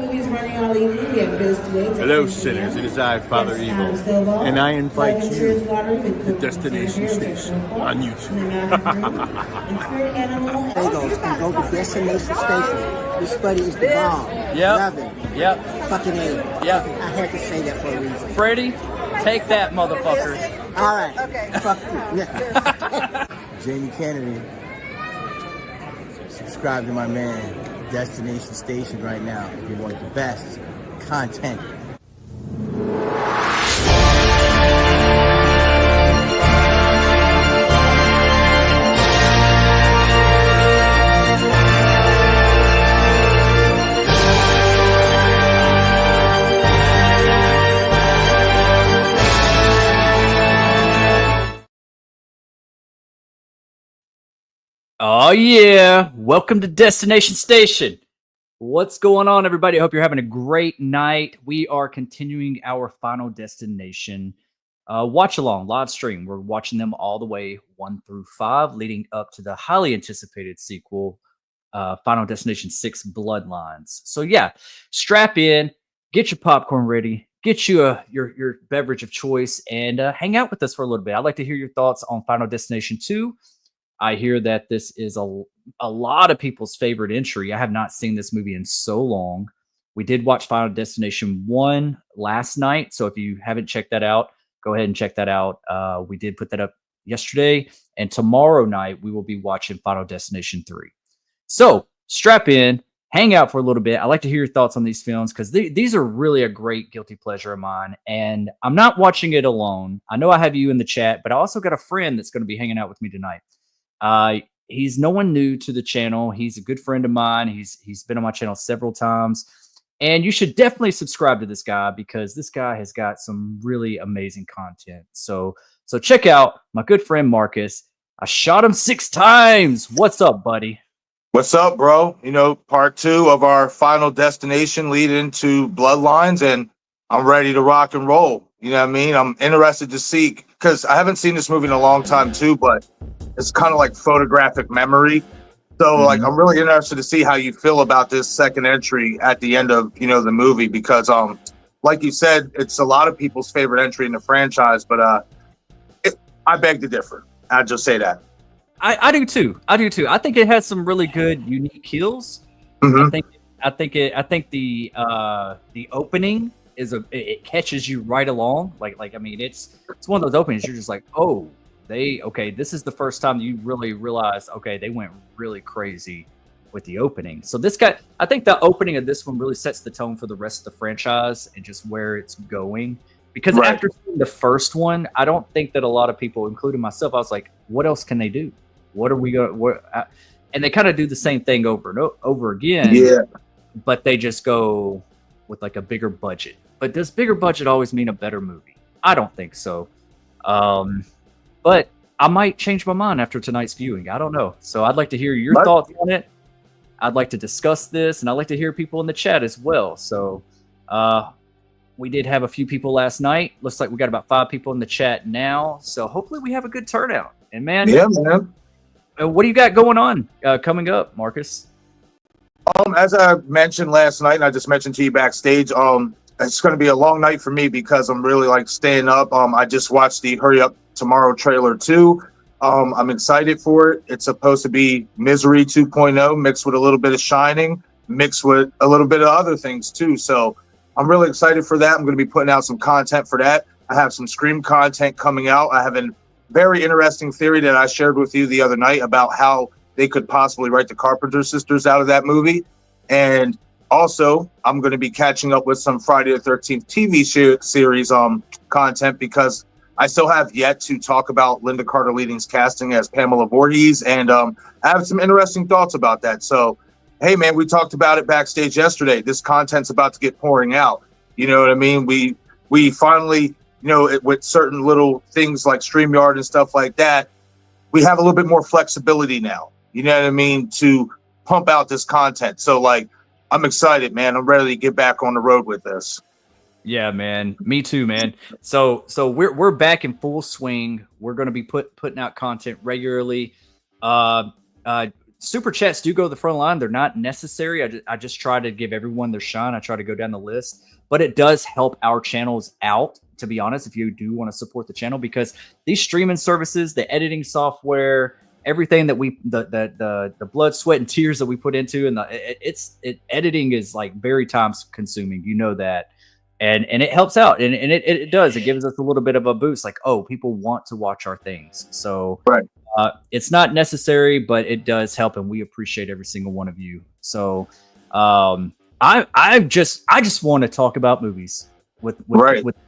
movies running all evening. We have Ghostface. Hello, sinners. It is I, Father Evil, and I invite you to Destination Station on YouTube. Bagels and go to Destination Station. This buddy is the bomb. Yep. Love it. Yep. Fucking A. Yep. I had to say that for a reason. Freddie, take that, motherfucker. All right. Okay. Fuck you. Yeah. Jamie Kennedy. Subscribe to my man, Destination Station right now if you want the best content. Oh yeah, welcome to Destination Station. What's going on, everybody? I hope you're having a great night. We are continuing our Final Destination watch along live stream. We're watching them all the way 1 through 5, leading up to the highly anticipated sequel, Final Destination 6 Bloodlines. So yeah, strap in, get your popcorn ready, get you your beverage of choice, and hang out with us for a little bit. I'd like to hear your thoughts on Final Destination 2. I hear that this is a lot of people's favorite entry. I have not seen this movie in so long. We did watch Final Destination 1 last night, so if you haven't checked that out, go ahead and check that out. We did put that up yesterday, and tomorrow night we will be watching Final Destination 3. So strap in, hang out for a little bit. I'd like to hear your thoughts on these films because these are really a great guilty pleasure of mine, and I'm not watching it alone. I know I have you in the chat, but I also got a friend that's going to be hanging out with me tonight. He's no one new to the channel. He's a good friend of mine. He's been on my channel several times, and you should definitely subscribe to this guy because this guy has got some really amazing content. So check out my good friend Marcus. I shot him 6 times. What's up, buddy? What's up, bro? You know, part 2 of our Final Destination lead into Bloodlines, and I'm ready to rock and roll. You know what I mean? I'm interested to see, because I haven't seen this movie in a long time too, but it's kind of like photographic memory. So like, I'm really interested to see how you feel about this second entry at the end of, you know, the movie, because like you said, it's a lot of people's favorite entry in the franchise, but I beg to differ. I'll just say that. I do too. I think it has some really good unique kills. I think the opening it catches you right along. Like I mean, it's one of those openings you're just like, oh, this is the first time you really realize, okay, they went really crazy with the opening. So I think the opening of this one really sets the tone for the rest of the franchise and just where it's going. Because after seeing the first one, I don't think that a lot of people, including myself, I was like, what else can they do? What are we going? And they kind of do the same thing over and over again. Yeah. But they just go with like a bigger budget. But does bigger budget always mean a better movie? I don't think so. But I might change my mind after tonight's viewing. I don't know. So I'd like to hear your thoughts on it. I'd like to discuss this, and I'd like to hear people in the chat as well. So we did have a few people last night. Looks like we got about 5 people in the chat now. So hopefully we have a good turnout. And man, what do you got going on coming up, Marcus? As I mentioned last night, and I just mentioned to you backstage, it's going to be a long night for me because I'm really like staying up. I just watched the Hurry Up Tomorrow trailer too. I'm excited for it. It's supposed to be Misery 2.0 mixed with a little bit of Shining, mixed with a little bit of other things too. So I'm really excited for that. I'm going to be putting out some content for that. I have some Scream content coming out. I have a very interesting theory that I shared with you the other night about how they could possibly write the Carpenter sisters out of that movie. And also, I'm going to be catching up with some Friday the 13th TV series content because I still have yet to talk about Linda Carter-Leading's casting as Pamela Voorhees, and I have some interesting thoughts about that. So, hey, man, we talked about it backstage yesterday. This content's about to get pouring out. You know what I mean? We finally, you know, with certain little things like StreamYard and stuff like that, we have a little bit more flexibility now. You know what I mean? To pump out this content. So, like, I'm excited, man. I'm ready to get back on the road with this. Yeah, man. Me too, man. So we're back in full swing. We're going to be putting out content regularly. super chats do go to the front line. They're not necessary. I just try to give everyone their shine. I try to go down the list, but it does help our channels out, to be honest, if you do want to support the channel, because these streaming services, the editing software, everything that the blood, sweat, and tears that we put into, and editing is like very time consuming. You know that. And it helps out, and it does. It gives us a little bit of a boost, like, oh, people want to watch our things. So right. It's not necessary, but it does help, and we appreciate every single one of you. So I just want to talk about movies with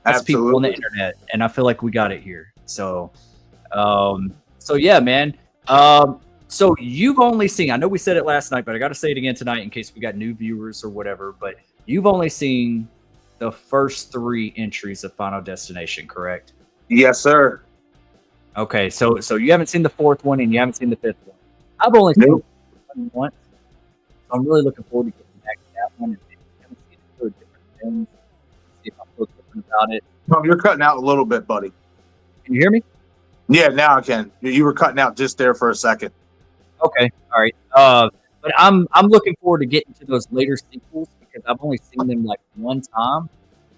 us people on the internet, and I feel like we got it here. So yeah, man. So you've only seen, I know we said it last night, but I got to say it again tonight in case we got new viewers or whatever, but you've only seen the first 3 entries of Final Destination, correct? Yes, sir. Okay, so you haven't seen the 4th one and you haven't seen the 5th one. I've only seen one once. So I'm really looking forward to getting back to that one and maybe see different things, see if I feel different about it. Tom, you're cutting out a little bit, buddy. Can you hear me? Yeah, now I can. You were cutting out just there for a second. Okay, all right. But I'm looking forward to getting to those later sequels because I've only seen them like one time.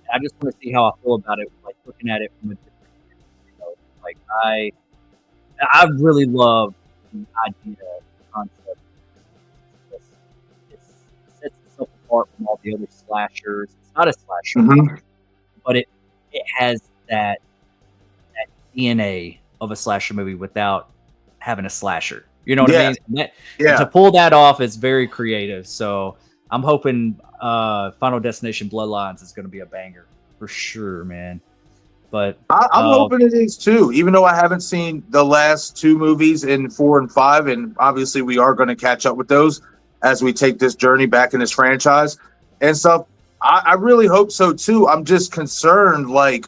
And I just want to see how I feel about it, like looking at it from a different, like I really love the idea, the concept. It sets itself apart from all the other slashers. It's not a slasher, but it has that DNA of a slasher movie without having a slasher. You know what I mean? To pull that off is very creative. So I'm hoping Final Destination Bloodlines is going to be a banger for sure, man. But I'm hoping it is too, even though I haven't seen the last 2 movies in 4 and 5, and obviously we are going to catch up with those as we take this journey back in this franchise and stuff. I really hope so too. I'm just concerned, like,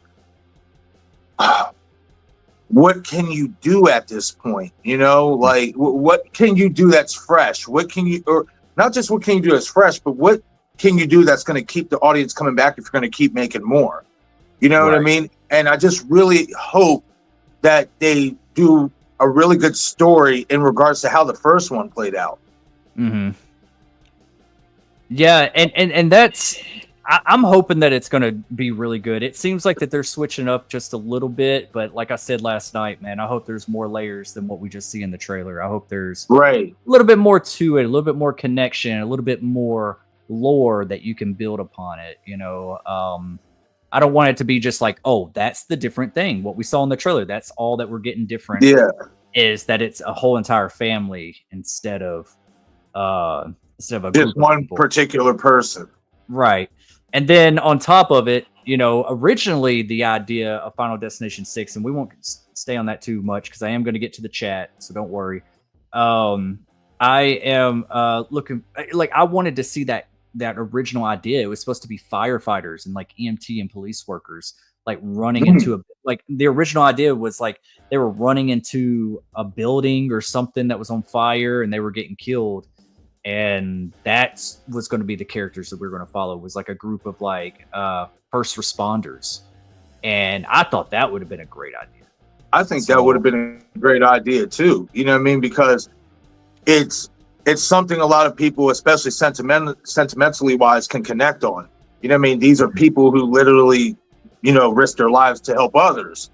what can you do at this point? You know, like, what can you do that's fresh? What can you, or not just what can you do that's fresh, but what can you do that's going to keep the audience coming back if you're going to keep making more? You know what I mean? And I just really hope that they do a really good story in regards to how the first one played out. Yeah, and that's, I'm hoping that it's going to be really good. It seems like that they're switching up just a little bit, but like I said last night, man, I hope there's more layers than what we just see in the trailer. I hope there's a little bit more to it, a little bit more connection, a little bit more lore that you can build upon it. You know, I don't want it to be just like, oh, that's the different thing. What we saw in the trailer, that's all that we're getting different. Yeah, is that it's a whole entire family instead of a just one particular person, right? And then on top of it, you know, originally the idea of Final Destination 6, and we won't stay on that too much because I am going to get to the chat, so don't worry. I am looking, like, I wanted to see that original idea. It was supposed to be firefighters and like EMT and police workers like running into like the original idea was like they were running into a building or something that was on fire and they were getting killed. And that was going to be the characters that we were going to follow, was like a group of like first responders. And I thought that would have been a great idea. I think that would have been a great idea too. You know what I mean? Because it's something a lot of people, especially sentimentally wise, can connect on. You know what I mean? These are people who literally, you know, risk their lives to help others.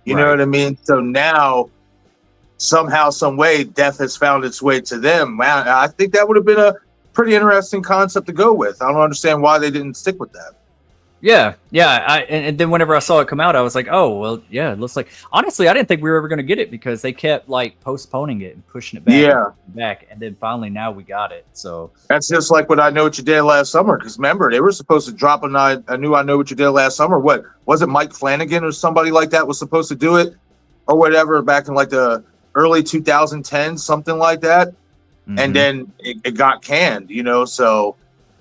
You know what I mean? So now, somehow, some way, death has found its way to them. Man, I think that would have been a pretty interesting concept to go with. I don't understand why they didn't stick with that. Yeah. And then whenever I saw it come out, I was like, oh, well, yeah, it looks like, honestly, I didn't think we were ever going to get it because they kept like postponing it and pushing it back. And then finally now we got it. So that's just like what I Know What You Did Last Summer. Because remember, they were supposed to drop a new I Know What You Did Last Summer. What was it? Mike Flanagan or somebody like that was supposed to do it or whatever back in like the early 2010s, something like that. And then it got canned, you know? So,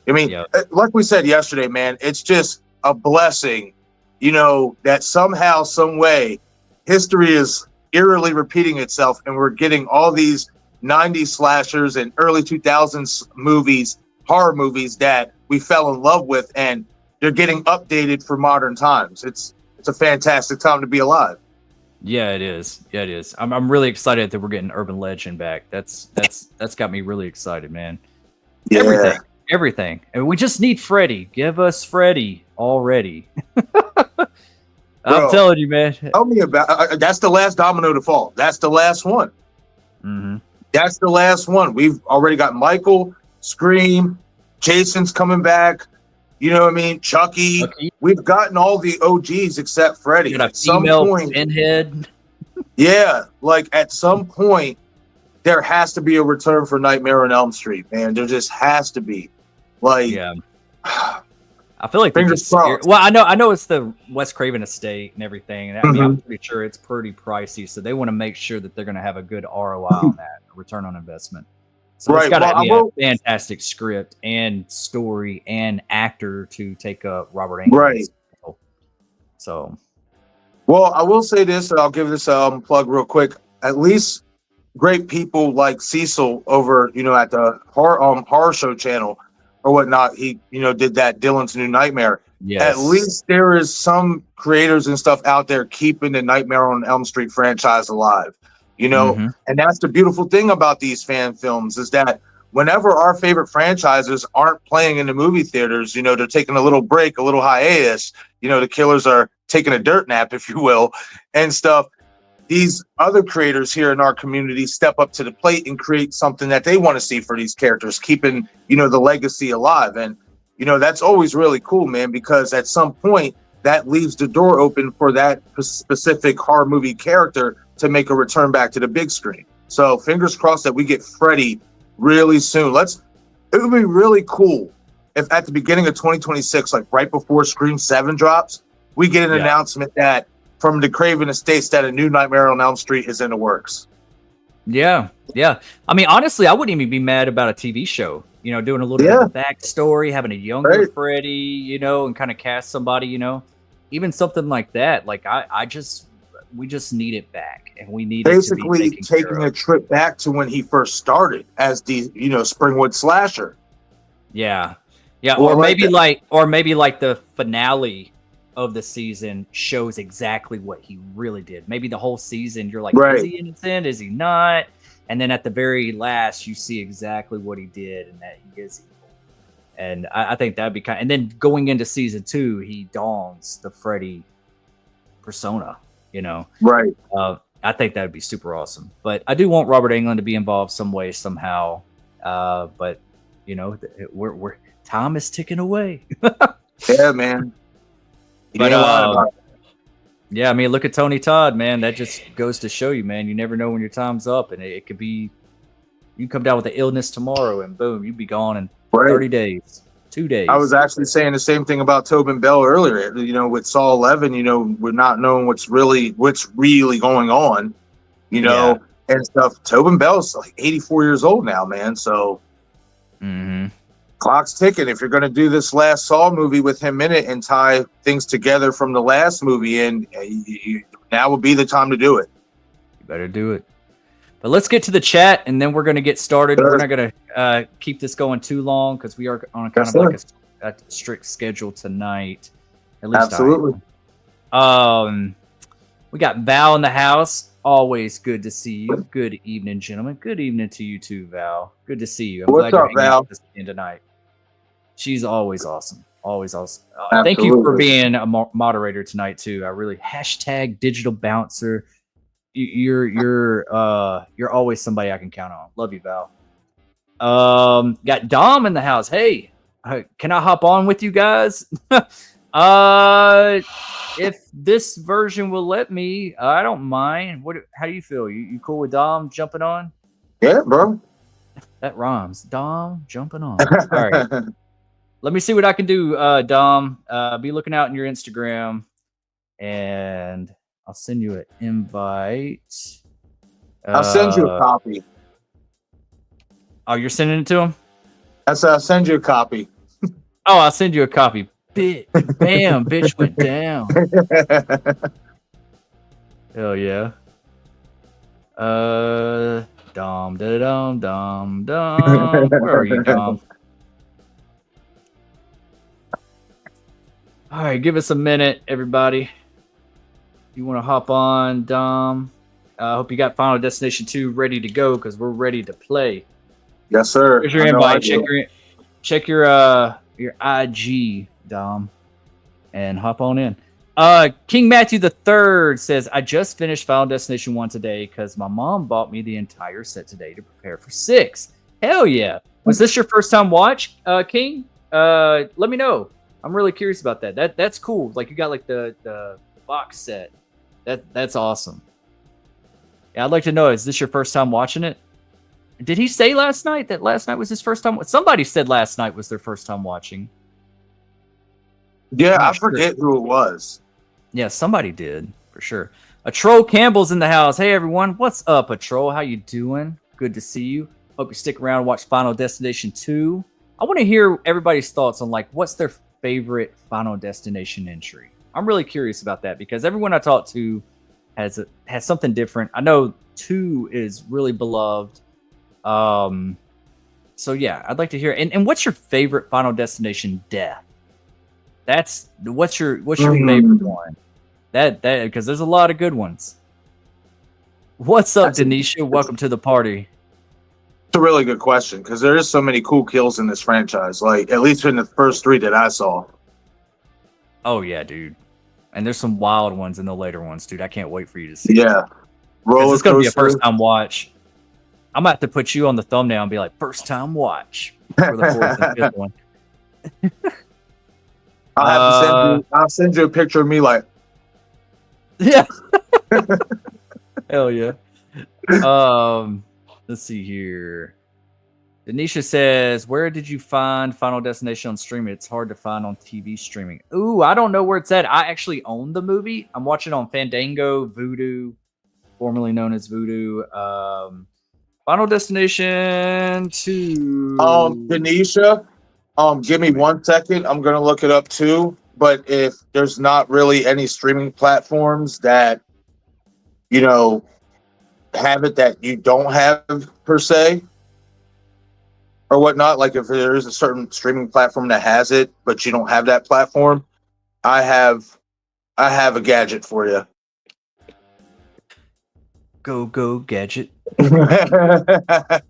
I mean, like we said yesterday, man, it's just a blessing, you know, that somehow, some way, history is eerily repeating itself, and we're getting all these 90s slashers and early 2000s movies, horror movies that we fell in love with, and they're getting updated for modern times. It's a fantastic time to be alive. Yeah, it is. Yeah, it is. I'm really excited that we're getting Urban Legend back. That's got me really excited, man. Yeah. Everything. And we just need Freddy. Give us Freddy already. I'm telling you, man. Tell me about that's the last domino to fall. That's the last one. That's the last one. We've already got Michael, Scream, Jason's coming back. You know what I mean? Chucky. We've gotten all the OGs except Freddy. You got a at some female point, pinhead. yeah, like at some point, there has to be a return for Nightmare on Elm Street, man. There just has to be. Like, Yeah. I feel like fingers crossed. well, I know it's the Wes Craven estate and everything. And I mean, I'm pretty sure it's pretty pricey, so they want to make sure that they're going to have a good ROI on that, return on investment. So it's got to be a fantastic script and story and actor to take up Robert Englund. Right. So, well, I will say this, and I'll give this plug real quick. At least great people like Cecil over, at the horror show channel or whatnot. He, did that Dylan's New Nightmare. yes. At least there is some creators and stuff out there keeping the Nightmare on Elm Street franchise alive. And that's the beautiful thing about these fan films is that whenever our favorite franchises aren't playing in the movie theaters, they're taking a little break, a little hiatus, the killers are taking a dirt nap, if you will, and stuff. These other creators here in our community step up to the plate and create something that they want to see for these characters, keeping, the legacy alive. And, that's always really cool, man, because at some point that leaves the door open for that specific horror movie character to make a return back to the big screen. So fingers crossed that we get Freddy really soon. It would be really cool if at the beginning of 2026, like right before Scream 7 drops, we get an announcement that from the Craven estates that a new Nightmare on Elm Street is in the works. Yeah. I mean, honestly, I wouldn't even be mad about a TV show, doing a little bit of backstory, having a younger Freddy, and kind of cast somebody, even something like that. Like we just need it back, and we need basically it to be taking a trip back to when he first started as the Springwood slasher. Yeah, or maybe like the finale of the season shows exactly what he really did. Maybe the whole season you're like, is he innocent? Is he not? And then at the very last, you see exactly what he did and that he is evil. And I think that'd be and then going into season 2, he dons the Freddy persona. Right. I think that'd be super awesome. But I do want Robert Englund to be involved some way, somehow. But we're time is ticking away. Yeah, man. But yeah, I mean, look at Tony Todd, man. That just goes to show you, man. You never know when your time's up, and it could be you come down with an illness tomorrow, and boom, you'd be gone in 30 days. 2 days. I was actually saying the same thing about Tobin Bell earlier. With Saw 11, we're not knowing what's really going on, and stuff. Tobin Bell's like 84 years old now, man. So clock's ticking. If you're going to do this last Saw movie with him in it and tie things together from the last movie, and now would be the time to do it. You better do it. But let's get to the chat, and then we're going to get started. We're not going to keep this going too long because we are on kind of like a strict schedule tonight. At least absolutely. We got Val in the house. Always good to see you. Good evening, gentlemen. Good evening to you too, Val. Good to see you. I'm What's glad up, you're hanging Val? out with us again tonight. She's always awesome. Always awesome. Thank you for being a moderator tonight too. I really #digital bouncer. You're always somebody I can count on. Love you, Val. Got Dom in the house. Hey, can I hop on with you guys? If this version will let me, I don't mind. How do you feel? You cool with Dom jumping on? Yeah, bro. That rhymes. Dom jumping on. All right. Let me see what I can do, Dom. Be looking out in your Instagram, and I'll send you an invite. I'll send you a copy. Oh, you're sending it to him? I'll send you a copy. Oh, I'll send you a copy. Bam, bitch went down. Hell yeah. Dom, da-dum, dom, dom. Where are you, Dom? All right, give us a minute, everybody. you want to hop on, Dom? I hope you got Final Destination 2 ready to go because we're ready to play. Yes, sir. Here's your invite. Check your IG, Dom, and hop on in. King Matthew the Third says, I just finished Final Destination 1 today because my mom bought me the entire set today to prepare for 6. Hell yeah. Was this your first time watch, King? Let me know. I'm really curious about that. That's cool. Like you got like the box set. That's awesome. Yeah, I'd like to know, is this your first time watching it? Did he say last night that last night was his first time? Somebody said last night was their first time watching. Yeah, I forget who it was. Yeah, somebody did, for sure. A Troll Campbell's in the house. Hey, everyone. What's up, a Troll? How you doing? Good to see you. Hope you stick around and watch Final Destination 2. I want to hear everybody's thoughts on, like, what's their favorite Final Destination entry. I'm really curious about that because everyone I talk to has something different. I know 2 is really beloved. So, yeah, I'd like to hear. And what's your favorite Final Destination death? What's your favorite one? That because there's a lot of good ones. What's up, Denisha? Welcome to the party. It's a really good question because there is so many cool kills in this franchise. Like at least in the first 3 that I saw. Oh yeah, dude. And there's some wild ones in the later ones, dude. I can't wait for you to see. Yeah, it's gonna be a first time watch. I'm gonna have to put you on the thumbnail and be like, first time watch for the 4th and 5th one. I'll send you a picture of me like, yeah. Hell yeah. Let's see here. Denisha says, where did you find Final Destination on streaming? It's hard to find on TV streaming. Ooh, I don't know where it's at. I actually own the movie. I'm watching it on Fandango, Vudu, formerly known as Vudu. Final Destination 2. Denisha, give me 1 second. I'm gonna look it up too. But if there's not really any streaming platforms that, you know, have it that you don't have per se or whatnot, like if there is a certain streaming platform that has it, but you don't have that platform, I have a gadget for you. Go gadget. It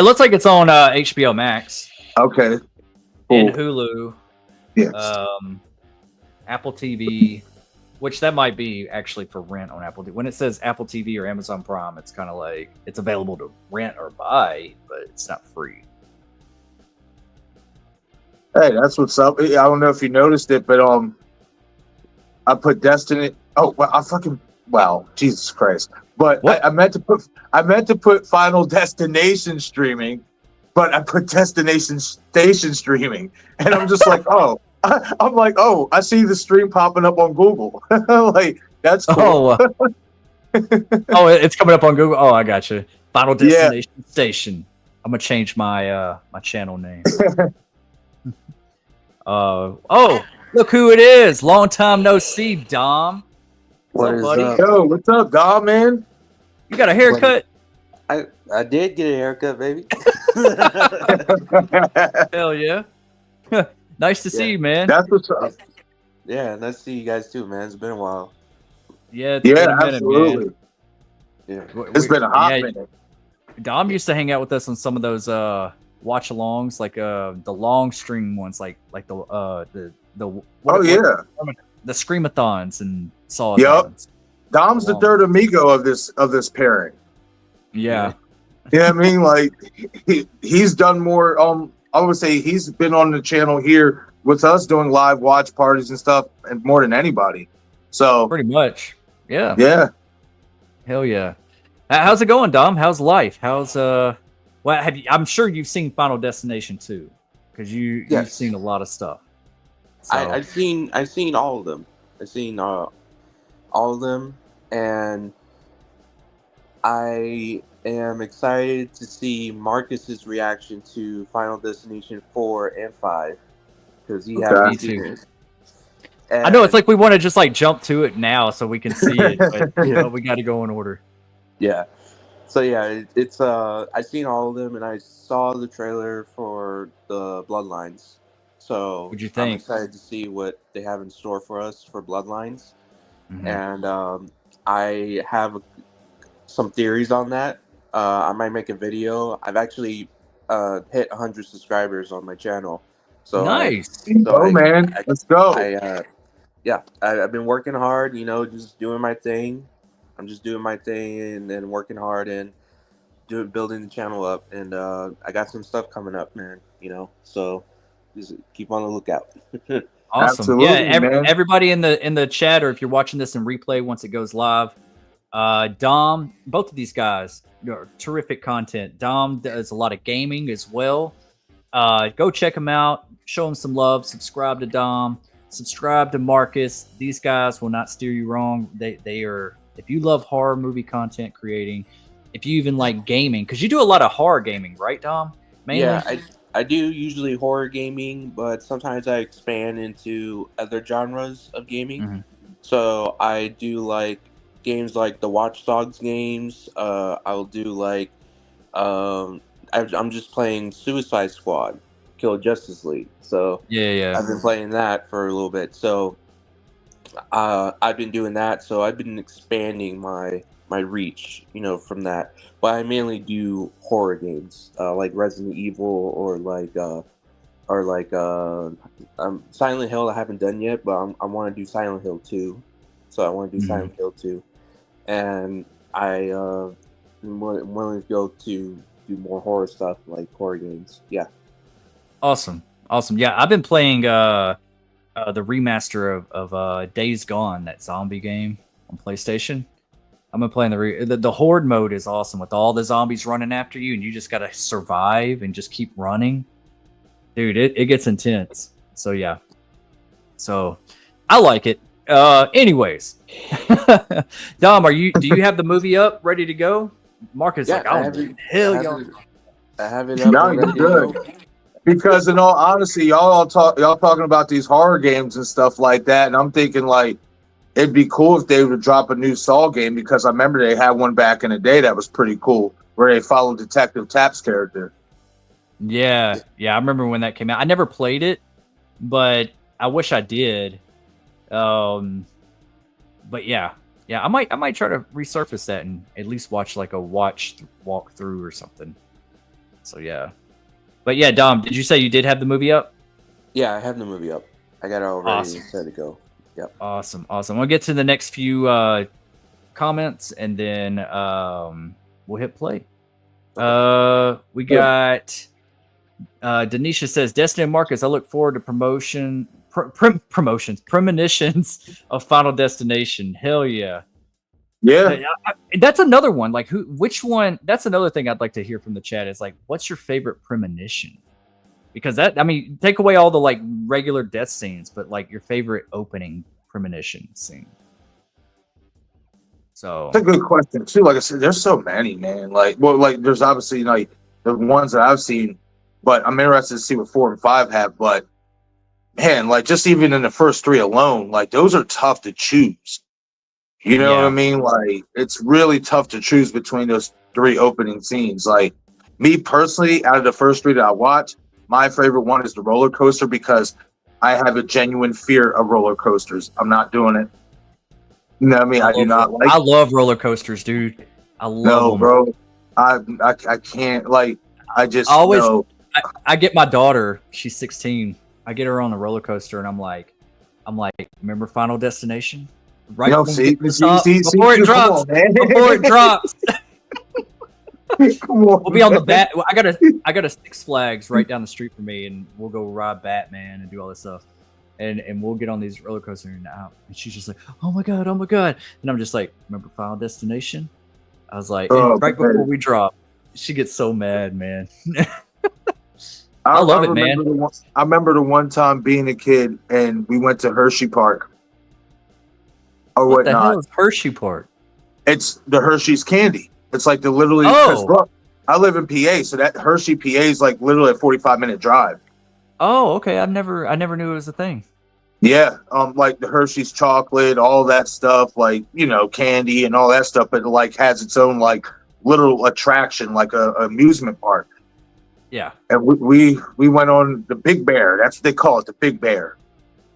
looks like it's on HBO Max. Okay. Cool. And Hulu. Yes. Apple TV, which that might be actually for rent on Apple TV. When it says Apple TV or Amazon Prime, it's kind of like it's available to rent or buy, but it's not free. Hey, that's what's up. I don't know if you noticed it, but I put Destin. Oh, wow, Jesus Christ! But I meant to put Final Destination streaming, but I put Destination Station streaming, and I'm just like, oh. I'm like, oh, I see the stream popping up on Google. Like, that's cool. Oh, it's coming up on Google. Oh, I got you. Final Destination Station. I'm gonna change my my channel name. Oh, look who it is! Long time no see, Dom. What is buddy? up? Yo, what's up, Dom, man? You got a haircut? I did get a haircut, baby. Hell yeah. Nice to see you, man. That's what's up. Yeah, nice to see you guys too, man. It's been a while. Yeah, it's been a minute, absolutely. Yeah, it's been a hot minute. Dom used to hang out with us on some of those watch alongs, like the long string ones, like the the screamathons and sawathons. Yep. Dom's the third amigo of this pairing. Yeah. You know what I mean? Like he's done more. I would say he's been on the channel here with us doing live watch parties and stuff, and more than anybody. So pretty much, yeah. Yeah. Hell yeah. How's it going, Dom? How's life? How's well, have you? I'm sure you've seen Final Destination 2 because you've seen a lot of stuff. So. I've seen all of them. I've seen all of them, and I am excited to see Marcus's reaction to Final Destination 4 and 5 because he hasn't seen it. I know it's like we want to just like jump to it now so we can see it, but you know, we got to go in order. Yeah. So yeah, it's I've seen all of them, and I saw the trailer for the Bloodlines. So what'd you think? I'm excited to see what they have in store for us for Bloodlines. and I have some theories on that. I might make a video. I've actually hit 100 subscribers on my channel. So nice. Man, let's go. I've been working hard, you know, just doing my thing. I'm just doing my thing and working hard and building the channel up. And I got some stuff coming up, man, you know, so just keep on the lookout. Awesome. Absolutely, man. Everybody in the chat, or if you're watching this in replay once it goes live, Dom, both of these guys are terrific content. Dom does a lot of gaming as well. Go check him out, show him some love, subscribe to Dom, subscribe to Marcus. These guys will not steer you wrong. They are, if you love horror movie content creating, if you even like gaming, because you do a lot of horror gaming, right, Dom? Mainly? Yeah, I do usually horror gaming, but sometimes I expand into other genres of gaming. So I do like games like the Watch Dogs games. I'll do like I'm just playing Suicide Squad, Kill Justice League. So I've been playing that for a little bit. So I've been doing that. So I've been expanding my reach, you know, from that. But I mainly do horror games, like Resident Evil or Silent Hill. I haven't done yet, but I want to do Silent Hill 2. So I want to do Silent Hill 2, and I am willing to go to do more horror stuff, like horror games. Yeah. Awesome. Yeah, I've been playing the remaster of Days Gone, that zombie game on PlayStation. I've been playing the horde mode is awesome, with all the zombies running after you, and you just gotta survive and just keep running. Dude, it gets intense. So yeah. So I like it. Anyways. Dom, do you have the movie up ready to go? Marcus like, I have it up. No, you're good. Because in all honesty, y'all talking about these horror games and stuff like that, and I'm thinking like it'd be cool if they would drop a new Saw game, because I remember they had one back in the day that was pretty cool where they followed Detective Tapp's character. Yeah, I remember when that came out. I never played it, but I wish I did. But yeah, I might try to resurface that and at least watch like a walk through or something. So yeah. But yeah, Dom, did you say you did have the movie up? Yeah, I have the movie up. I got it already set to go. Yep. Awesome. We'll get to the next few comments, and then we'll hit play. We got Denisha says, Destin and Marcus, I look forward to premonitions of Final Destination. Hell yeah. Yeah. That's another one. Like which one? That's another thing I'd like to hear from the chat is like, what's your favorite premonition? Because take away all the like regular death scenes, but like your favorite opening premonition scene. So that's a good question too. Like I said, there's so many, man. Like, well, like there's obviously like the ones that I've seen, but I'm interested to see what 4 and 5 have. But man, like just even in the first 3 alone, like those are tough to choose. You know what I mean? Like it's really tough to choose between those 3 opening scenes. Like me personally, out of the first 3 that I watched, my favorite one is the roller coaster, because I have a genuine fear of roller coasters. I'm not doing it. You know what I mean? I love roller coasters, dude. I love them. Bro. I can't, like, I just always know. I get my daughter, she's 16. I get her on a roller coaster and I'm like, remember Final Destination? Right. No, before it drops. Before it drops. Come on, we'll be on the bat. I got a Six Flags right down the street from me, and we'll go ride Batman and do all this stuff, and we'll get on these roller coasters and she's just like, oh my god, and I'm just like, remember Final Destination? I was like, right before we drop, she gets so mad, man. I love it, man. I remember the one time being a kid and we went to Hershey Park. Or what the hell is Hershey Park? It's the Hershey's candy. It's like literally. Look, I live in PA, so that Hershey, PA is like literally a 45-minute drive. Oh, okay. I never knew it was a thing. Yeah, like the Hershey's chocolate, all that stuff, like, you know, candy and all that stuff, but it like has its own like literal attraction, like a amusement park. Yeah. And we went on the Big Bear. That's what they call it, the Big Bear.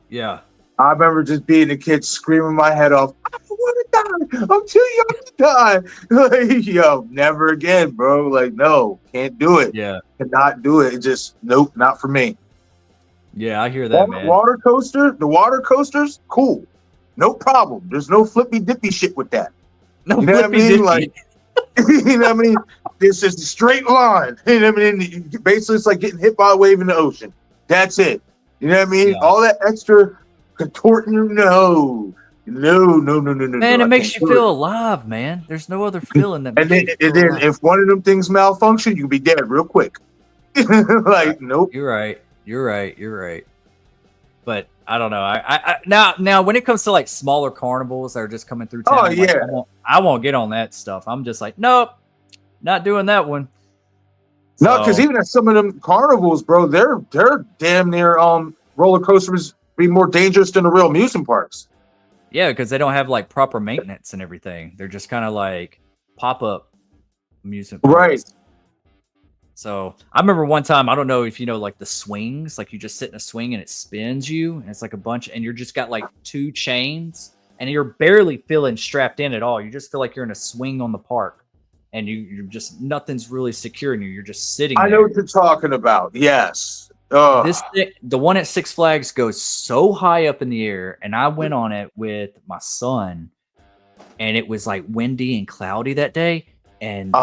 Yeah. I remember just being a kid screaming my head off. I don't want to die. I'm too young to die. Like, yo, never again, bro. Like, no, can't do it. Yeah. Cannot do it. It just, nope, not for me. Yeah, I hear that, man. Water coaster, the water coasters, cool. No problem. There's no flippy dippy shit with that. No you know what I flippy mean? dippy. Like, you know what I mean? It's just a straight line. You know what I mean? Basically, it's like getting hit by a wave in the ocean. That's it. You know what I mean? Yeah. All that extra contorting, no. Man, it makes you feel alive, man. There's no other feeling that And makes then, you feel alive. if one of them things malfunction, you'll be dead real quick. Like, nope. You're right. But I don't know. I now when it comes to like smaller carnivals that are just coming through town, Oh, I'm like, yeah. I won't get on that stuff. I'm just like, nope, not doing that one. No, because even at some of them carnivals, bro, they're damn near roller coasters be more dangerous than the real amusement parks. Yeah, because they don't have like proper maintenance and everything. They're just kind of like pop-up amusement parks. Right. So I remember one time, I don't know if you know, like the swings, like you just sit in a swing and it spins you, and it's like a bunch, and you're just got like 2 chains, and you're barely feeling strapped in at all. You just feel like you're in a swing on the park, and you're just, nothing's really securing you. You're just sitting there. I know what you're talking about. Yes. The one at Six Flags goes so high up in the air, and I went on it with my son, and it was like windy and cloudy that day, and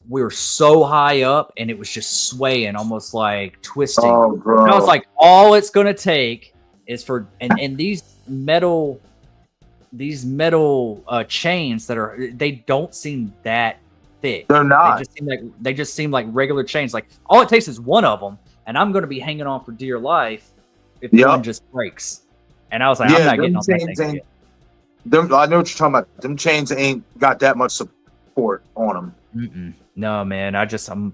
we were so high up, and it was just swaying, almost like twisting. Oh, bro. And I was like, all it's gonna take is for and these metal chains they don't seem that thick. They're not. They just seem like regular chains. Like all it takes is one of them, and I'm going to be hanging on for dear life if one just breaks. And I was like, I'm not getting on that thing. I know what you're talking about. Them chains ain't got that much support on them. Mm-mm. No, man. I don't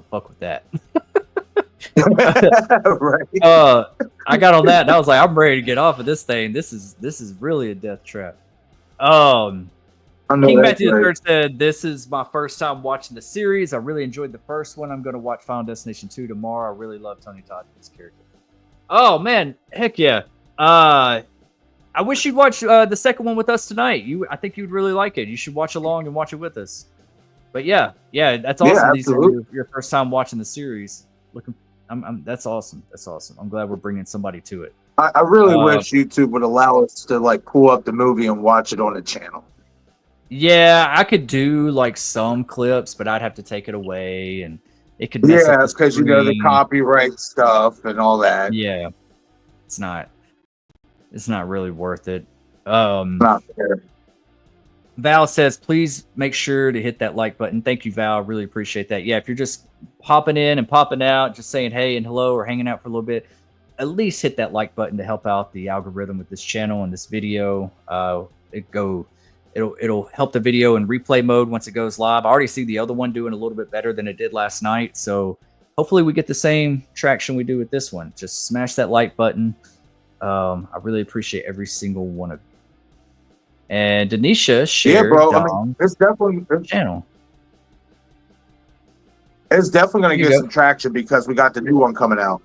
fuck with that. Right. I got on that and I was like, I'm ready to get off of this thing. This is really a death trap. King Matthew III said, "This is my first time watching the series. I really enjoyed the first one. I'm going to watch Final Destination 2 tomorrow. I really love Tony Todd and his character." Oh man, heck yeah! I wish you'd watch the second one with us tonight. I think you'd really like it. You should watch along and watch it with us. But yeah, that's awesome. Yeah, These are your first time watching the series. That's awesome. That's awesome. I'm glad we're bringing somebody to it. I really wish YouTube would allow us to like pull up the movie and watch it on the channel. Yeah, I could do like some clips, but I'd have to take it away, and it could mess up the because you know the screen. copyright stuff and all that. Yeah, it's not really worth it. Not fair. Val says, please make sure to hit that like button. Thank you, Val. Really appreciate that. Yeah, if you're just popping in and popping out, just saying hey and hello or hanging out for a little bit, at least hit that like button to help out the algorithm with this channel and this video. It'll help the video in replay mode once it goes live. I already see the other one doing a little bit better than it did last night. So hopefully we get the same traction we do with this one. Just smash that like button. I really appreciate every single one of you. And Denisha shared it's definitely channel. It's definitely going to get some traction because we got the new one coming out.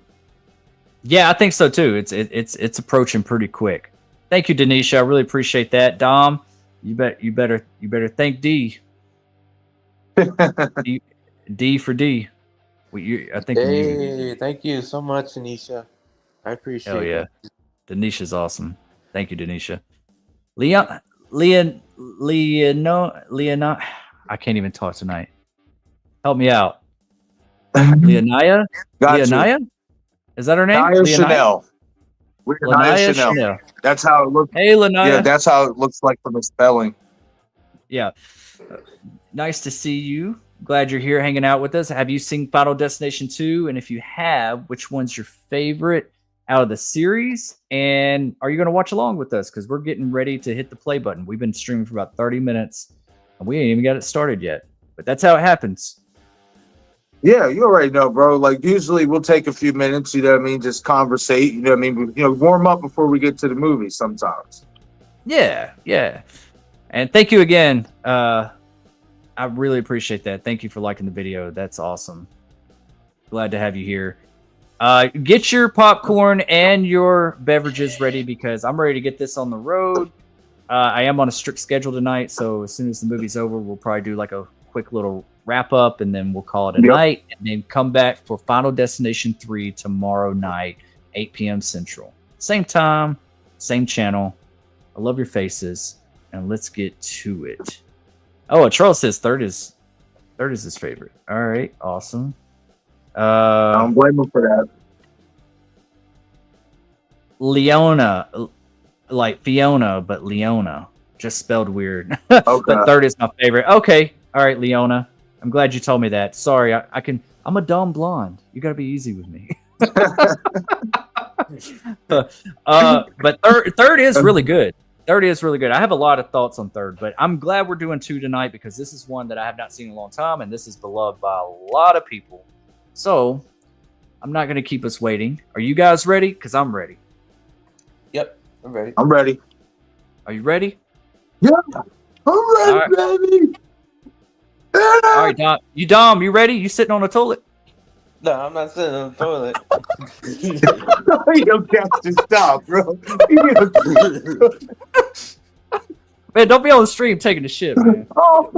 Yeah, I think so too. It's approaching pretty quick. Thank you, Denisha. I really appreciate that. Dom, you better thank D. D for D. I think. Hey, thank you so much, Anisha. I appreciate it. Hell yeah. Denisha's awesome. Thank you, Denisha. Leona, I can't even talk tonight. Help me out. Leonaya? Leonaya? Is that her name? Naya Chanel. Naya Chanel. That's how it looks. Hey, Leonaya. Yeah, that's how it looks like from the spelling. Yeah. Nice to see you. Glad you're here hanging out with us. Have you seen Final Destination 2? And if you have, which one's your favorite out of the series? And are you going to watch along with us? Because we're getting ready to hit the play button. We've been streaming for about 30 minutes, and we ain't even got it started yet. But that's how it happens. Yeah, you already know, bro. Like, usually we'll take a few minutes, you know what I mean? Just conversate, you know what I mean? Warm up before we get to the movie sometimes. Yeah. And thank you again. I really appreciate that. Thank you for liking the video. That's awesome. Glad to have you here. Get your popcorn and your beverages ready because I'm ready to get this on the road. I am on a strict schedule tonight, so as soon as the movie's over, we'll probably do like a quick little wrap up, and then we'll call it a night, and then come back for Final Destination 3 tomorrow night, 8 p.m. Central. Same time, same channel. I love your faces, and let's get to it. Oh, Charles says third is his favorite. All right, awesome. I don't blame him for that. Leona, like Fiona, but Leona, just spelled weird. But third is my favorite. Okay, all right, Leona. I'm glad you told me that. Sorry, I'm a dumb blonde. You got to be easy with me. But third is really good. Third is really good. I have a lot of thoughts on third, but I'm glad we're doing two tonight because this is one that I have not seen in a long time, and this is beloved by a lot of people. So I'm not going to keep us waiting. Are you guys ready? Because I'm ready. Yep, I'm ready. I'm ready. Are you ready? Yeah, I'm ready, baby. All right, Dom. You ready? You sitting on the toilet? No, I'm not sitting on the toilet. You don't have to stop, bro. Man, don't be on the stream taking the shit, man. Oh,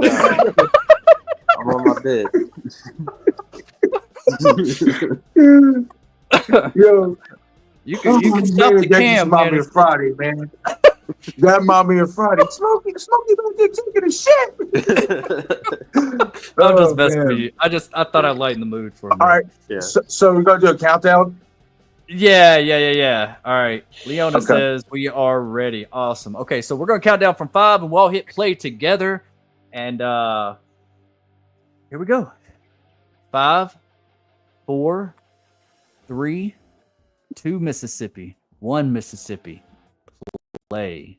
I'm on my bed. Yo, you can stop the cam, man. Mommy Friday, man. That Mommy and Friday. Smokey don't get taking a shit. I'm just messing with you. I thought I'd lighten the mood for a minute. All right. Yeah. So we're gonna do a countdown. Yeah. All right. Leona says we are ready. Awesome. Okay, so we're gonna count down from 5, and we'll all hit play together. And here we go. 5, 4, 3, 2 Mississippi, 1 Mississippi. Play.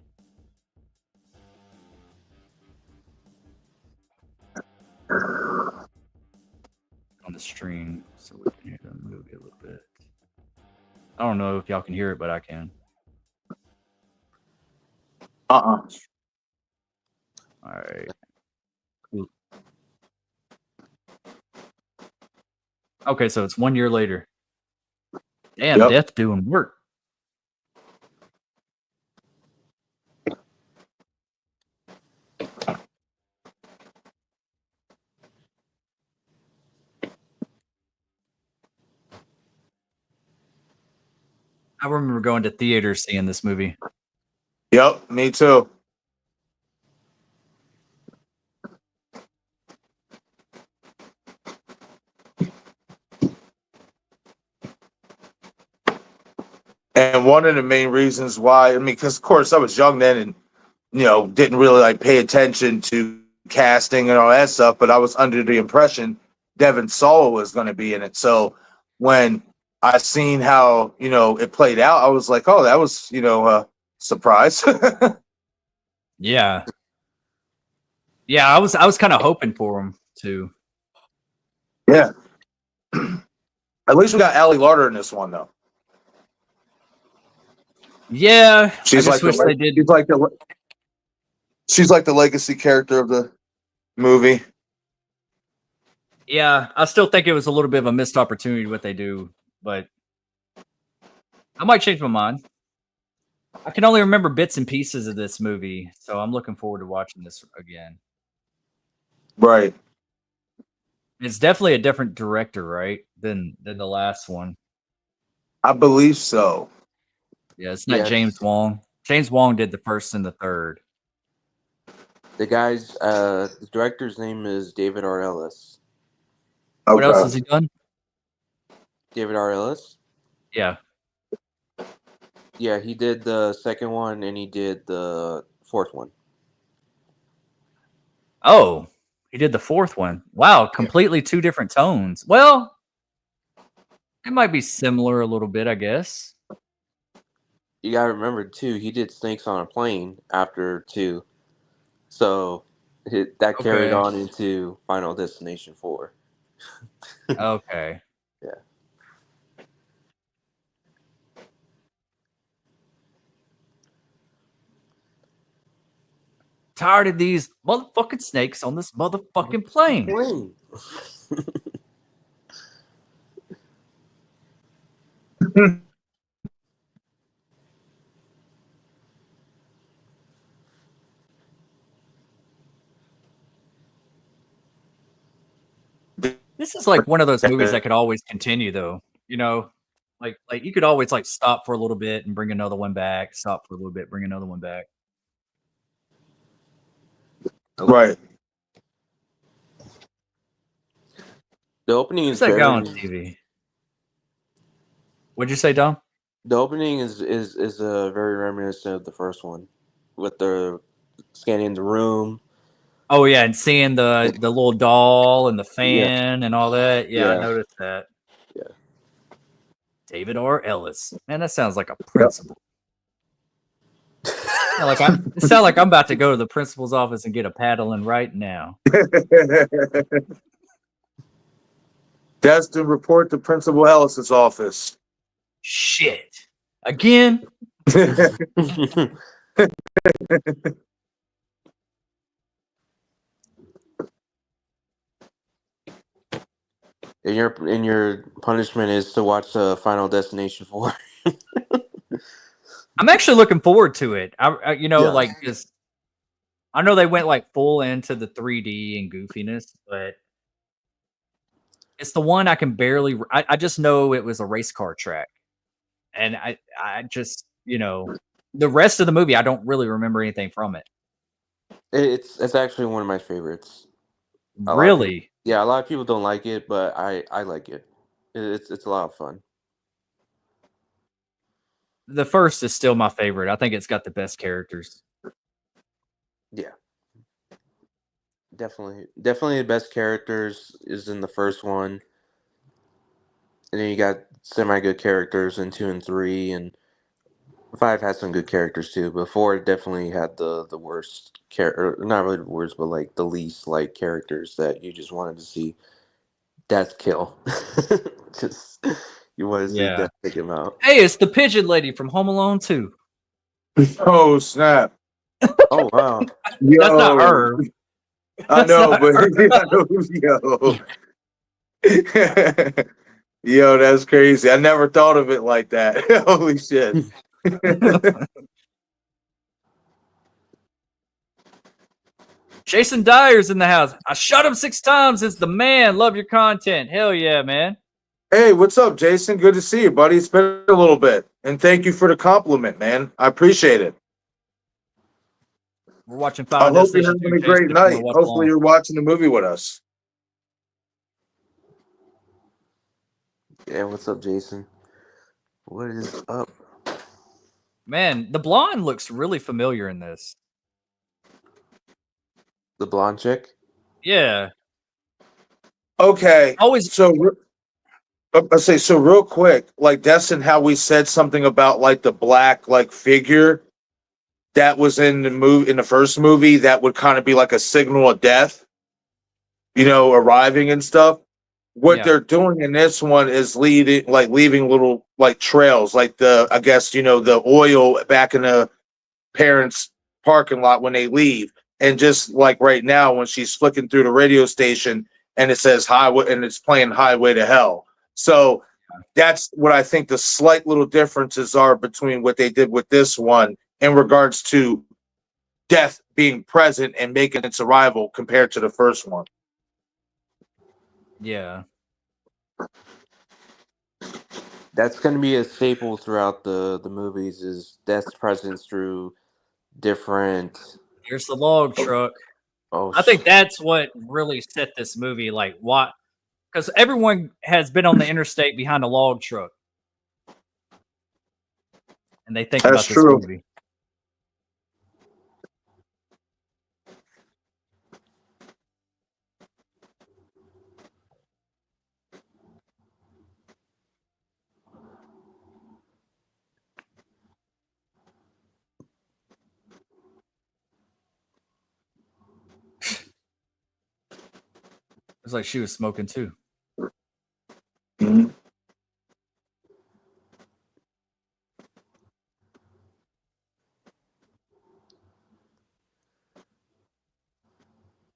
On the stream, so we can hear the movie a little bit. I don't know if y'all can hear it, but I can. All right. Cool. Okay, so it's 1 year later. Damn, Death doing work. I remember going to theaters seeing this movie. Yep, me too. And one of the main reasons why, because of course I was young then and, didn't really like pay attention to casting and all that stuff, but I was under the impression Devin Sawa was going to be in it. So when I seen how, it played out, I was like, oh, that was, a surprise. Yeah. Yeah, I was kind of hoping for him too. Yeah. At least we got Ali Larter in this one, though. Yeah, she's like she's like the legacy character of the movie. Yeah, I still think it was a little bit of a missed opportunity what they do, but I might change my mind. I can only remember bits and pieces of this movie, so I'm looking forward to watching this again. Right. It's definitely a different director, right, than the last one. I believe so. Yeah, it's not James Wong. James Wong did the first and the third. The the director's name is David R. Ellis. Okay. What else has he done? David R. Ellis? Yeah. Yeah, he did the second one and he did the fourth one. Oh, he did the fourth one. Wow, completely two different tones. Well, it might be similar a little bit, I guess. You gotta remember too, he did Snakes on a Plane after 2, so that carried on into Final Destination 4. Okay. Yeah. Tired of these motherfucking snakes on this motherfucking plane. This is like one of those movies that could always continue, though. You know, like you could always like stop for a little bit and bring another one back. Stop for a little bit, bring another one back. Right. The opening Who's is that very. guy on TV? What'd you say, Dom? The opening is very reminiscent of the first one, with the scanning the room. Oh yeah, and seeing the little doll and the Yeah. fan and all that. Yeah, I Yeah. noticed that. Yeah. David R. Ellis. Man, that sounds like a principal. It sounds like I'm about to go to the principal's office and get a paddling right now. Destin, report to Principal Ellis's office. Shit. Again? And your punishment is to watch Final Destination 4. I'm actually looking forward to it. Yeah. Like just I know they went like full into the 3D and goofiness, but it's the one I can barely. I just know it was a race car track, and I just the rest of the movie I don't really remember anything from it. It's actually one of my favorites. Really? Yeah, a lot of people don't like it, but I like it. It's a lot of fun. The first is still my favorite. I think it's got the best characters. Yeah. Definitely the best characters is in the first one. And then you got semi-good characters in 2 and 3, and 5 had some good characters too, but 4 definitely had the worst character, not really the worst, but like the least like characters that you just wanted to see death kill. Just you wanted to see death take him out. Hey, it's the pigeon lady from Home Alone 2. Oh snap! Oh wow! That's not her. I know, but yo, yo, that's crazy. I never thought of it like that. Holy shit! Jason Dyer's in the house. I shot him 6 times. It's the man. Love your content. Hell yeah, man. Hey, what's up, Jason? Good to see you, buddy. It's been a little bit, and thank you for the compliment, man. I appreciate it. We're watching I Final hope you're Destination having a 2, great Jason, if you wanna night. watch Hopefully, along. you're watching the movie with us. Yeah, what's up, Jason? What is up? Man, the blonde looks really familiar in this. The blonde chick? Yeah. Okay. Always. So, let's say so real quick, like Destin, how we said something about like the black like figure that was in the first movie that would kind of be like a signal of death, arriving and stuff. What they're doing in this one is leaving little like trails, like the oil back in the parents' parking lot when they leave. And just like right now, when she's flicking through the radio station and it says highway and it's playing Highway to Hell. So that's what I think the slight little differences are between what they did with this one in regards to death being present and making its arrival compared to the first one. Yeah. That's going to be a staple throughout the movies is death's presence through different... Here's the log truck. Oh, I think that's what really set this movie like what, because everyone has been on the interstate behind a log truck, and they think about this movie. It's like she was smoking too. Mm-hmm.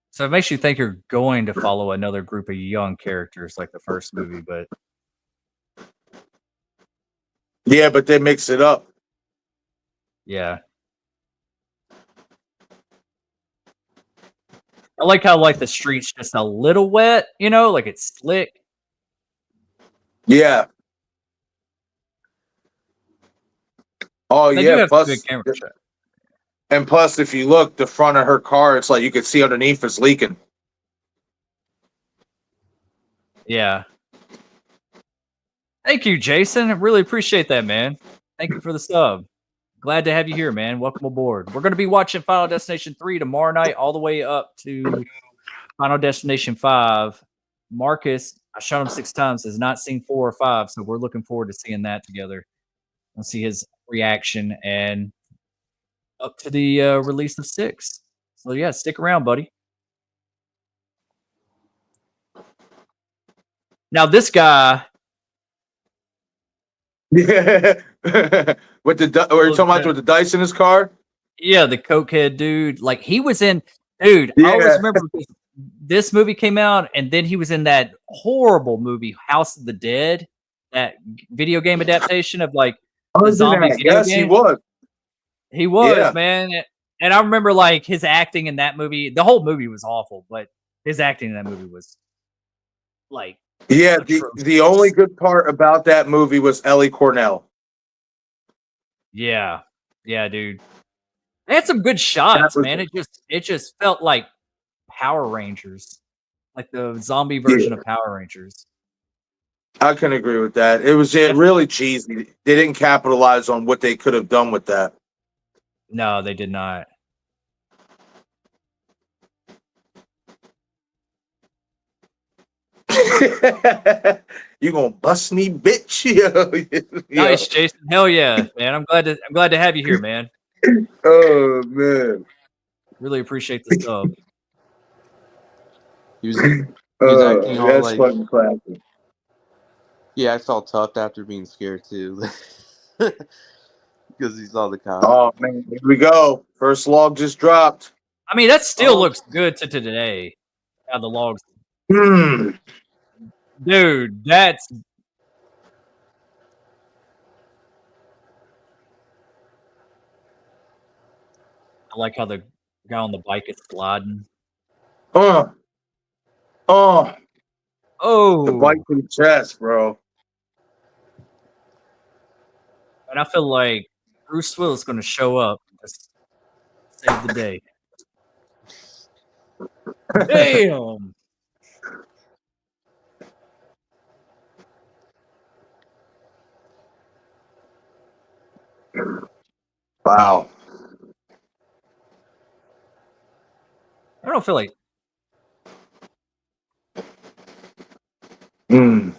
So it makes you think you're going to follow another group of young characters like the first movie, but Yeah, but they mix it up. Yeah. I like how like the street's just a little wet, you know, like it's slick. Yeah. Oh They do yeah. have some good Plus, camera shots. and plus, if you look the front of her car, it's like you could see underneath it's leaking. Yeah. Thank you, Jason. I really appreciate that, man. Thank you for the sub. Glad to have you here, man. Welcome aboard. We're going to be watching Final Destination 3 tomorrow night, all the way up to Final Destination 5. Marcus, I shot him 6 times, has not seen 4 or 5, so we're looking forward to seeing that together. We'll see his reaction and up to the release of 6. So, yeah, stick around, buddy. Now, this guy. Yeah. With the or you talking about with the dice in his car? Yeah, the cokehead dude. Like he was in, dude. Yeah. I always remember this movie came out, and then he was in that horrible movie House of the Dead, that video game adaptation of like the zombie video Yes, game. he was. He was, Yeah. man. And I remember like his acting in that movie. The whole movie was awful, but his acting in that movie was like. Yeah, the only good part about that movie was Ellie Cornell. Yeah, yeah, dude. They had some good shots, man. It just felt like Power Rangers, like the zombie version of Power Rangers. I can agree with that. It was really cheesy. They didn't capitalize on what they could have done with that. No, they did not. You gonna bust me, bitch? Nice, Jason. Hell yeah, man. I'm glad to have you here, man. Oh man. Really appreciate the sub. He was acting all that's like fucking classic. Yeah, I felt tough after being scared too. Because he saw the cops. Oh man, here we go. First log just dropped. I mean, that still looks good to today. How the logs. Dude, that's. I like how the guy on the bike is sliding. Oh. Oh. The bike to the chest, bro. And I feel like Bruce Willis is going to show up and just save the day. Damn. Wow. I don't feel like. Dang.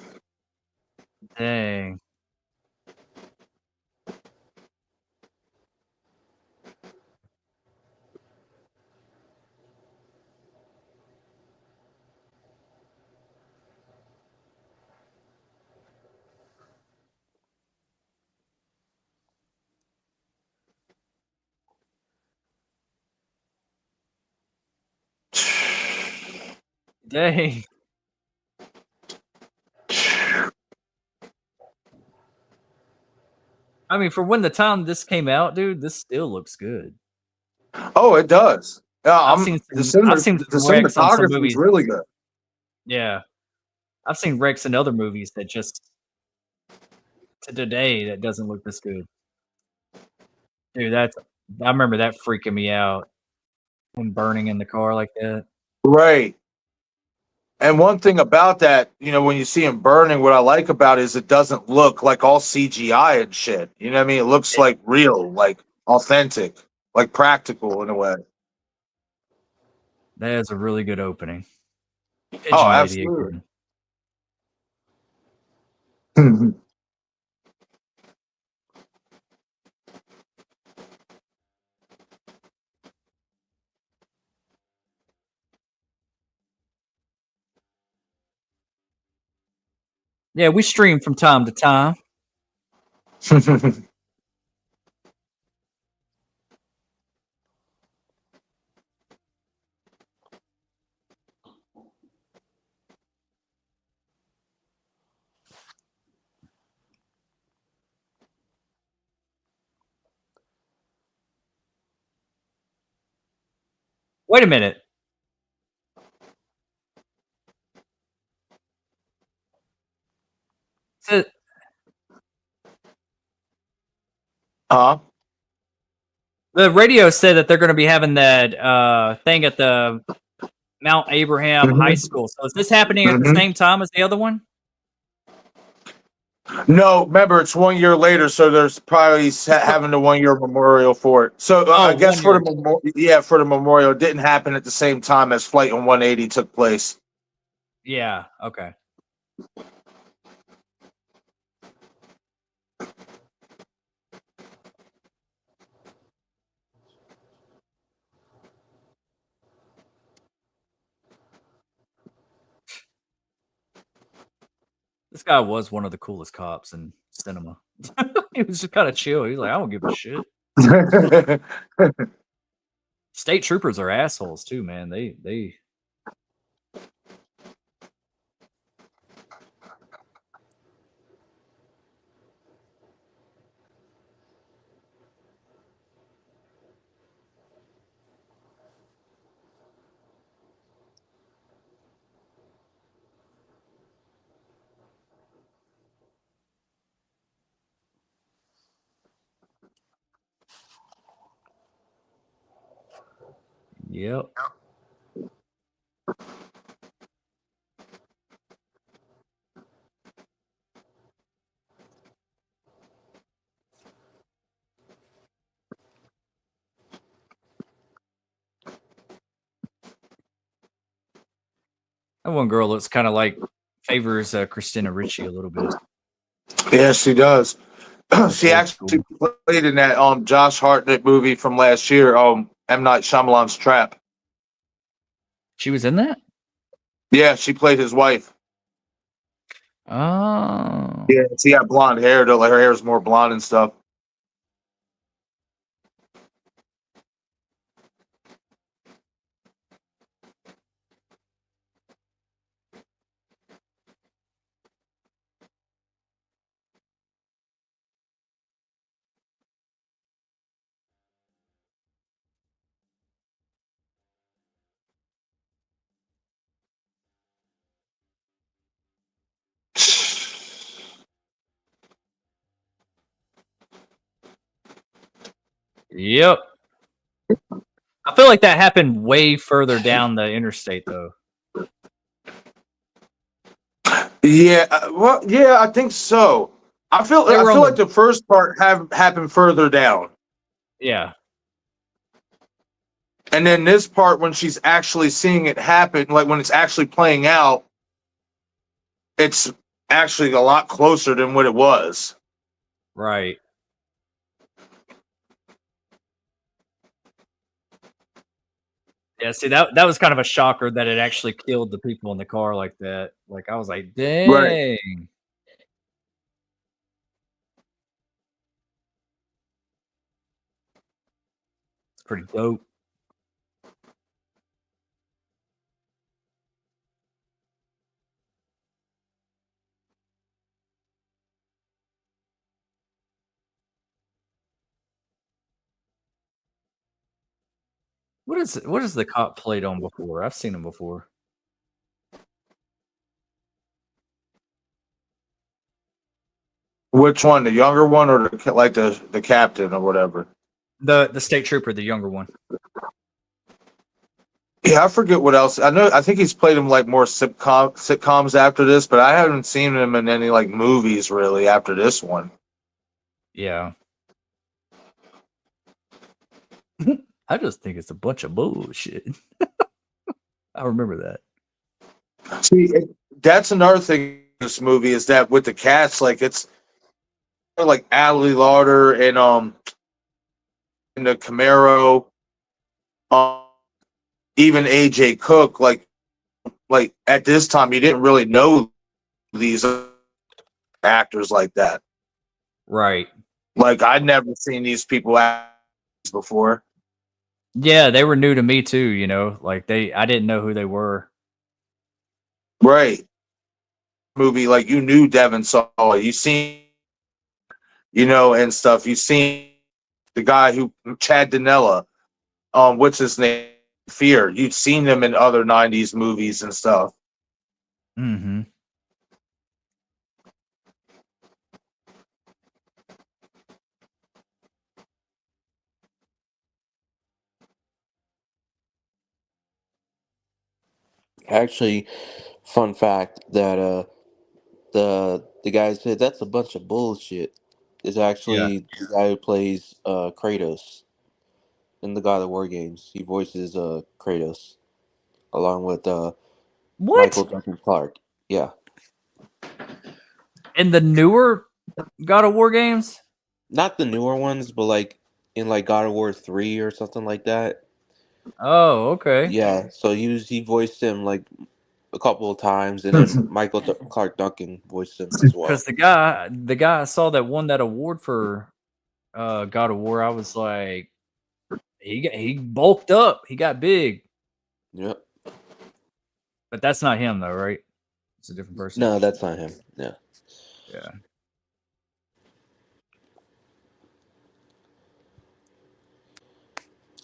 Dang. I mean, for when the time this came out, dude, this still looks good. Oh, it does. Yeah, I've seen the wrecks on some cinematography movies. is really good. Yeah, I've seen wrecks in other movies that just to today that doesn't look this good. Dude, I remember that freaking me out. Him burning in the car like that. Right. And one thing about that, when you see him burning, what I like about it is it doesn't look like all CGI and shit. You know what I mean? It looks like real, like authentic, like practical in a way. That is a really good opening. Oh, absolutely. Yeah, we stream from time to time. Wait a minute. So, Huh? the radio said that they're going to be having that thing at the Mount Abraham High Mm-hmm. School. So is this happening at the Mm-hmm. same time as the other one? No, remember it's 1 year later, so there's probably having the 1 year memorial for it. So I guess 1 for year. for the memorial, it didn't happen at the same time as Flight on 180 took place. Yeah. Okay. This guy was one of the coolest cops in cinema. He was just kind of chill. He's like, I don't give a shit. State troopers are assholes too, man. They Yep. That one girl looks kind of like favors Christina Ricci a little bit. Yeah, she does. She Old actually school. played in that Josh Hartnett movie from last year, M. Night Shyamalan's Trap. She was in that? Yeah, she played his wife. Oh. Yeah, she had blonde hair though, like her hair is more blonde and stuff. Yep. I feel like that happened way further down the interstate though. Yeah, yeah, I think so. I feel like the first part happened further down. Yeah. And then this part, when she's actually seeing it happen, like when it's actually playing out, it's actually a lot closer than what it was. Right. Yeah, see that was kind of a shocker that it actually killed the people in the car like that. Like I was like, Right. dang. It's pretty dope. What is the cop played on before? I've seen him before. Which one, the younger one or the captain or whatever? The state trooper, the younger one. Yeah, I forget what else. I think he's played him like more sitcoms after this, but I haven't seen him in any like movies really after this one. Yeah. I just think it's a bunch of bullshit. I remember that. See, that's another thing in this movie is that with the cast, like it's like Ali Lauder and the Camaro, even AJ Cook. Like at this time, you didn't really know these actors like that. Right. Like I'd never seen these people act before. Yeah, they were new to me too, you know. Like I didn't know who they were. Right. Movie, like you knew Devin Saw, you seen, and stuff. You seen the guy who Chad Dinella, what's his name? fear. You've seen them in other 90s movies and stuff. Mm-hmm. Actually, fun fact that the guy who said that's a bunch of bullshit is Yeah. actually the guy who plays Kratos in the God of War games. He voices Kratos along with Michael What? Duncan Clark. Yeah, In the newer God of War games? not the newer ones, but like in like God of War 3 or something like that. Oh, okay. Yeah, so he voiced him like a couple of times, and then Clark Duncan voiced him as well. Because the guy I saw that won that award for God of War, I was like, he bulked up, he got big, Yep. but that's not him though, right? It's a different person. No, that's not him. Yeah. Yeah.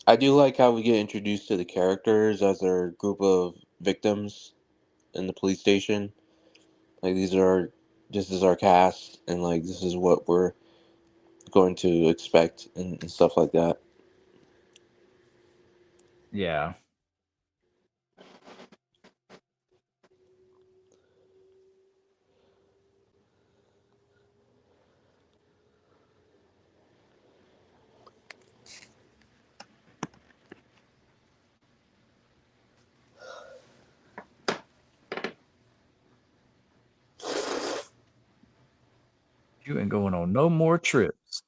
I do like how we get introduced to the characters as their group of victims in the police station. Like this is our cast, and like this is what we're going to expect and stuff like that. Yeah. You ain't going on no more trips.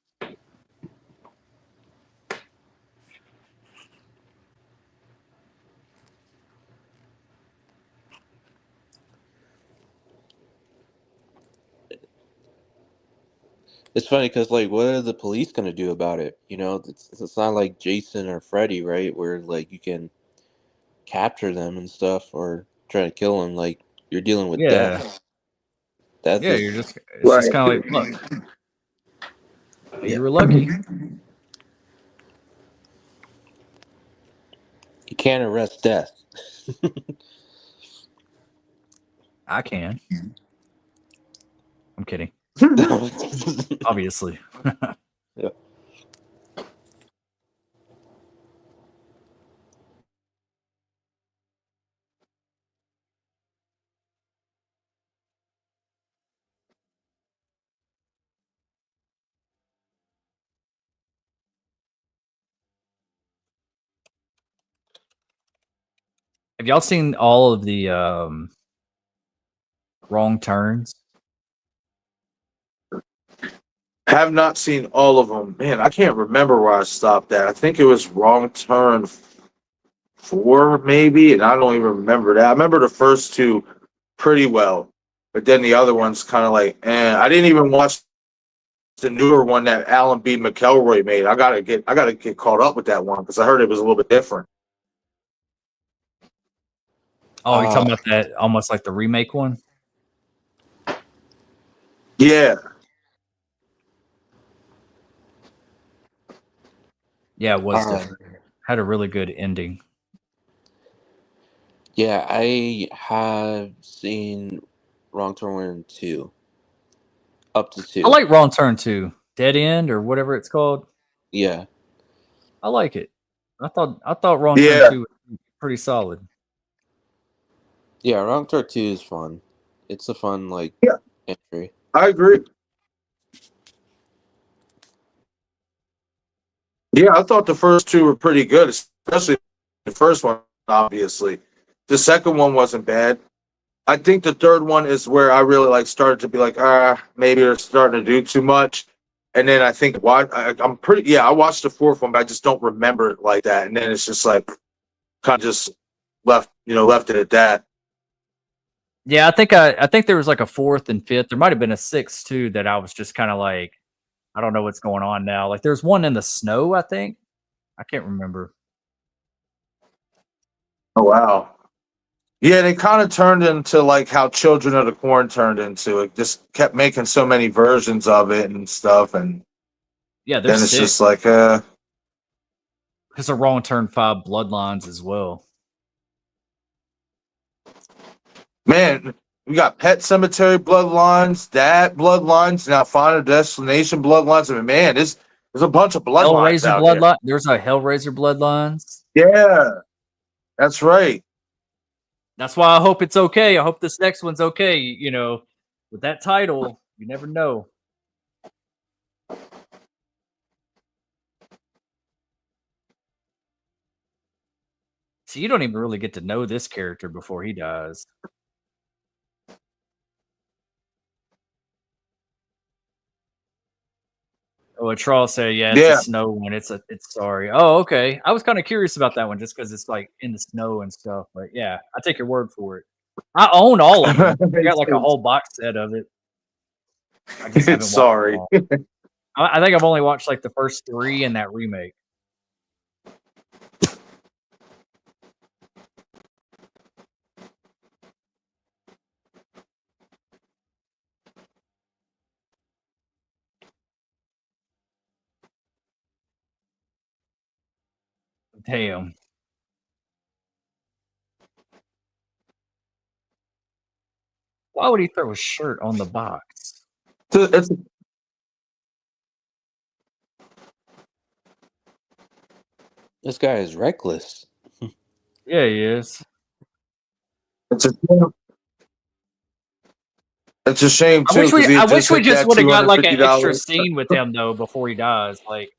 It's funny because like, what are the police gonna do about it? You know, it's not like Jason or Freddy, right? Where like you can capture them and stuff or try to kill them. Like you're dealing with Yeah. death. Death Yeah, you're is just it's just kind of like, look, yeah. you were lucky. You can't arrest death. I can. I'm kidding. Obviously. Yeah. Have y'all seen all of the Wrong Turns? Have not seen all of them. Man, I can't remember where I stopped at. I think it was Wrong Turn 4, maybe, and I don't even remember that. I remember the first two pretty well, but then the other one's kind of like, I didn't even watch the newer one that Alan B. McElroy made. I gotta get caught up with that one because I heard it was a little bit different. Oh, you're talking about that almost like the remake one? Yeah. Yeah, it was different. Had a really good ending. Yeah, I have seen Wrong Turn 1 and 2. Up to 2. I like Wrong Turn 2. Dead End or whatever it's called. Yeah. I like it. I thought Wrong Yeah. Turn 2 was pretty solid. Yeah, Wrong Turn 2 is fun. It's a fun entry. I agree. Yeah, I thought the first two were pretty good, especially the first one, obviously. The second one wasn't bad. I think the third one is where I really started to be like, maybe they're starting to do too much. And then I think I watched the fourth one, but I just don't remember it like that. And then it's just like kind of just left it at that. Yeah, I think there was like a fourth and fifth. There might have been a sixth too that I was just kind of like, I don't know what's going on now. Like there's one in the snow, I think. I can't remember. Oh wow. Yeah, they kind of turned into like how Children of the Corn turned into. It just kept making so many versions of it and stuff, and Yeah, then it's just like Because a Wrong Turn 5 Bloodlines as well. Man, we got Pet Cemetery Bloodlines, that Bloodlines, now Final Destination Bloodlines. I mean, man, there's a bunch of Bloodlines Hellraiser out Bloodline. There's a Hellraiser Bloodlines. here. Yeah, that's right. That's why I hope it's okay. I hope this next one's okay. You know, with that title, you never know. So you don't even really get to know this character before he dies. Oh, a troll say, yeah, it's a snow one. It's sorry. Oh, okay. I was kind of curious about that one just because it's like in the snow and stuff. But yeah, I take your word for it. I own all of them. I got like a whole box set of it. I just haven't Sorry. watched them all. I think I've only watched like the first 3 in that remake. Damn. Why would he throw a shirt on the box? This guy is reckless. Yeah, he is. It's a shame too. I wish we just would have got like an extra scene with him though before he dies. Like,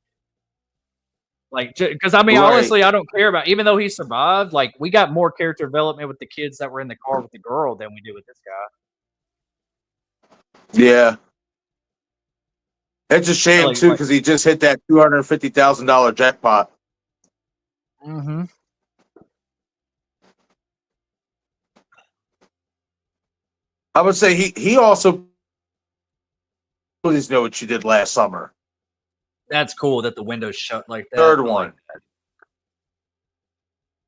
because I mean, honestly, I don't care about. Even though he survived, like we got more character development with the kids that were in the car with the girl than we did with this guy. Yeah, it's a shame too because he just hit that $250,000 jackpot. Mm-hmm. I would say he also please know what you did last summer. That's cool that the window's shut like that. Third one.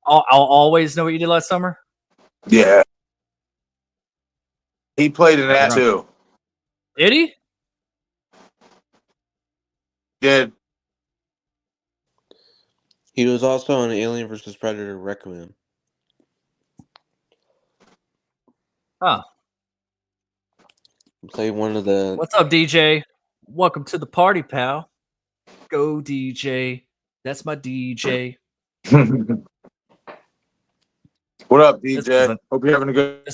I'll always know what you did last summer. Yeah, he played in that too. Did he? Did. He was also on Alien vs. Predator Requiem. Huh. Play one of the. What's up, DJ? Welcome to the party, pal. Go, DJ. That's my DJ. What up, DJ? Hope you're having a good.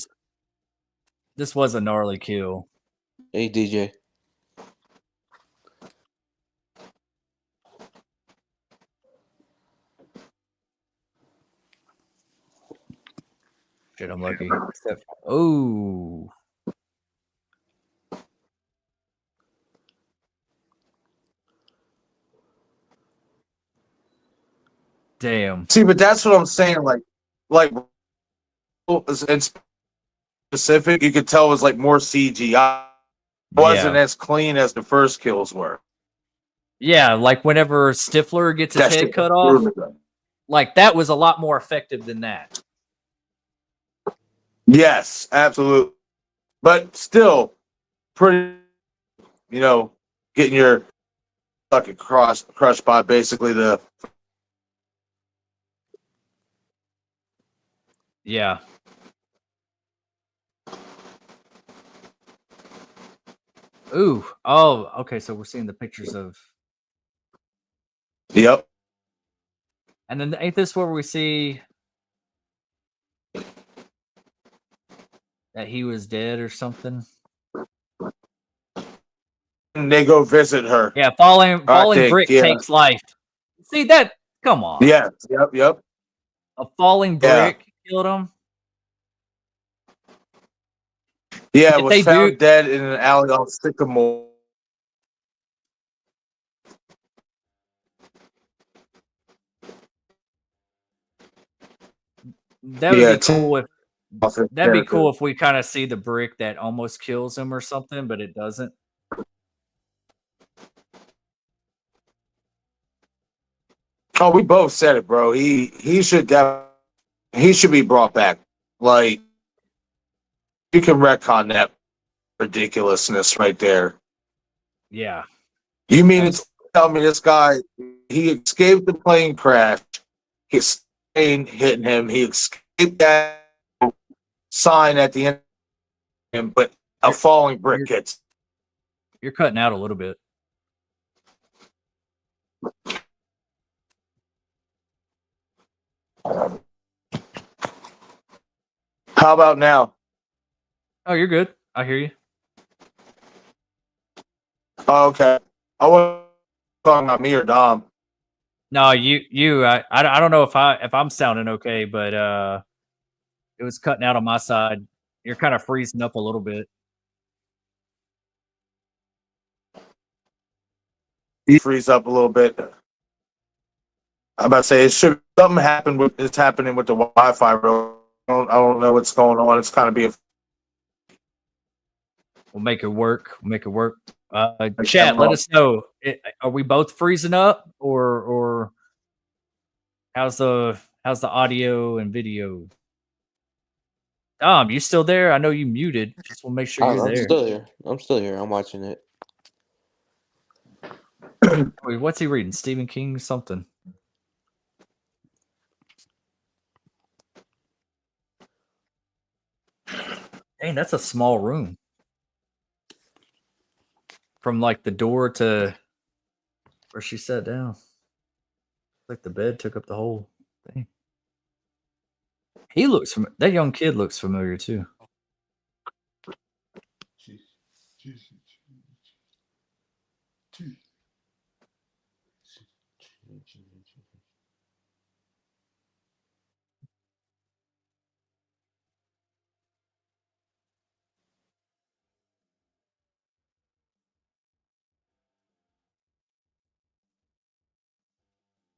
This was a gnarly kill. Hey, DJ. Shit, I'm lucky. Oh. Damn. See, but that's what I'm saying. Like in specific, you could tell it was like more CGI. Wasn't as clean as the first kills were. Yeah, like whenever Stifler gets his head cut off, like that was a lot more effective than that. Yes, absolutely. But still, pretty, getting your fucking crushed by basically the. Yeah. Ooh. Oh, okay. So we're seeing the pictures of. Yep. And then ain't this where we see that he was dead or something? And they go visit her. Yeah, falling brick takes life. See that? Come on. Yeah. Yep. A falling brick killed him. Yeah, was found dead in an alley on Sycamore. That would be cool if that'd be cool if we kind of see the brick that almost kills him or something, but it doesn't. Oh, we both said it, bro. He should be brought back. Like, you can retcon that ridiculousness right there. Yeah. You mean it's tell me this guy he escaped the plane crash. His plane hitting him. He escaped that sign at the end of him, but a falling brick hits. You're cutting out a little bit. How about now? Oh, you're good. I hear you. Oh, okay. I wasn't talking about me or Dom. No, you. I don't know if I'm sounding okay, but it was cutting out on my side. You're kind of freezing up a little bit. You freeze up a little bit. I'm about to say something happened with it's happening with the Wi-Fi. Bro. I don't know what's going on. It's kind of being. We'll make it work. Chat, let us know. Are we both freezing up, or how's the audio and video? Dom, you still there? I know you muted. Just want to make sure you're I'm there. still here. I'm still here. I'm watching it. Wait, what's he reading? Stephen King something? Dang, that's a small room. From like the door to where she sat down. Like the bed took up the whole thing. He looks that young kid looks familiar too.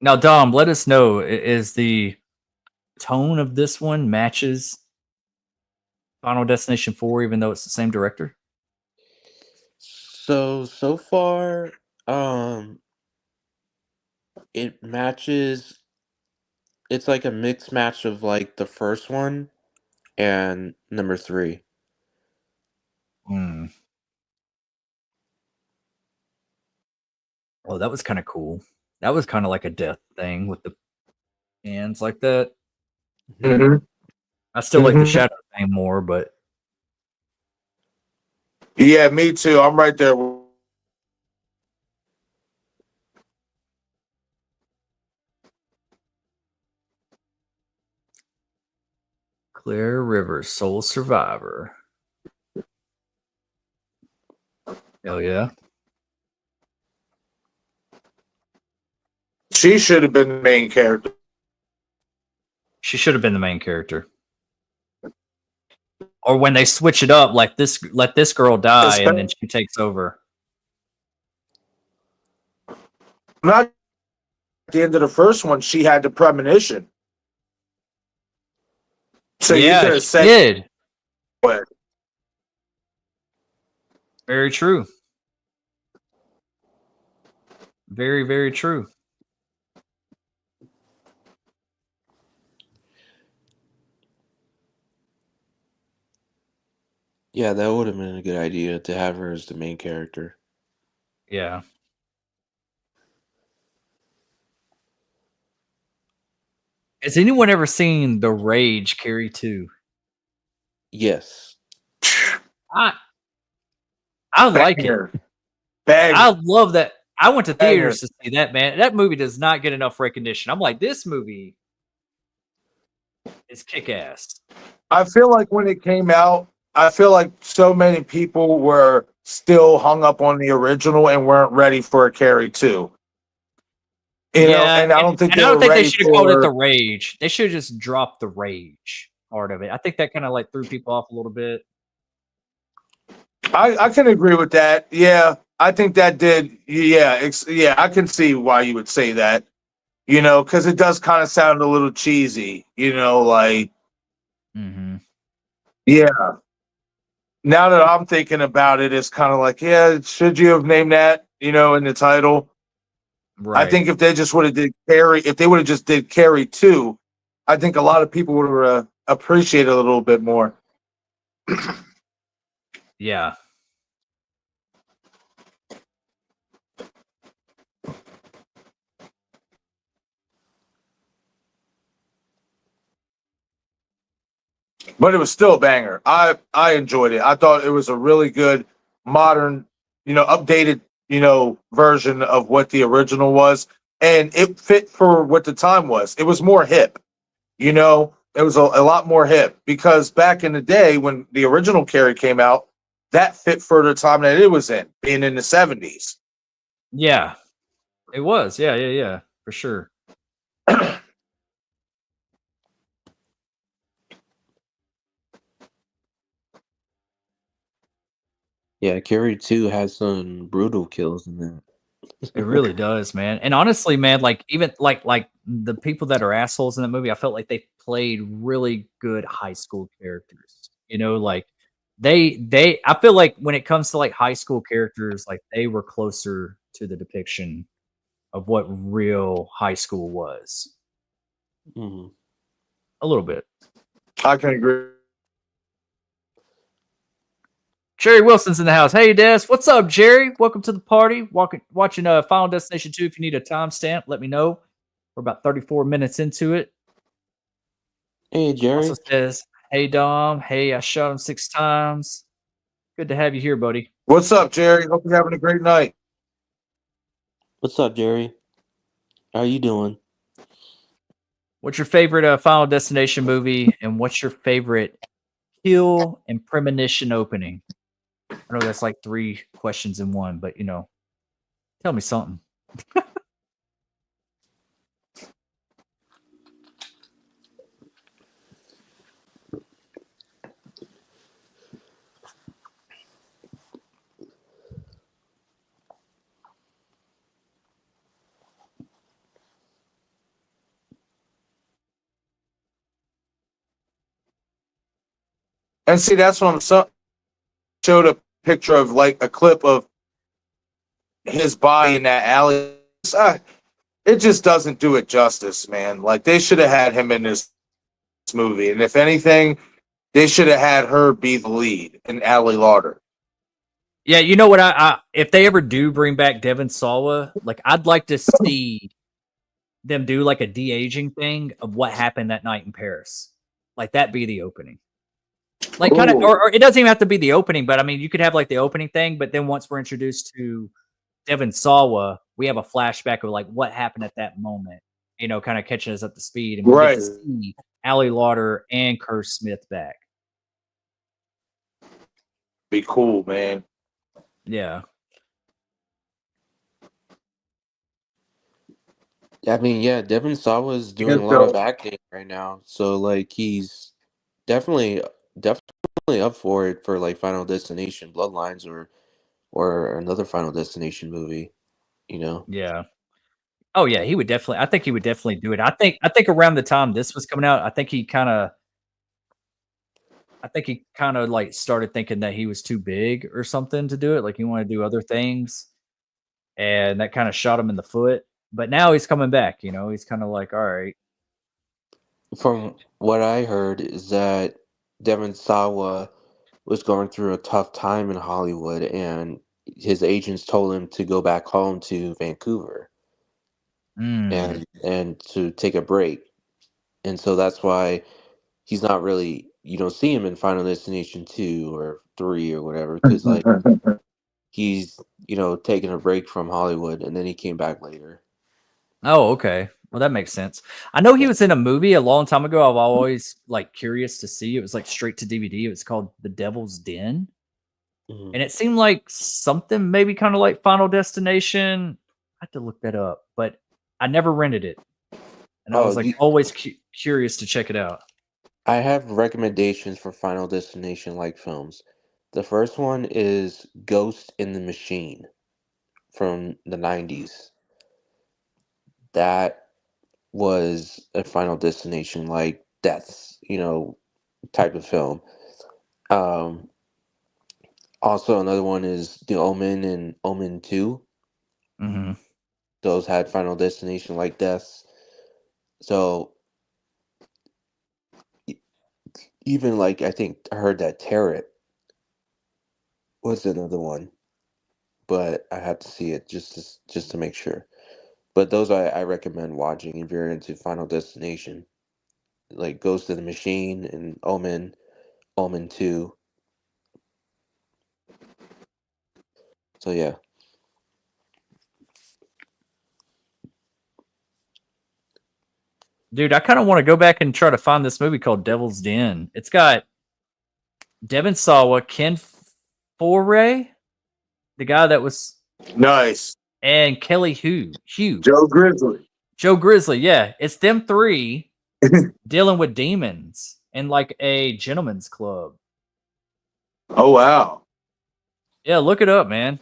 Now, Dom, let us know, is the tone of this one matches Final Destination 4, even though it's the same director? So far, it matches. It's like a mixed match of like the first one and number 3. Hmm. Oh, that was kind of cool. That was kind of like a death thing with the hands like that. Mm-hmm. I still like the shadow thing more, but Yeah, me too. I'm right there. Claire Rivers, Soul Survivor. Hell yeah. She should have been the main character. She should have been the main character. Or when they switch it up, like this, let this girl die and then she takes over. Not at the end of the first one, she had the premonition. So yeah, you could have she said did. What? Very true. Very, very true. Yeah, that would have been a good idea to have her as the main character. Yeah. Has anyone ever seen The Rage Carrie 2? Yes. I like it. Banger. I love that. I went to theaters to see that, man. That movie does not get enough recognition. I'm like, this movie is kick-ass. I feel like when it came out, I feel like so many people were still hung up on the original and weren't ready for a Carrie 2. You know, and I don't think I don't think they ready should have called it for The Rage. They should have just dropped the rage part of it. I think that kind of like threw people off a little bit. I can agree with that. Yeah, I think that did. Yeah, I can see why you would say that. You know, because it does kind of sound a little cheesy. You know, like yeah. Now that I'm thinking about it, it's kind of like, yeah, should you have named that? You know, in the title. Right. I think if they just would have did Carrie, if they would have just did Carrie 2, I think a lot of people would have appreciated it a little bit more. Yeah. but it was still a banger. I enjoyed it. I thought it was a really good modern, updated, version of what the original was, and it fit for what the time was. It was more hip, it was a lot more hip because back in the day when the original Carrie came out, that fit for the time that it was in, being in the 70s. Yeah, it was. Yeah, for sure. Yeah, Carrie 2 has some brutal kills in that. It really does, man. And honestly, man, like even like the people that are assholes in that movie, I felt like they played really good high school characters. Like they I feel like when it comes to like high school characters, like they were closer to the depiction of what real high school was. Hmm. A little bit. I can agree. Jerry Wilson's in the house. Hey, Des. What's up, Jerry? Welcome to the party. Watching Final Destination 2. If you need a timestamp, let me know. We're about 34 minutes into it. Hey, Jerry. Also says, hey, Dom. Hey, I shot him 6 times. Good to have you here, buddy. What's up, Jerry? Hope you're having a great night. What's up, Jerry? How you doing? What's your favorite Final Destination movie, and what's your favorite kill and premonition opening? I know that's like 3 questions in one, but tell me something. And see, that's what showed a picture of like a clip of his body in that alley. It just doesn't do it justice, man. Like they should have had him in this movie, and if anything, they should have had her be the lead in Allie Lauder. Yeah, you know what? I if they ever do bring back Devon Sawa, like I'd like to see them do like a de-aging thing of what happened that night in Paris. Like that be the opening. Like kind of, or it doesn't even have to be the opening, but I mean, you could have like the opening thing, but then once we're introduced to Devon Sawa, we have a flashback of like what happened at that moment. Kind of catching us up to speed, and we get to see Allie Lauder and Kerr Smith back. Be cool, man. Yeah. I mean, yeah, Devon Sawa's doing a lot of acting right now, so like he's definitely up for it for like Final Destination Bloodlines or another Final Destination movie, Yeah. Oh yeah, he would definitely. I think he would definitely do it. I think around the time this was coming out, I think he kind of like started thinking that he was too big or something to do it. Like he wanted to do other things, and that kind of shot him in the foot. But now he's coming back. He's kind of like, all right. From what I heard is that Devon Sawa was going through a tough time in Hollywood, and his agents told him to go back home to Vancouver and to take a break. And so that's why he's not really, you don't see him in Final Destination 2 or 3 or whatever, because like he's, taking a break from Hollywood, and then he came back later. Oh, okay. Well, that makes sense. I know he was in a movie a long time ago. I've always like curious to see. It was like straight to DVD. It was called The Devil's Den. And it seemed like something maybe kind of like Final Destination. I have to look that up, but I never rented it. And I was like always curious to check it out. I have recommendations for Final Destination like films. The first one is Ghost in the Machine from the 90s. That was a Final Destination like deaths, type of film. Also, another one is The Omen and Omen 2. Mm-hmm. Those had Final Destination like deaths. So, even like, I think I heard that Tarot was another one, but I had to see it just to make sure. But those I recommend watching if you're into Final Destination. like Ghost in the Machine and Omen 2. So yeah. Dude, I kind of want to go back and try to find this movie called Devil's Den. It's got Devin Sawa, Ken Foray, the guy that was Nice. and Kelly Hugh. Joe Grizzly. Joe Grizzly, yeah. It's them three dealing with demons in like a gentleman's club. Oh wow. Yeah, look it up, man.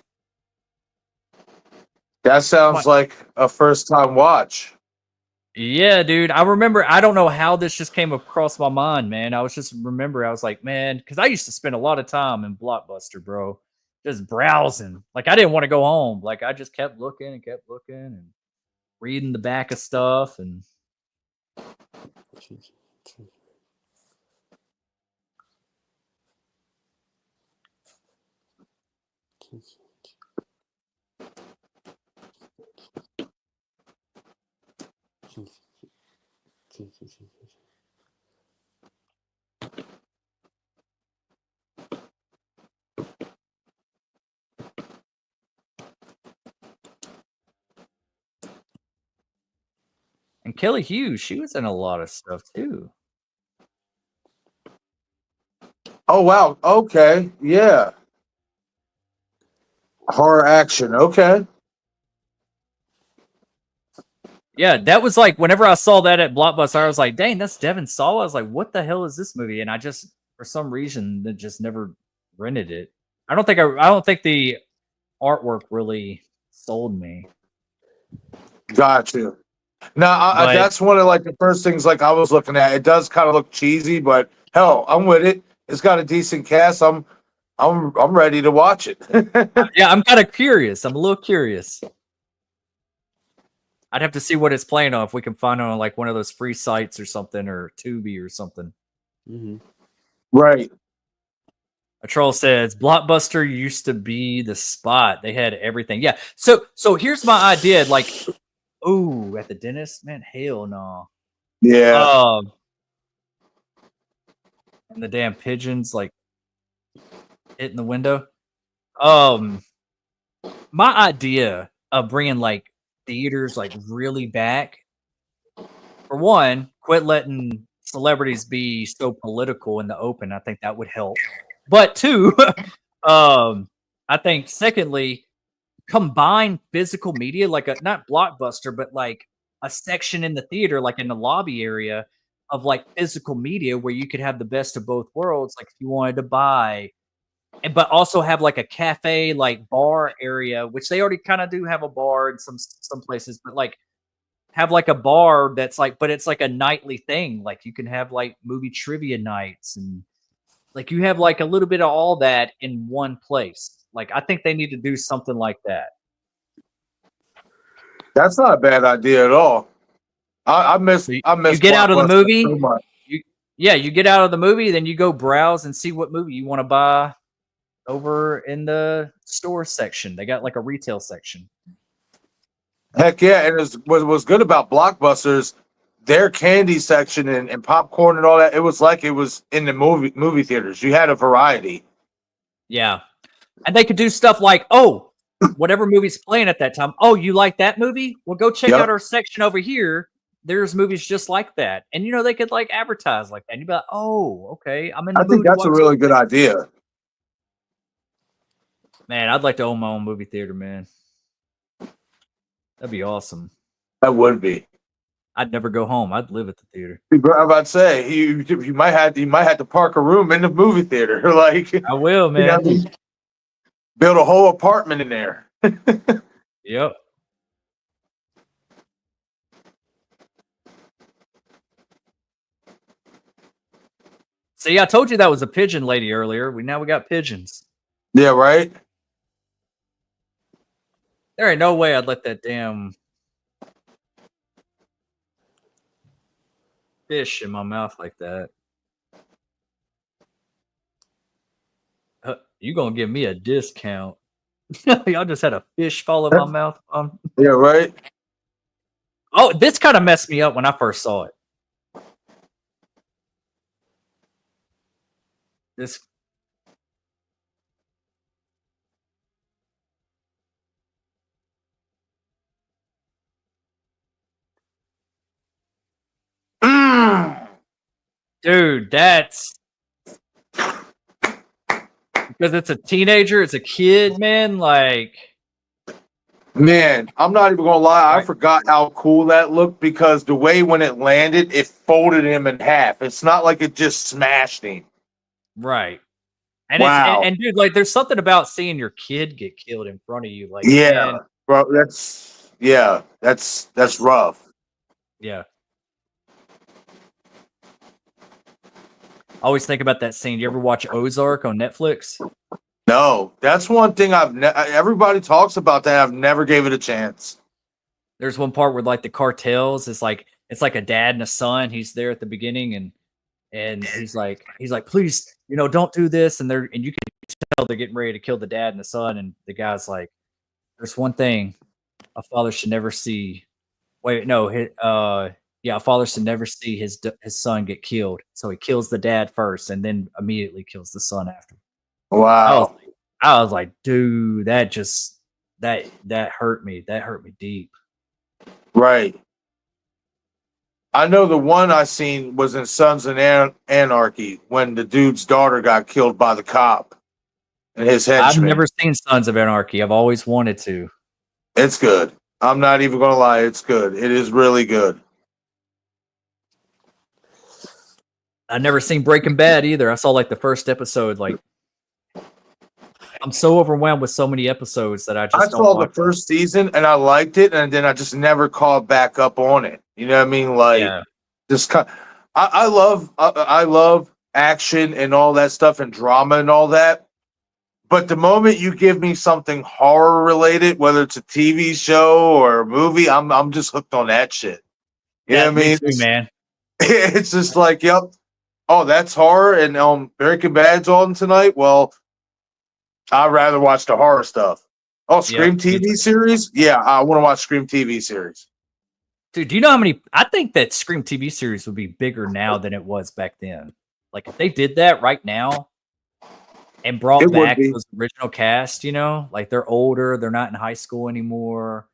That sounds like a first time watch. Yeah, dude. I remember, I don't know how this just came across my mind, man. I was like, man, because I used to spend a lot of time in Blockbuster, bro. Just browsing. Like, I didn't want to go home. Like, I just kept looking and reading the back of stuff. And Kelly Hughes, she was in a lot of stuff too. Oh wow. Okay. Yeah. Horror action. Okay. Yeah, that was like whenever I saw that at Blockbuster, I was like, dang, that's Devin Sawa. I was like, what the hell is this movie? And I just, for some reason, just never rented it. I don't think the artwork really sold me. Gotcha. Now that's one of like the first things like I was looking at. It does kind of look cheesy, but hell, I'm with it. It's got a decent cast. I'm ready to watch it. Yeah, I'm kind of curious. I'm a little curious. I'd have to see what it's playing on, if we can find it on like one of those free sites or something, or Tubi or something. Mm-hmm. Right. A troll says Blockbuster used to be the spot. They had everything. Yeah. So here's my idea. Like, oh, at the dentist, man, hell no. Yeah. And the damn pigeons like hitting the window. My idea of bringing like theaters like really back, for one, quit letting celebrities be so political in the open. I think that would help. But two, I think secondly, combine physical media, like a not Blockbuster, but like a section in the theater, like in the lobby area of like physical media where you could have the best of both worlds. Like if you wanted to buy, but also have like a cafe, like bar area, which they already kind of do have a bar in some places, but like have like a bar that's like, but it's like a nightly thing. Like you can have like movie trivia nights, and like you have like a little bit of all that in one place. Like I think they need to do something like that. That's not a bad idea at all. I miss. You get out of the movie. So you get out of the movie, then you go browse and see what movie you want to buy over in the store section. They got like a retail section. Heck yeah! And what's good about Blockbusters, their candy section and popcorn and all that. It was like it was in the movie theaters. You had a variety. Yeah, and they could do stuff like, oh, whatever movie's playing at that time. Oh, you like that movie? Well, go check out our section over here. There's movies just like that, and you know they could like advertise like that. And you'd be like, oh, okay, I'm in. I think that's a really good idea. Man, I'd like to own my own movie theater, man. That'd be awesome. That would be. I'd never go home. I'd live at the theater. I'm about to say you might have to park a room in the movie theater. Like I will, man. You know, build a whole apartment in there. Yep. See, I told you that was a pigeon lady earlier. Now we got pigeons. Yeah, right. There ain't no way I'd let that damn fish in my mouth like that. You gonna give me a discount? Y'all just had a fish fall in my mouth. Yeah, right. Oh, this kind of messed me up when I first saw it. This dude, that's because it's a teenager, it's a kid, man. Like, Man, I'm not even gonna lie. I right, forgot how cool that looked because the way when it landed, it folded him in half. It's not like it just smashed him. right. And it's Wow. and dude, like, there's something about seeing your kid get killed in front of you. Like, Yeah, man, bro. That's rough. yeah. I always think about that scene. You ever watch Ozark on Netflix? No, that's one thing everybody talks about that. I've never gave it a chance. There's one part where like the cartels is like it's like a dad and a son. He's there at the beginning and he's like please, don't do this, and you can tell they're getting ready to kill the dad and the son, and the guy's like, there's one thing a father should never see. Wait, no, a father should never see his son get killed. So he kills the dad first and then immediately kills the son after. Wow. I was like, dude, that hurt me. That hurt me deep. Right. I know the one I seen was in Sons of Anarchy when the dude's daughter got killed by the cop and his henchman. I've never seen Sons of Anarchy. I've always wanted to. It's good. I'm not even gonna lie. It's good. It is really good. I've never seen Breaking Bad either. I saw like the first episode. Like, I'm so overwhelmed with so many episodes that I saw the first season and I liked it, and then I just never caught back up on it. You know what I mean? Like, just I love action and all that stuff and drama and all that. But the moment you give me something horror related, whether it's a TV show or a movie, I'm just hooked on that shit. You know what I mean? Me too, man. It's just like, yep. Oh, that's horror, and Breaking Bad's on tonight. Well, I'd rather watch the horror stuff. Oh, Scream TV series? Yeah, I want to watch Scream TV series. Dude, do you know how many? I think that Scream TV series would be bigger now than it was back then. Like, if they did that right now and brought back those original cast, like they're older, they're not in high school anymore.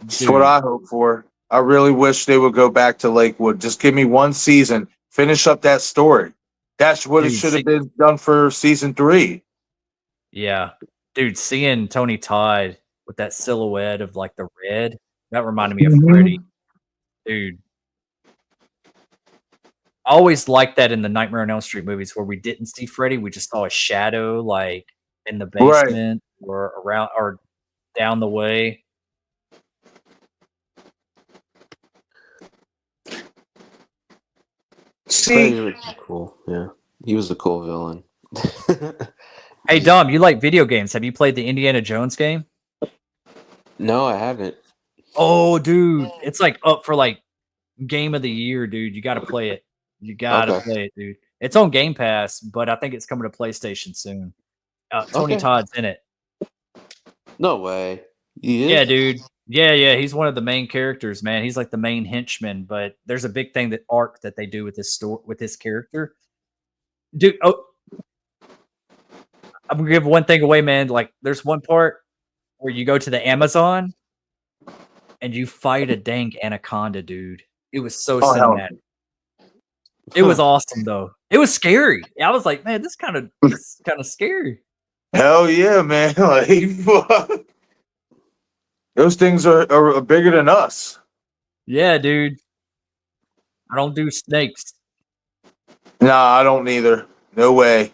That's what I hope for. I really wish they would go back to Lakewood. Just give me one season, finish up that story. That's what it should have been done for season 3. Yeah, dude, seeing Tony Todd with that silhouette of like the red, that reminded me of Freddy. Dude, I always liked that in the Nightmare on Elm Street movies where we didn't see Freddy, we just saw a shadow like in the basement or around or down the way. Freddy was cool. Yeah, he was a cool villain. Hey, Dom, you like video games? Have you played the Indiana Jones game? No, I haven't. Oh, dude, it's like up for like game of the year, dude. You got to play it. You got to play it, dude. It's on Game Pass, but I think it's coming to PlayStation soon. Tony Todd's in it. No way. Yeah, dude. Yeah. He's one of the main characters, man. He's like the main henchman. But there's a big thing that they do with this character, dude. Oh, I'm gonna give one thing away, man. Like, there's one part where you go to the Amazon and you fight a dang anaconda, dude. It was so cinematic. It was awesome, though. It was scary. I was like, man, this is kind of scary. Hell yeah, man! Like, those things are bigger than us. Yeah, dude. I don't do snakes. Nah, I don't either. No way.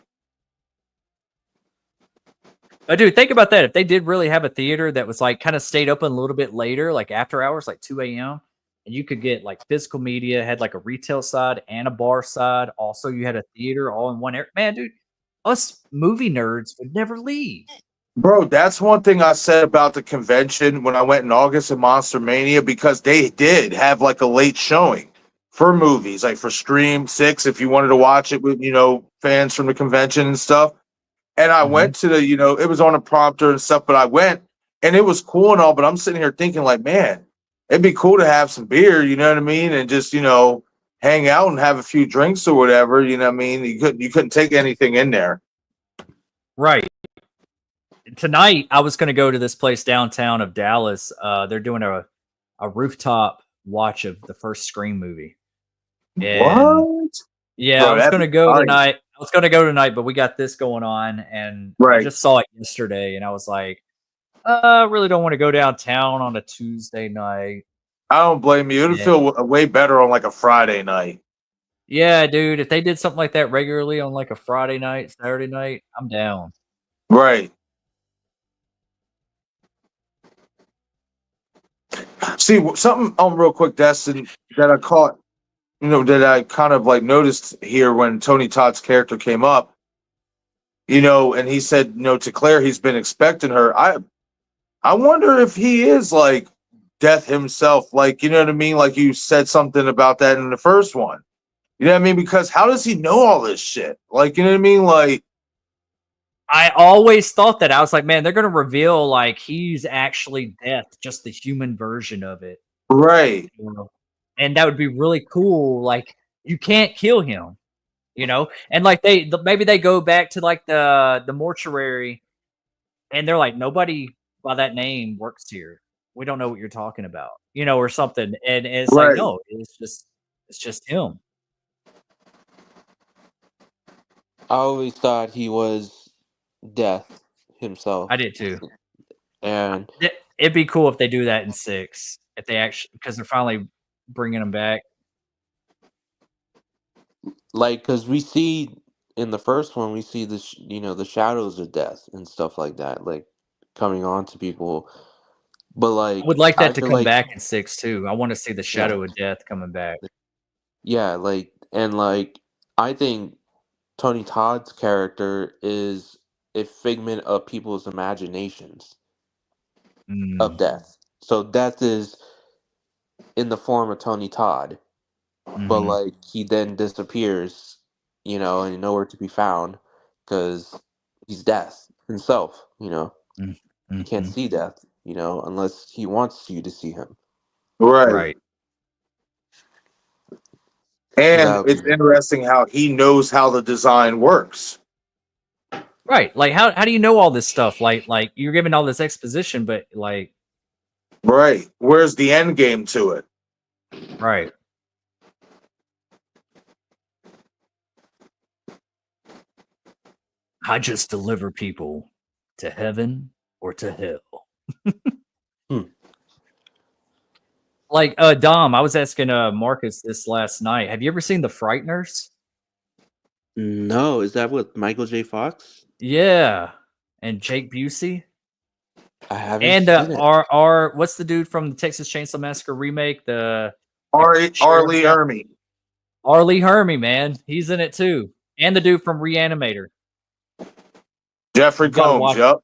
Dude, think about that. If they did really have a theater that was like kind of stayed open a little bit later, like after hours, like 2 a.m., and you could get like physical media, had like a retail side and a bar side. Also, you had a theater all in one area. Man, dude, us movie nerds would never leave. Bro, that's one thing I said about the convention when I went in August at Monster Mania, because they did have like a late showing for movies, like for Stream 6, if you wanted to watch it with, fans from the convention and stuff. And I went to the, it was on a prompter and stuff, but I went and it was cool and all, but I'm sitting here thinking like, man, it'd be cool to have some beer, you know what I mean? And just, hang out and have a few drinks or whatever. You know what I mean? You couldn't take anything in there. Right. Tonight, I was going to go to this place downtown of Dallas. They're doing a rooftop watch of the first Scream movie. And What? yeah, Bro, I was that'd going to be go fun. tonight. I was going to go tonight, but we got this going on, and I Right. just saw it yesterday, and I was like, I really don't want to go downtown on a Tuesday night. I don't blame you. It'd Yeah. feel way better on like a Friday night. Yeah, dude. If they did something like that regularly on like a Friday night, Saturday night, I'm down. Right. See, something real quick, Destin, that I caught, that I kind of like noticed here when Tony Todd's character came up, and he said, to Claire, he's been expecting her. I wonder if he is like death himself. Like, you know what I mean? Like you said something about that in the first one. You know what I mean? Because how does he know all this shit? Like, you know what I mean? Like, I always thought that. I was like, man, they're going to reveal like he's actually death, just the human version of it. right. And that would be really cool. Like, you can't kill him, And like maybe they go back to like the mortuary, and they're like, nobody by that name works here. We don't know what you're talking about, or something. And it's like, Right. no, it's just him. I always thought he was death himself. I did too. And It'd be cool if they do that in 6. If they actually, because they're finally bringing him back. like, because we see in the first one, we see the the shadows of death and stuff like that, like coming on to people. But like, I would like I that to feel come like, back in 6 too. I want to see the shadow of death coming back. yeah, like, and like, I think Tony Todd's character is a figment of people's imaginations of death. So death is in the form of Tony Todd, but Mhm. like he then disappears, and nowhere to be found because he's death himself. You can't see death, unless he wants you to see him. Right. And That it's interesting how he knows how the design works. Right. Like how do you know all this stuff? Like you're giving all this exposition, but like Right. Where's the end game to it? right. I just deliver people to heaven or to hell. Like Dom, I was asking Marcus this last night. Have you ever seen The Frighteners? No, is that with Michael J. Fox? Yeah. And Jake Busey? I haven't And seen it. what's the dude from the Texas Chainsaw Massacre remake? The Arlie Hermy. Arlie Hermy, man. He's in it too. And the dude from Reanimator. Jeffrey Combs, yep.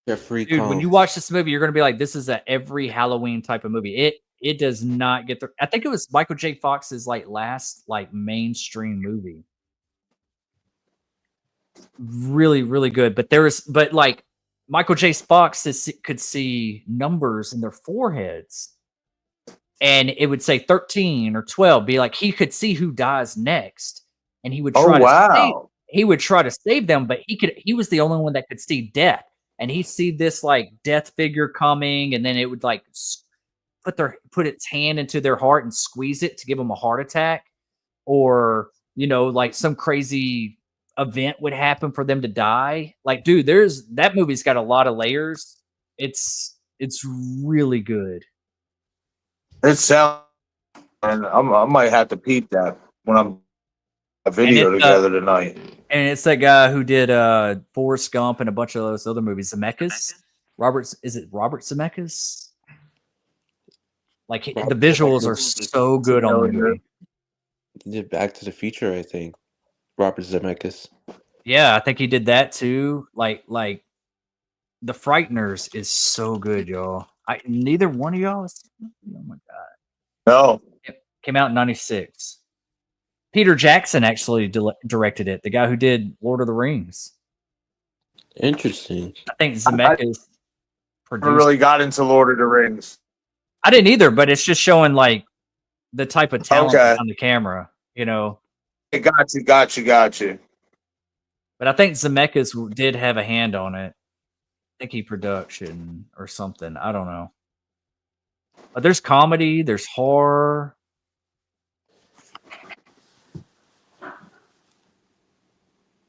Jeffrey Dude, Combs. when you watch this movie, you're gonna be like, this is a every Halloween type of movie. It does not get the I think it was Michael J. Fox's like last like mainstream movie. Really, really good. But like Michael J. Fox could see numbers in their foreheads, and it would say 13 or 12. Be like he could see who dies next, and he would try he would try to save them, but he was the only one that could see death, and he'd see this like death figure coming, and then it would like put its hand into their heart and squeeze it to give them a heart attack, or like some crazy event would happen for them to die. Like, dude, that movie's got a lot of layers. It's really good. It sounds, and I might have to peep that when I'm a video together tonight. And it's that guy who did Forrest Gump and a bunch of those other movies. Zemeckis? Is it Robert Zemeckis? Like the visuals are so good on the movie. He did Back to the Future, I think. Robert Zemeckis. Yeah, I think he did that too. Like The Frighteners is so good, y'all. Neither one of y'all. Oh my god. No. It came out in '96. Peter Jackson actually directed it. The guy who did Lord of the Rings. Interesting. I think Zemeckis produced. I really got into Lord of the Rings. I didn't either, but it's just showing like the type of talent on the camera. you know. Got you. But I think Zemeckis did have a hand on it. I think he production or something. I don't know. But there's comedy, there's horror.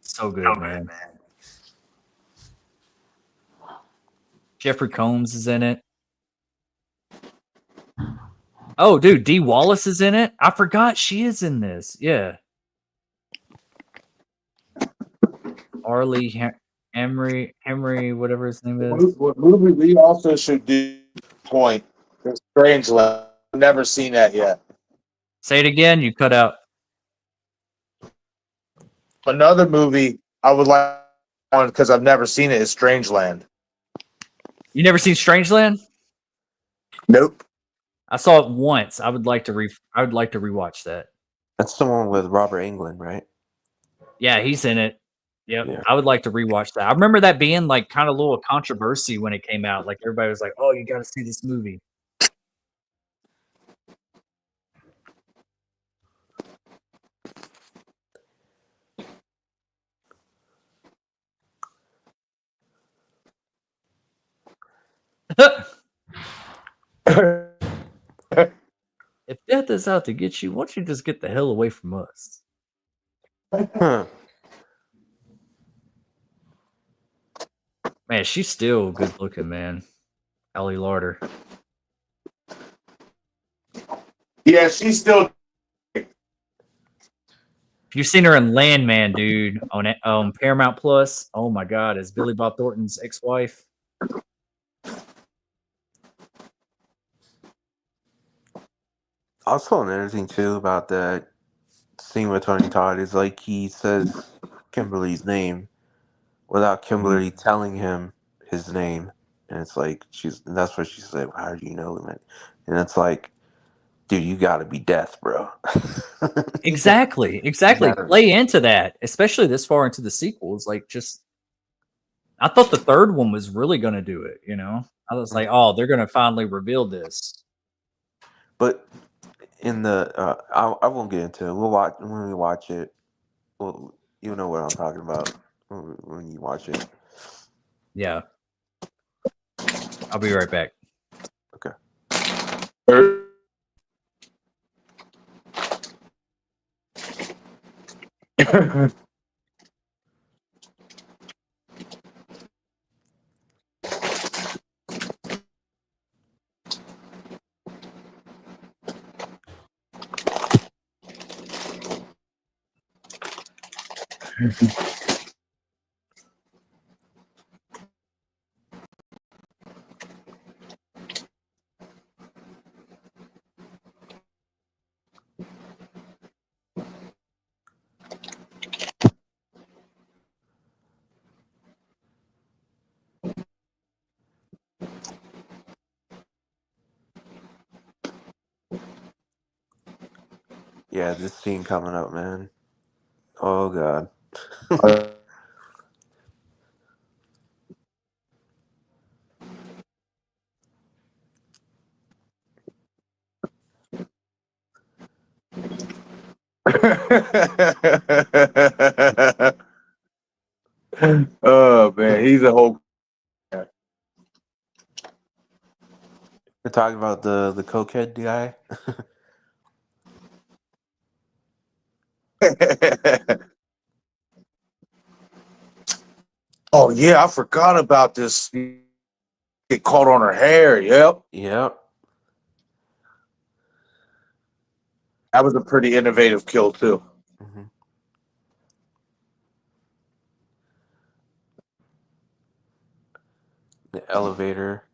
So good, man. Jeffrey Combs is in it. Oh, dude, Dee Wallace is in it. I forgot she is in this. Yeah. Arlie Henry, whatever his name is. What movie we also should do? Point. Strangeland. I've never seen that yet. Say it again. You cut out. Another movie I would like on because I've never seen it is Strangeland. You never seen Strangeland? Nope. I saw it once. I would like to rewatch that. That's the one with Robert Englund, right? Yeah, he's in it. Yep. Yeah. I would like to rewatch that. I remember that being like kind of a little controversy when it came out. Like everybody was like, "Oh, you got to see this movie." If death is out to get you, why don't you just get the hell away from us? Huh. Man, she's still good looking, man. Ellie Larder. Yeah, she's still. You've seen her in Landman, dude, on Paramount Plus. Oh my God, as Billy Bob Thornton's ex-wife. I saw another thing too about that scene with Tony Todd is like he says Kimberly's name without Kimberly telling him his name, and it's like that's what she said. How do you know him? And it's like, dude, you got to be death, bro. Exactly. Play into that, especially this far into the sequels. Like, just I thought the third one was really going to do it. You know, I was like, oh, they're going to finally reveal this. But in the, I won't get into it. We'll watch when we watch it. Well, you know what I'm talking about when you watch it. Yeah. I'll be right back. Okay. Yeah, this scene coming up, man. Oh God. Oh man, he's a whole. We're talking about the cokehead guy. Oh yeah, I forgot about this. Get caught on her hair. Yep. That was a pretty innovative kill too. Mm-hmm. The elevator.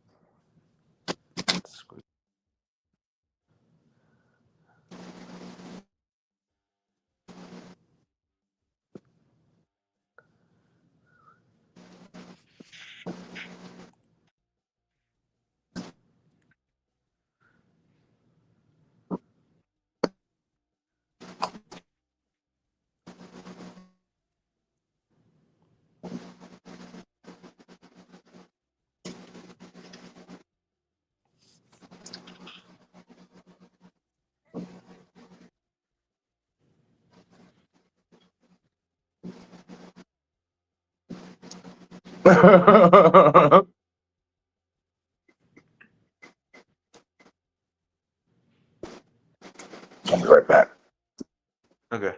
I'll be right back. Okay.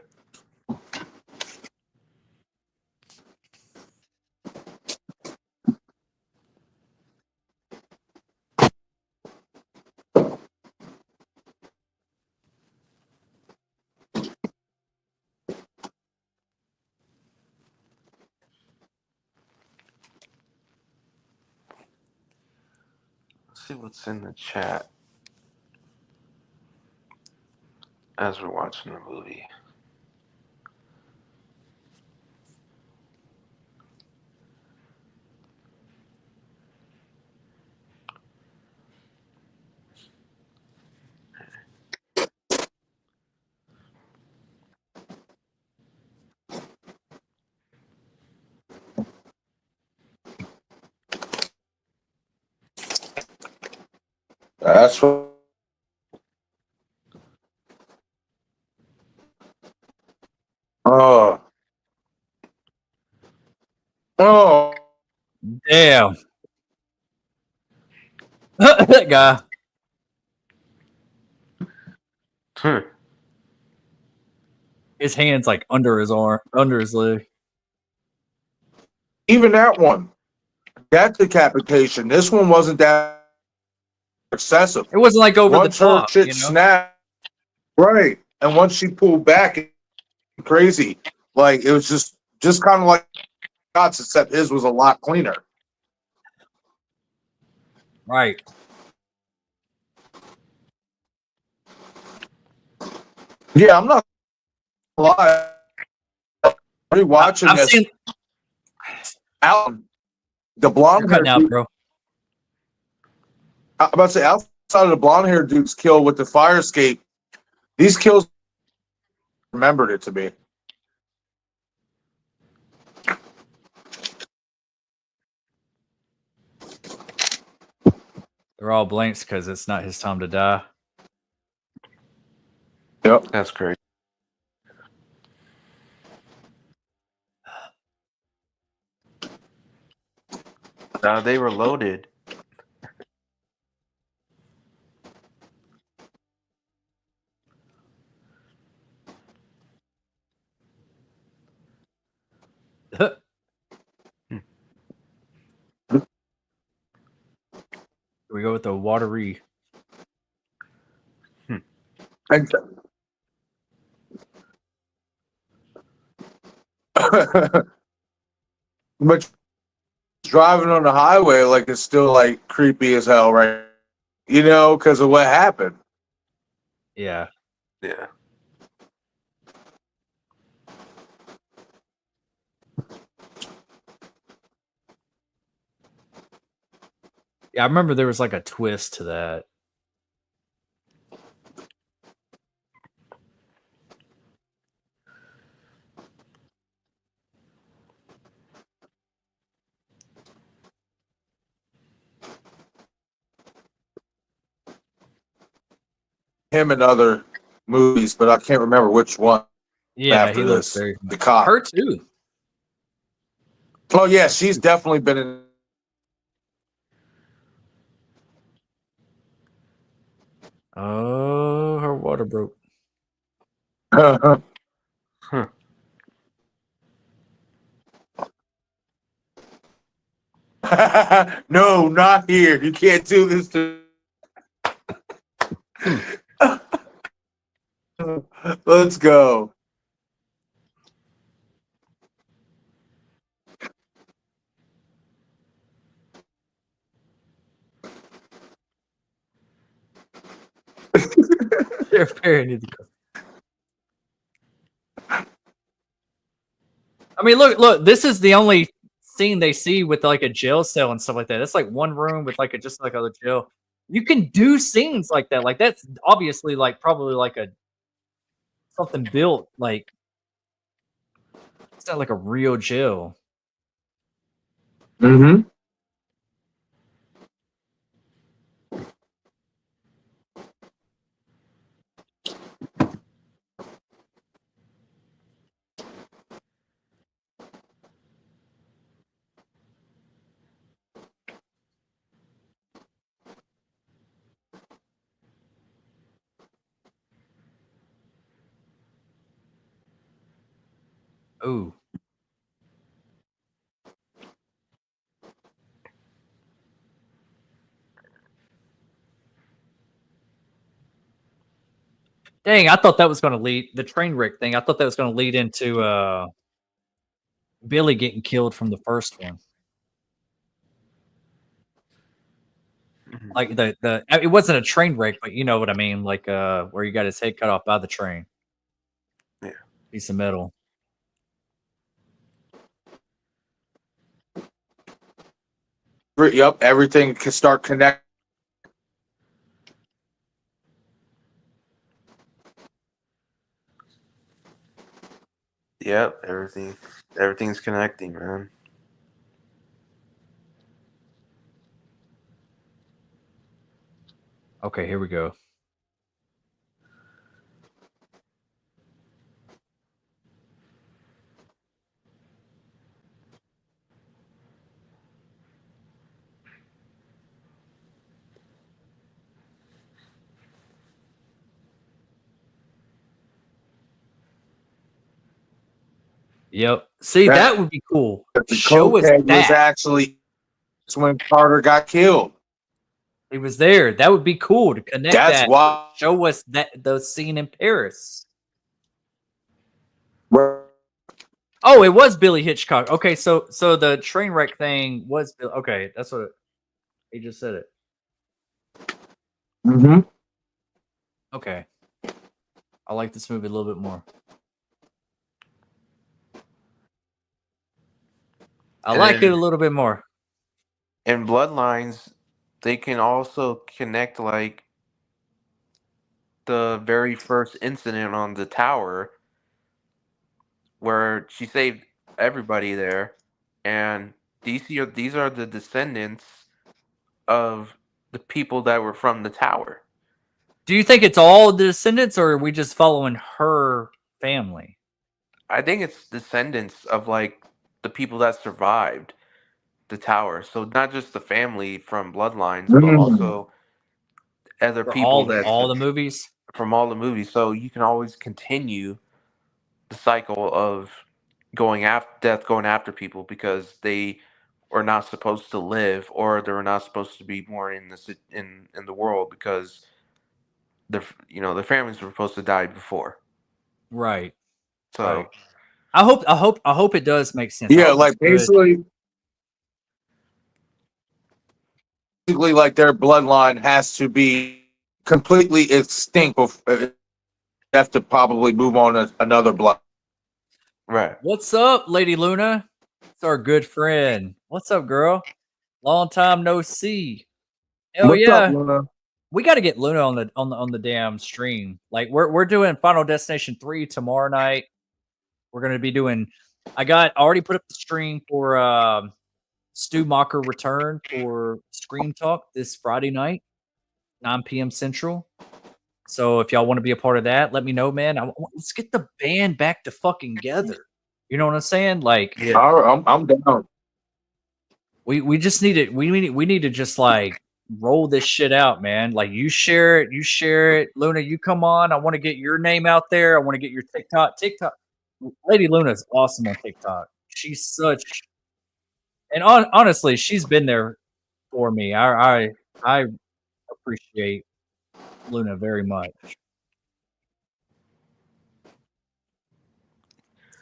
Let's see what's in the chat as we're watching the movie. That's what. Oh. Oh. Damn. That guy. His hand's like under his arm, under his leg. Even that one. That decapitation. This one wasn't that excessive. It wasn't like over Once the top, her shit you know? snapped. Right. And once she pulled back, crazy. Like it was just kind of like shots, except his was a lot cleaner. Right. Yeah, I'm not gonna lie. Rewatching I've this, seen. Alan, the blonde You're hair cutting out, dude, bro. I'm about to say outside of the blonde hair dude's kill with the fire escape, these kills remembered it to be. They're all blanks because it's not his time to die. Yep. That's great. They were loaded. Here we go with the watery. And but driving on the highway like it's still like creepy as hell, right? You know, because of what happened. Yeah. Yeah. Yeah, I remember there was like a twist to that. Him in other movies, but I can't remember which one. Yeah, After he looks this, very. the cop. Her too. Oh yeah, she's definitely been in. Oh, her water broke. No, not here. You can't do this to. Let's go. Sheriff Perry needs to go. I mean, look. This is the only scene they see with like a jail cell and stuff like that. It's like one room with like just like a jail. You can do scenes like that. Like that's obviously like probably like a something built. Like it's not like a real jail. Mm-hmm. Ooh. Dang, I thought that was going to lead the train wreck thing. I thought that was going to lead into Billy getting killed from the first one. Like it wasn't a train wreck, but you know what I mean, like where you got his head cut off by the train. Yeah. Piece of metal. Yep, everything can start connecting. Yep, everything's connecting, man. Okay, here we go. Yep. See, that would be cool. The Show us cokehead was that. actually when Carter got killed. He was there. That would be cool to connect That's that. why. Show us that the scene in Paris. Oh, it was Billy Hitchcock. Okay, so the train wreck thing was okay. That's what he just said it. Mm-hmm. Okay, I like this movie a little bit more. I like it a little bit more. In Bloodlines, they can also connect like the very first incident on the tower where she saved everybody there, and these are the descendants of the people that were from the tower. Do you think it's all the descendants, or are we just following her family? I think it's descendants of like the people that survived the tower. So not just the family from Bloodlines, but also other For people all the movies? from all the movies. So you can always continue the cycle of going after people because they are not supposed to live, or they're not supposed to be more in the world because their families were supposed to die before. Right. So right. I hope it does make sense. Yeah, like basically like their bloodline has to be completely extinct before have to probably move on to another blood. Right. What's up, Lady Luna? It's our good friend. What's up, girl? Long time no see. Hell What's yeah. up, Luna? We got to get Luna on the damn stream. Like we're doing Final Destination 3 tomorrow night. We're gonna be doing. I already put up the stream for Stu Mocker Return for Scream Talk this Friday night, 9 p.m. Central. So if y'all want to be a part of that, let me know, man. Let's get the band back to fucking together. You know what I'm saying? Like, yeah, I'm down. We just need it. We need to just like roll this shit out, man. Like you share it. Luna, you come on. I want to get your name out there. I want to get your TikTok. Lady Luna's awesome on TikTok. She's such, and honestly, she's been there for me. I appreciate Luna very much.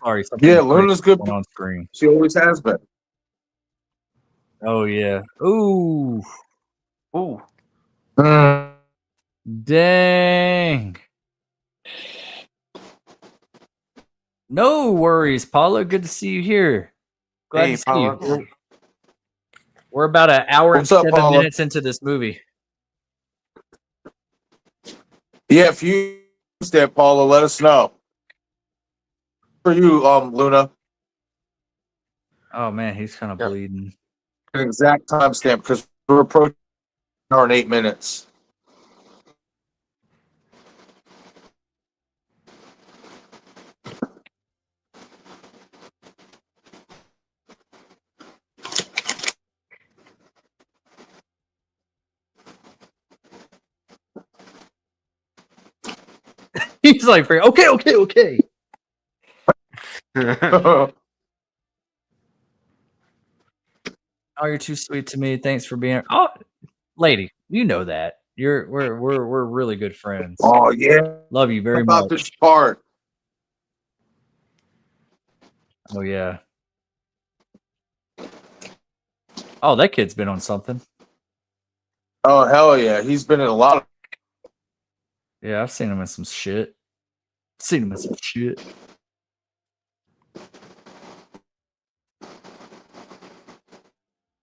Sorry, yeah, Luna's good on screen. She always has been. Oh yeah. Ooh. Ooh. Dang. No worries, Paula. Good to see you here. Glad to see Paula. you. We're about an hour and 7 Paula? minutes into this movie. Yeah, if you there, Paula, let us know. For you, Luna. Oh man, he's kind of bleeding. An exact timestamp because we're approaching an hour and 8 minutes. He's like, okay. Oh, you're too sweet to me. Thanks for being. Oh, lady, you know that. We're really good friends. Oh yeah. Love you very About much. this part. Oh yeah. Oh, that kid's been on something. Oh hell yeah. He's been in a lot of Yeah, I've seen him in some shit. Seen him in some shit.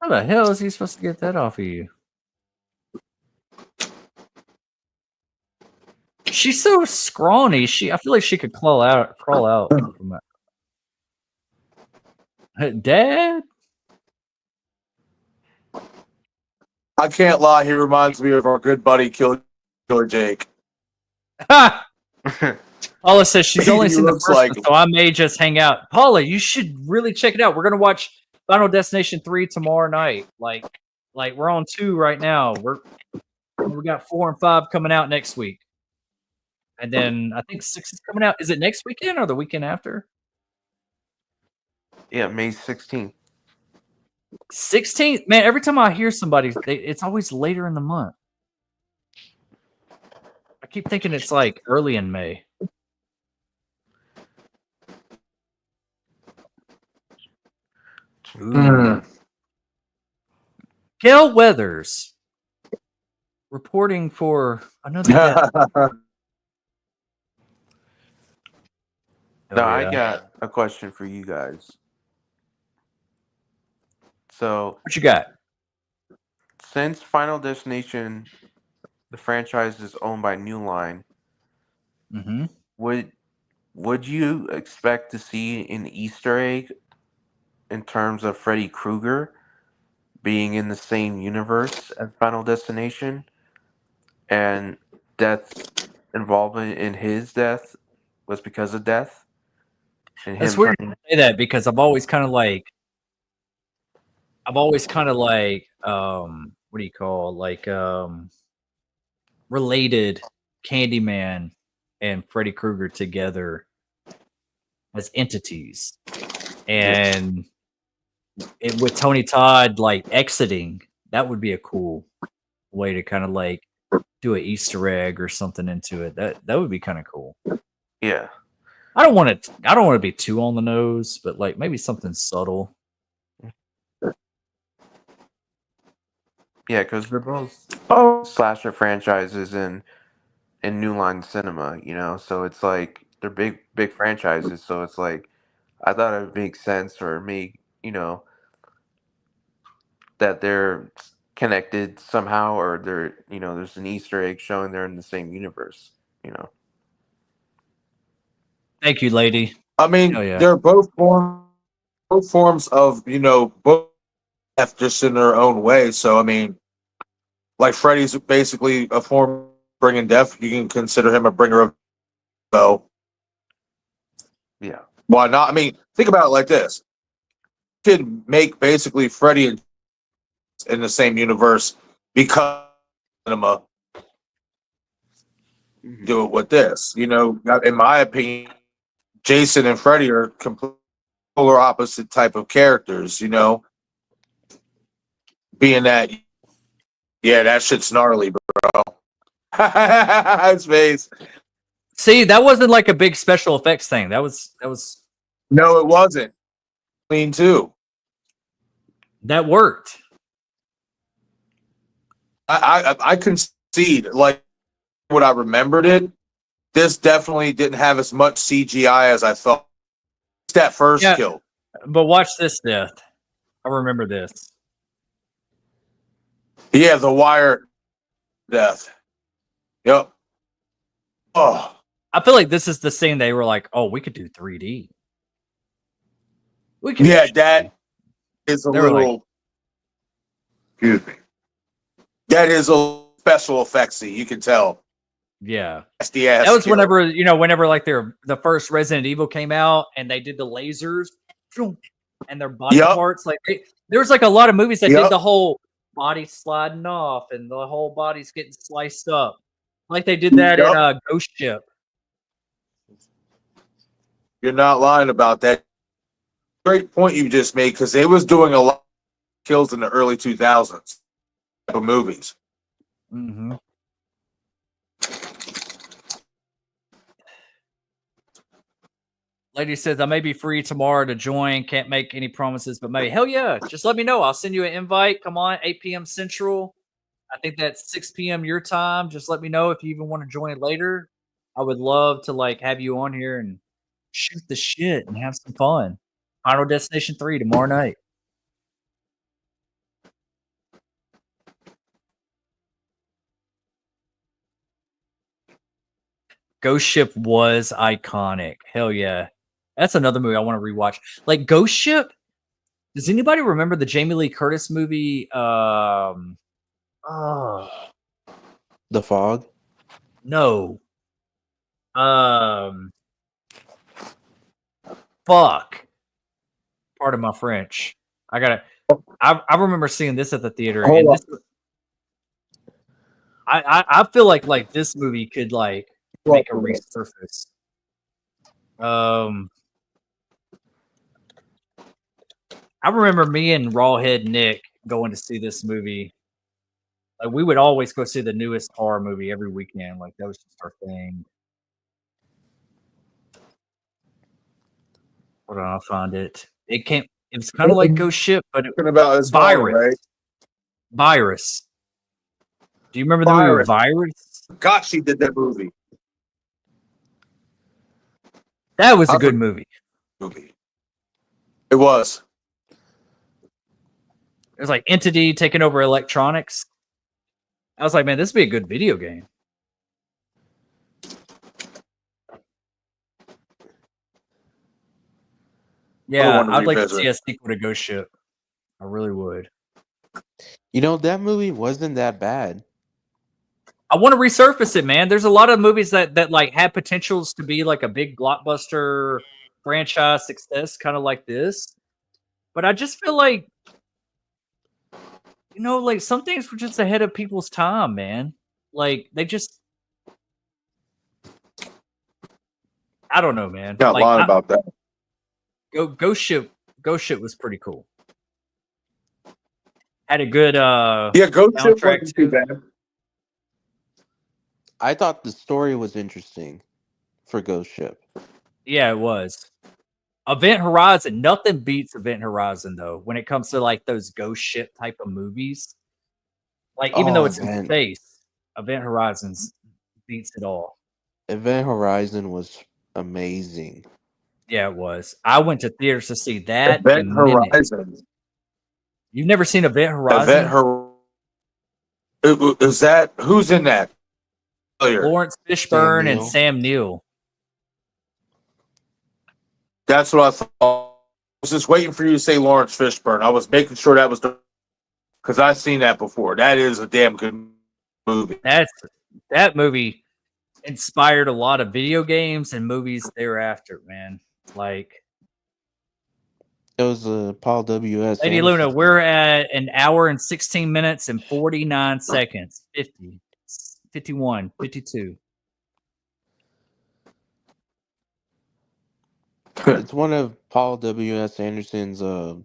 How the hell is he supposed to get that off of you? She's so scrawny. I feel like she could crawl out from that. Hey, Dad? I can't lie, he reminds me of our good buddy Killer Jake. Ha! Paula says she's only He seen the looks first like one, so I may just hang out. Paula, you should really check it out. We're gonna watch Final Destination 3 tomorrow night. Like we're on 2 right now. We got 4 and 5 coming out next week. And then I think 6 is coming out. Is it next weekend or the weekend after? Yeah, May 16th. 16th? Man, every time I hear somebody, it's always later in the month. I keep thinking it's like early in May. Gail Weathers reporting for another death. Now, I got a question for you guys. So, what you got? Since Final Destination, the franchise is owned by New Line, would you expect to see an Easter egg in terms of Freddy Krueger being in the same universe as Final Destination, and Death's involvement in his death was because of Death? And It's weird to say that because I've always kind of like what do you call related Candyman and Freddy Krueger together as entities, and with Tony Todd like exiting, that would be a cool way to kind of like do an Easter egg or something into it. That would be kind of cool. Yeah. I don't want to be too on the nose, but like maybe something subtle. Yeah, because they're both slasher franchises in New Line Cinema, so it's like they're big franchises. So it's like I thought it would make sense or make that they're connected somehow, or there's an Easter egg showing they're in the same universe. Thank you, lady. I mean, they're both forms of, both death just in their own way. So, I mean, like Freddy's basically a form of bringing death. You can consider him a bringer of so. Yeah. Why not? I mean, think about it like this. You could make basically Freddy in the same universe because cinema do it with this. In my opinion, Jason and Freddy are completely polar opposite type of characters, being that, yeah, that shit's gnarly, bro. His face. See, that wasn't like a big special effects thing. That was No, it wasn't. Clean too. That worked. I concede, like what I remembered it. This definitely didn't have as much CGI as I thought. It's that first kill. But watch this death. I remember this. Yeah, the wire death. Yep. Oh. I feel like this is the scene they were like, oh, we could do 3D. We could that is a little excuse me. That is a special effectsy, you can tell. Yeah. That was whenever like the first Resident Evil came out and they did the lasers and their body parts. Like there was like a lot of movies that did the whole body sliding off and the whole body's getting sliced up. Like they did that in Ghost Ship. You're not lying about that. Great point you just made, because they was doing a lot of kills in the early 2000s of movies. Mm-hmm. Lady says, I may be free tomorrow to join. Can't make any promises, but maybe. Hell yeah. Just let me know. I'll send you an invite. Come on, 8 p.m. Central. I think that's 6 p.m. your time. Just let me know if you even want to join later. I would love to like have you on here and shoot the shit and have some fun. Final Destination 3 tomorrow night. Ghost Ship was iconic. Hell yeah. That's another movie I want to rewatch. Like Ghost Ship. Does anybody remember the Jamie Lee Curtis movie? The Fog? No. Fuck. Pardon my French. I remember seeing this at the theater. Hold And on. this, I feel like this movie could like make a resurface. I remember me and Rawhead Nick going to see this movie. Like we would always go see the newest horror movie every weekend. Like that was just our thing. Hold on, I'll find it. It was kind of like Ghost Ship, but it, About his Virus. right? Virus. Do you remember the movie Virus? God, she did that movie. That was a good movie. It was. It was like Entity taking over electronics. I was like, man, this would be a good video game. Yeah, I'd like to see a sequel to Ghost Ship. I really would. You know, that movie wasn't that bad. I want to resurface it, man. There's a lot of movies that like have potentials to be like a big blockbuster franchise success, kind of like this. But I just feel like, you know, like some things were just ahead of people's time, man. Like they just, I don't know, man. Not like, lying about that. Ghost Ship was pretty cool. Had a good Ghost Ship wasn't too bad. I thought the story was interesting for Ghost Ship. Yeah, it was. Event Horizon, nothing beats Event Horizon though when it comes to like those Ghost Ship type of movies. Like even though it's in space, Event Horizons beats it all. Event Horizon was amazing. Yeah, it was. I went to theaters to see that. Event Horizon. You've never seen Event Horizon? Is that who's in that? Lawrence Fishburne and Sam Neill. That's what I thought. I was just waiting for you to say Lawrence Fishburne. I was making sure that was because I've seen that before. That is a damn good movie. That movie inspired a lot of video games and movies thereafter, man. Like it was Paul W.S. Lady Luna, we're at 1 hour and 16 minutes and 49 seconds. 50, 51, 52. It's one of Paul W.S. Anderson's better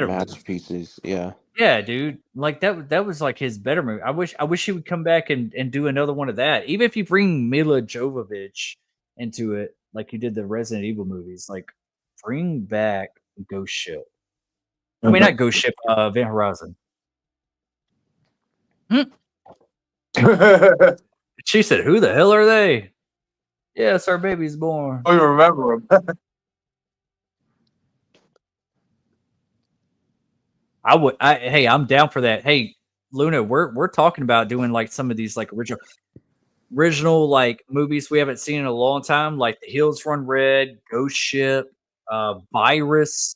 masterpieces. Yeah. Yeah, dude. Like that was like his better movie. I wish he would come back and do another one of that. Even if you bring Mila Jovovich into it, like you did the Resident Evil movies, like bring back Ghost Ship. I mean, not Ghost Ship, Event Horizon. She said, "Who the hell are they?" Yes, our baby's born. I remember him. Hey, I'm down for that. Hey, Luna, we're talking about doing like some of these like original like movies we haven't seen in a long time, like The Hills Run Red, Ghost Ship, Virus.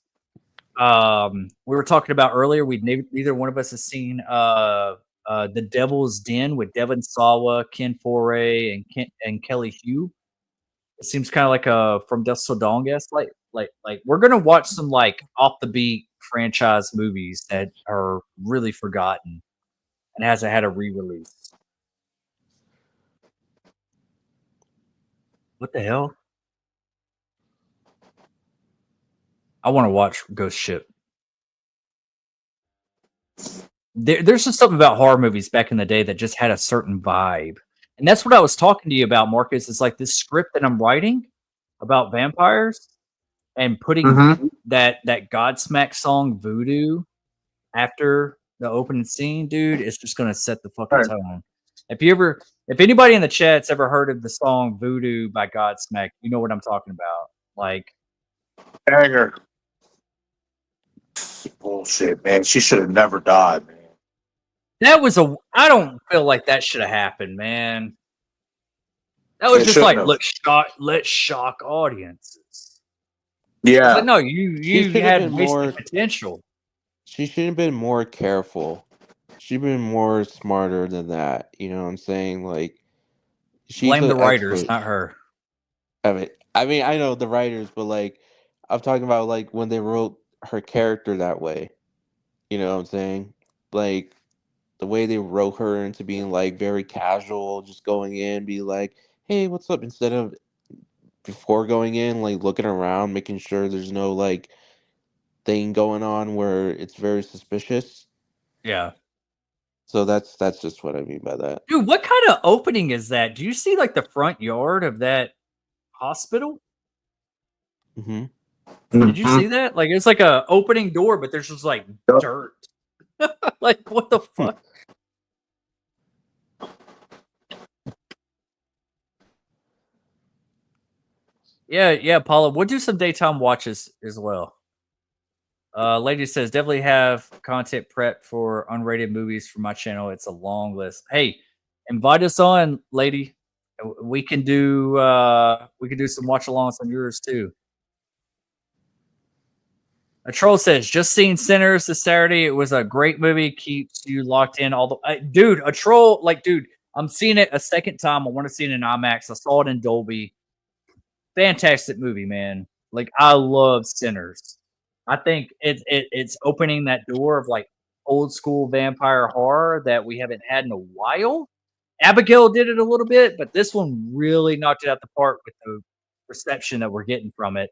We were talking about earlier. Neither one of us has seen The Devil's Den with Devon Sawa, Ken Foray, and Kelly Hu. It seems kind of like a From Dusk Till Dawn guess. Like we're gonna watch some like off the beat franchise movies that are really forgotten and hasn't had a re-release. What the hell? I want to watch Ghost Ship. There's just something about horror movies back in the day that just had a certain vibe. And that's what I was talking to you about, Marcus. It's like this script that I'm writing about vampires and putting that Godsmack song Voodoo after the opening scene, dude, it's just gonna set the fucking tone. If anybody in the chat's ever heard of the song Voodoo by Godsmack, you know what I'm talking about. Like, banger. Bullshit, man. She should have never died, man. that was I don't feel like that should have happened, man. That was just like, let's shock audiences. Yeah. Like, no, you had wasted potential. She should have been more careful. She'd been more smarter than that. You know what I'm saying? Like, blame the writers, not her. I mean, I know the writers, but like, I'm talking about like when they wrote her character that way. You know what I'm saying? Like, the way they wrote her into being like very casual, just going in, be like, "Hey, what's up?" Instead of before going in, like looking around, making sure there's no like thing going on where it's very suspicious. Yeah. So that's just what I mean by that. Dude, what kind of opening is that? Do you see like the front yard of that hospital? Did you see that? Like, it's like a opening door, but there's just like dirt. Like, what the fuck? Yeah, Paula, we'll do some daytime watches as well. Lady says, definitely have content prep for unrated movies for my channel. It's a long list. Hey, invite us on, lady. We can do some watch alongs on yours too. A troll says, just seen Sinners this Saturday. It was a great movie. Keeps you locked in all the dude. A troll, like, dude, I'm seeing it a second time. I want to see it in IMAX. I saw it in Dolby. Fantastic movie, man. Like, I love Sinners. I think it's opening that door of like old school vampire horror that we haven't had in a while. Abigail did it a little bit, but this one really knocked it out the park with the reception that we're getting from it.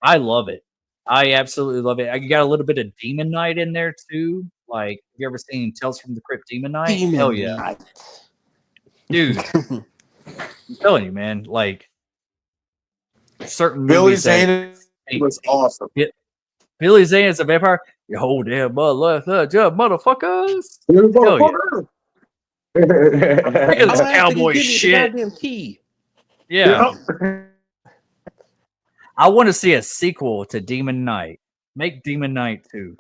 I love it. I absolutely love it. You got a little bit of Demon Knight in there too. Like, have you ever seen Tales from the Crypt Demon Knight? Hell yeah. Dude. I'm telling you, man. Like, certain Billy Zane was awesome. Yeah. Billy Zane is a vampire. You hold damn motherfuckers. Motherfucker. Look at this cowboy shit. Key. Yeah. I want to see a sequel to Demon Knight. Make Demon Knight 2.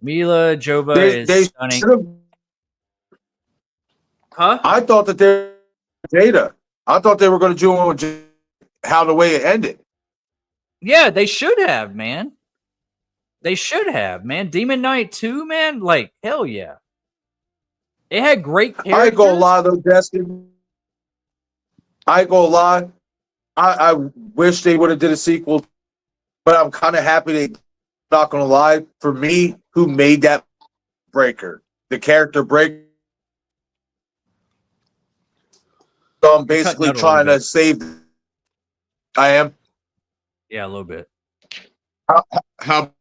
Mila Jova is stunning. Huh? I thought that they data. I thought they were going to do one with how the way it ended. Yeah, they should have, man. They should have, man. Demon Knight 2, man. Like, hell yeah. It had great characters. I ain't gonna lie though, Destin. I ain't gonna lie. I wish they would have did a sequel, but I'm kind of happy they. Not gonna lie, for me, who made that Breaker, the character Breaker. So I'm basically trying to save. I am. Yeah, a little bit. How?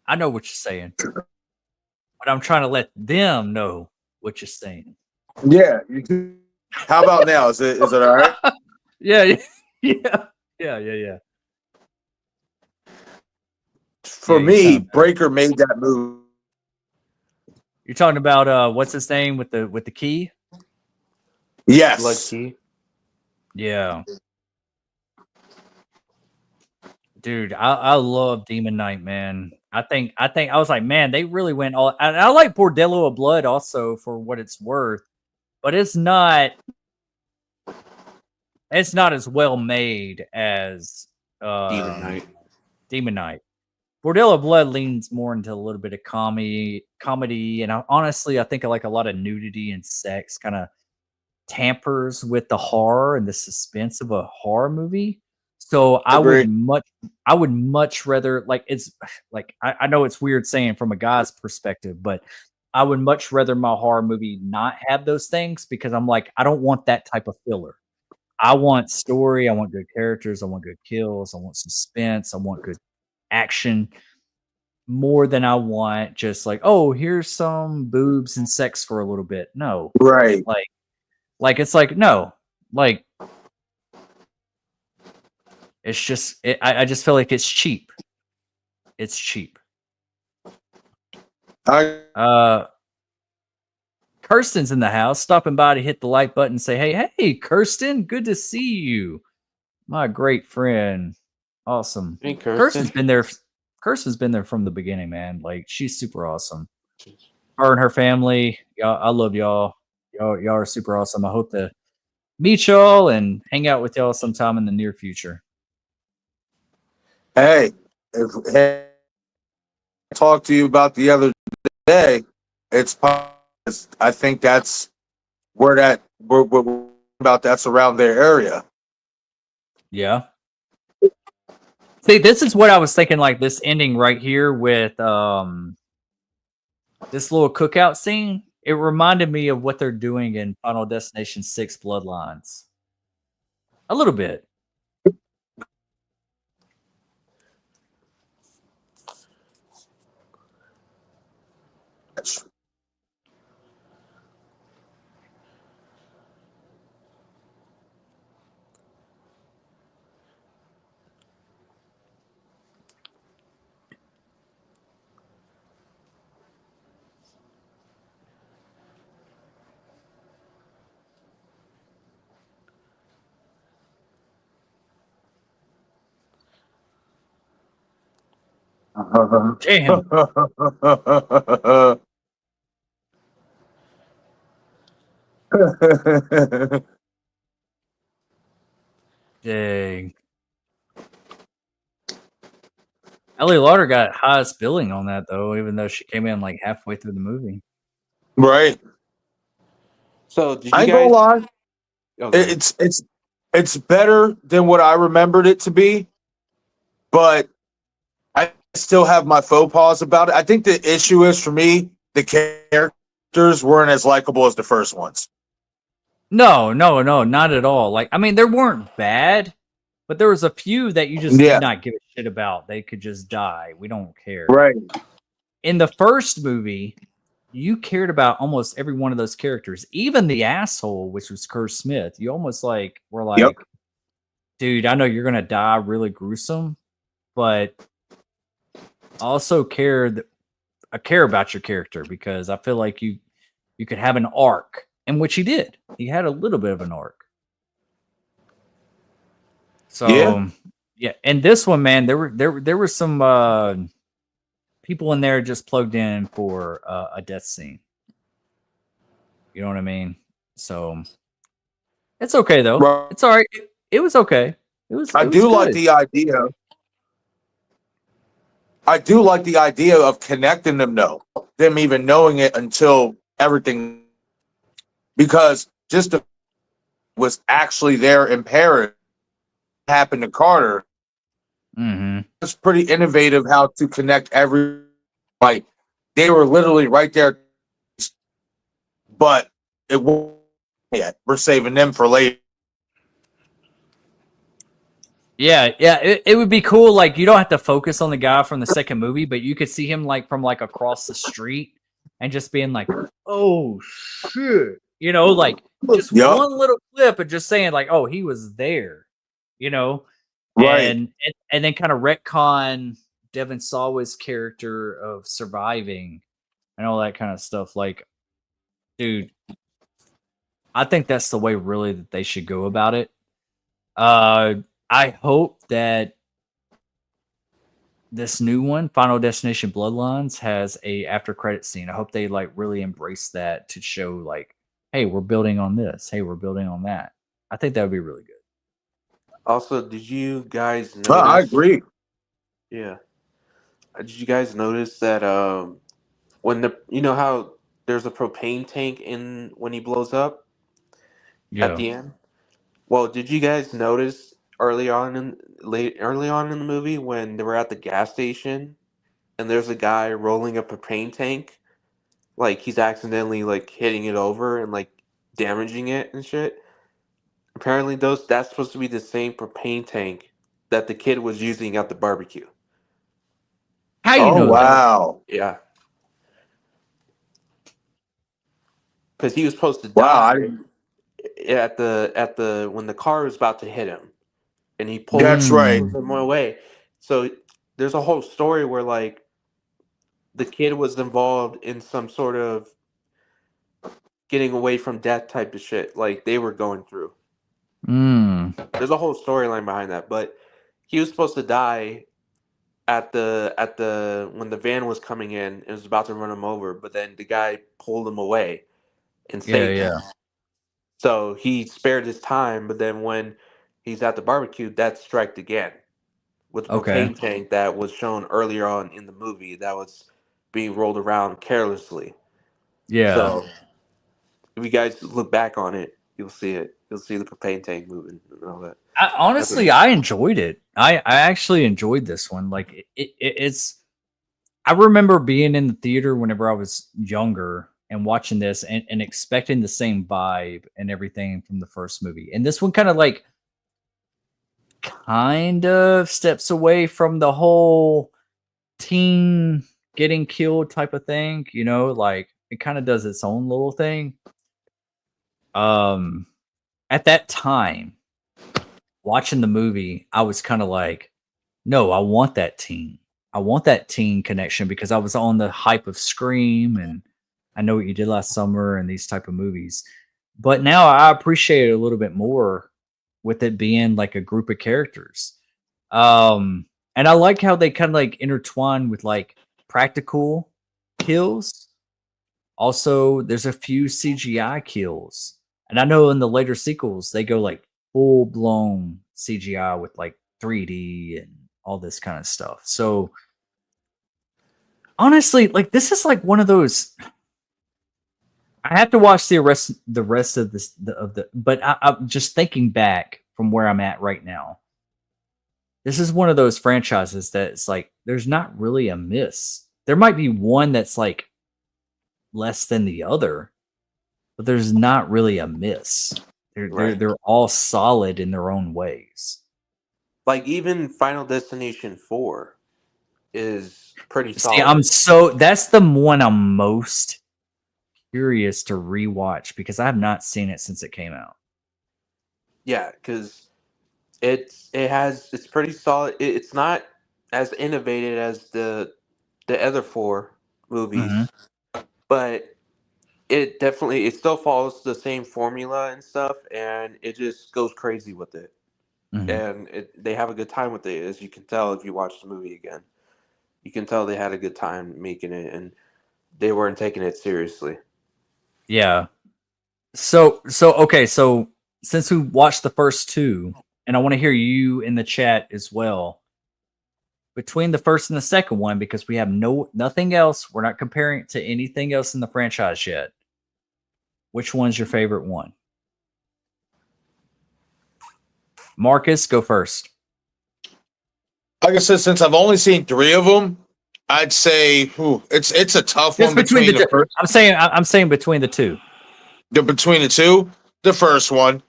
I know what you're saying, but I'm trying to let them know what you're saying. Yeah. How about now? Is it all right? Yeah. For me, Breaker made that move. You're talking about what's his name with the key? Yes. Blood key. Yeah. Dude, I love Demon Knight, man. I think I was like, man, they really went all. I like Bordello of Blood also for what it's worth, but it's not as well made as Demon Knight. Bordello of Blood leans more into a little bit of comedy, and honestly, I think I like a lot of nudity and sex, kind of tampers with the horror and the suspense of a horror movie. So I would much rather, like, it's like I know it's weird saying from a guy's perspective, but I would much rather my horror movie not have those things because I'm like, I don't want that type of filler. I want story. I want good characters. I want good kills. I want suspense. I want good action more than I want just like, oh, here's some boobs and sex for a little bit. No, Right. it's like no, like it's just I just feel like it's cheap. It's cheap. Kirsten's in the house, stopping by to hit the like button and say, hey, Kirsten, good to see you. My great friend. Awesome. Hey, Kirsten. Kirsten's been there from the beginning, man. Like, she's super awesome. Her and her family, y'all, I love y'all. Y'all are super awesome. I hope to meet y'all and hang out with y'all sometime in the near future. Hey, if I talked to you about the other day, I think that's where we're about. That's around their area. Yeah. See, this is what I was thinking, like this ending right here with this little cookout scene. It reminded me of what they're doing in Final Destination 6 Bloodlines. A little bit. Damn. Dang. Ellie Lauder got highest billing on that though, even though she came in like halfway through the movie. Right. So did you I ain't guys? gonna lie. Okay. It's better than what I remembered it to be, but I still have my faux pas about it. I think the issue is for me, the characters weren't as likable as the first ones. No, not at all. Like, I mean, they weren't bad, but there was a few that you just did not give a shit about. They could just die. We don't care. Right. In the first movie, you cared about almost every one of those characters, even the asshole, which was Kerr Smith. You almost like were like, dude, I know you're gonna die really gruesome, but I also care about your character because I feel like you could have an arc, and which he did. He had a little bit of an arc. So yeah, and this one, man, there were some people in there just plugged in for a death scene. You know what I mean? So it's okay though. Right. It's all right. It was okay. I do like the idea. I do like the idea of connecting them though, them even knowing it until everything, because just was actually there in Paris. Happened to Carter. It's pretty innovative how to connect like they were literally right there, but it won't yet. We're saving them for later. Yeah, it would be cool. Like, you don't have to focus on the guy from the second movie, but you could see him like from like across the street and just being like, "Oh shit," you know, like just one little clip of just saying like, "Oh, he was there," you know, and then kind of retcon Devin Sawa's character of surviving and all that kind of stuff. Like, dude, I think that's the way really that they should go about it. I hope that this new one, Final Destination Bloodlines, has a after credit scene. I hope they like really embrace that to show like, hey, we're building on this. Hey, we're building on that. I think that would be really good. Also, did you guys notice? I agree. Yeah. Did you guys notice that when you know how there's a propane tank in when he blows up at the end? Well, did you guys notice early on in the movie when they were at the gas station and there's a guy rolling a propane tank, like he's accidentally like hitting it over and like damaging it and shit? Apparently, that's supposed to be the same propane tank that the kid was using at the barbecue. How you Oh know that? wow, Yeah, because he was supposed to wow! I, die at the when the car was about to hit him, and he that's right. pulled him away. So there's a whole story where like the kid was involved in some sort of getting away from death type of shit like they were going through. There's a whole storyline behind that, but he was supposed to die at the when the van was coming in and was about to run him over, but then the guy pulled him away and Yeah, saved him. yeah. So he spared his time, but then when he's at the barbecue, that striked again with the Okay. propane tank that was shown earlier on in the movie that was being rolled around carelessly. Yeah. So if you guys look back on it, you'll see it. You'll see the propane tank moving and all that. Honestly, I enjoyed it. I actually enjoyed this one. Like it's. I remember being in the theater whenever I was younger and watching this and expecting the same vibe and everything from the first movie. And this one kind of steps away from the whole teen getting killed type of thing, you know, like it kind of does its own little thing. At that time, watching the movie, I was kind of like, no, I want that teen. I want that teen connection because I was on the hype of Scream and I Know What You Did Last Summer and these type of movies. But now I appreciate it a little bit more with it being like a group of characters. And I like how they kind of like intertwine with like practical kills. Also, there's a few CGI kills. And I know in the later sequels, they go like full blown CGI with like 3D and all this kind of stuff. So honestly, like this is like one of those. I have to watch the rest of this but I'm just thinking back from where I'm at right now. This is one of those franchises that's like there's not really a miss. There might be one that's like less than the other, but there's not really a miss. They're all solid in their own ways. Like even Final Destination 4 is pretty See, solid. that's the one I'm most curious to rewatch because I have not seen it since it came out. Yeah, because it's pretty solid. It's not as innovative as the other 4 movies, but it still follows the same formula and stuff, and it just goes crazy with it. And they have a good time with it, as you can tell if you watch the movie again. You can tell they had a good time making it, and they weren't taking it seriously. Yeah. So okay, so since we watched the first 2, and I want to hear you in the chat as well. Between the first and the second one, because we have nothing else, we're not comparing it to anything else in the franchise yet. Which one's your favorite one? Marcus, go first. Like I said, since I've only seen 3 of them, I'd say it's a tough one between the first. I'm saying between the 2. Between the 2, the first one.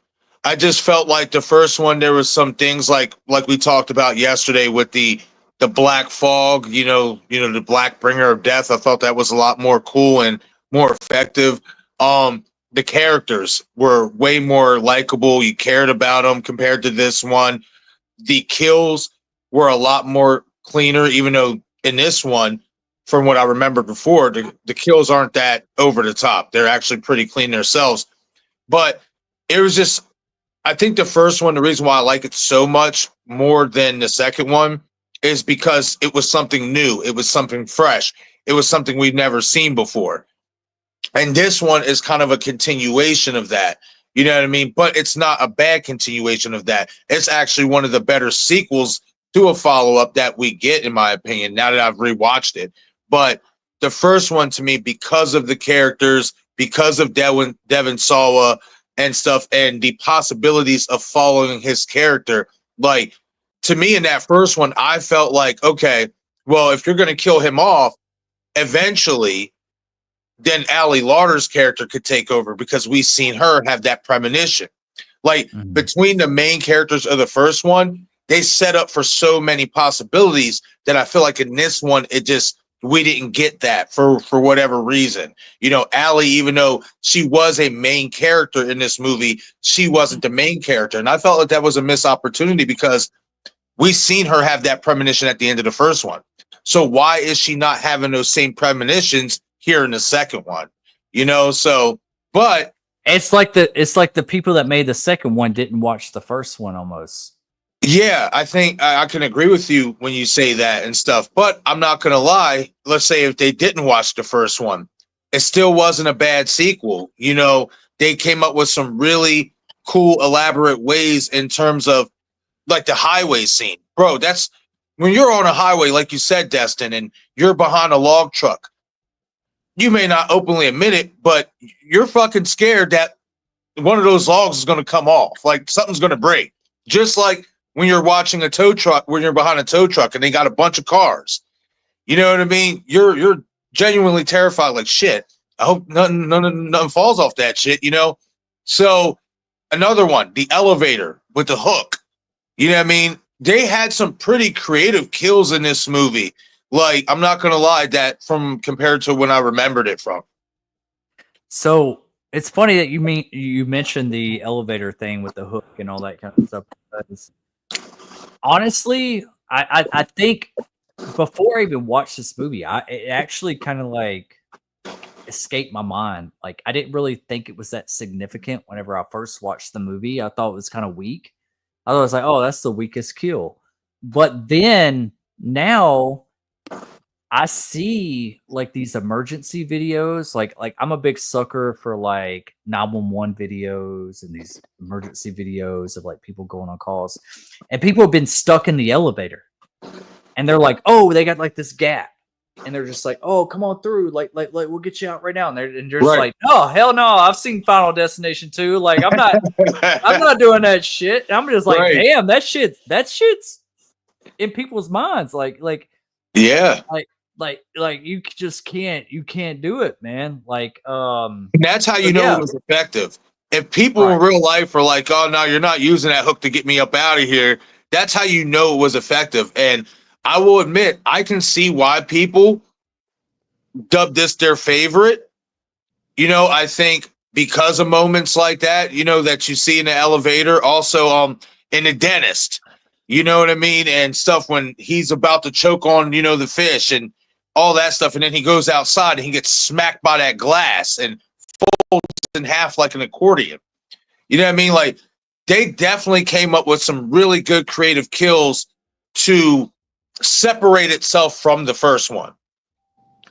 I just felt like the first one there was some things like we talked about yesterday with the black fog, the black bringer of death. I thought that was a lot more cool and more effective. The characters were way more likable. You cared about them compared to this one. The kills were a lot more cleaner, even though in this one, from what I remember before, the kills aren't that over the top. They're actually pretty clean themselves. But it was just, I think the first one, the reason why I like it so much more than the second one is because it was something new. It was something fresh. It was something we've never seen before. And this one is kind of a continuation of that. You know what I mean? But it's not a bad continuation of that. It's actually one of the better sequels to a follow-up that we get, in my opinion, now that I've rewatched it. But the first one, to me, because of the characters, because of Devin Sawa and stuff, and the possibilities of following his character, like, to me, in that first one, I felt like, okay, well, if you're going to kill him off, eventually, then Ali Lauder's character could take over because we've seen her have that premonition. Like between the main characters of the first one, they set up for so many possibilities that I feel like in this one, we didn't get that for whatever reason. You know, Allie, even though she was a main character in this movie, she wasn't the main character. And I felt like that was a missed opportunity because we seen her have that premonition at the end of the first one. So why is she not having those same premonitions here in the second one? You know, so, but it's like the people that made the second one didn't watch the first one almost. yeah, I think I can agree with you when you say that and stuff, but I'm not going to lie. Let's say if they didn't watch the first one, it still wasn't a bad sequel. You know, they came up with some really cool, elaborate ways in terms of like the highway scene. Bro, that's when you're on a highway, like you said, Destin, and you're behind a log truck. You may not openly admit it, but you're fucking scared that one of those logs is going to come off. Like something's going to break. Just like when you're watching a tow truck, when you're behind a tow truck and they got a bunch of cars. You know what I mean? You're genuinely terrified, like shit. I hope nothing falls off that shit, you know? So another one, the elevator with the hook. You know what I mean? They had some pretty creative kills in this movie. Like, I'm not gonna lie, that from compared to when I remembered it from. So it's funny that you mentioned the elevator thing with the hook and all that kind of stuff. Because honestly, I think before I even watched this movie, it actually kind of like escaped my mind. Like I didn't really think it was that significant whenever I first watched the movie. I thought it was kind of weak. I was like, oh, that's the weakest kill. But then now I see like these emergency videos. Like I'm a big sucker for like 911 videos and these emergency videos of like people going on calls. And people have been stuck in the elevator. And they're like, oh, they got like this gap. And they're just like, oh, come on through. Like we'll get you out right now. And they're just like, oh, hell no. I've seen Final Destination 2. Like, I'm not doing that shit. And I'm just like, damn, that shit's in people's minds. Like, yeah. Like you just can't do it, man. Like, and that's how you know it was effective. If people in real life are like, oh no, you're not using that hook to get me up out of here, that's how you know it was effective. And I will admit, I can see why people dub this their favorite. You know, I think because of moments like that, you know, that you see in the elevator, also in the dentist, you know what I mean? And stuff when he's about to choke on, you know, the fish and all that stuff. And then he goes outside and he gets smacked by that glass and folds in half like an accordion. You know what I mean? Like they definitely came up with some really good creative kills to separate itself from the first one.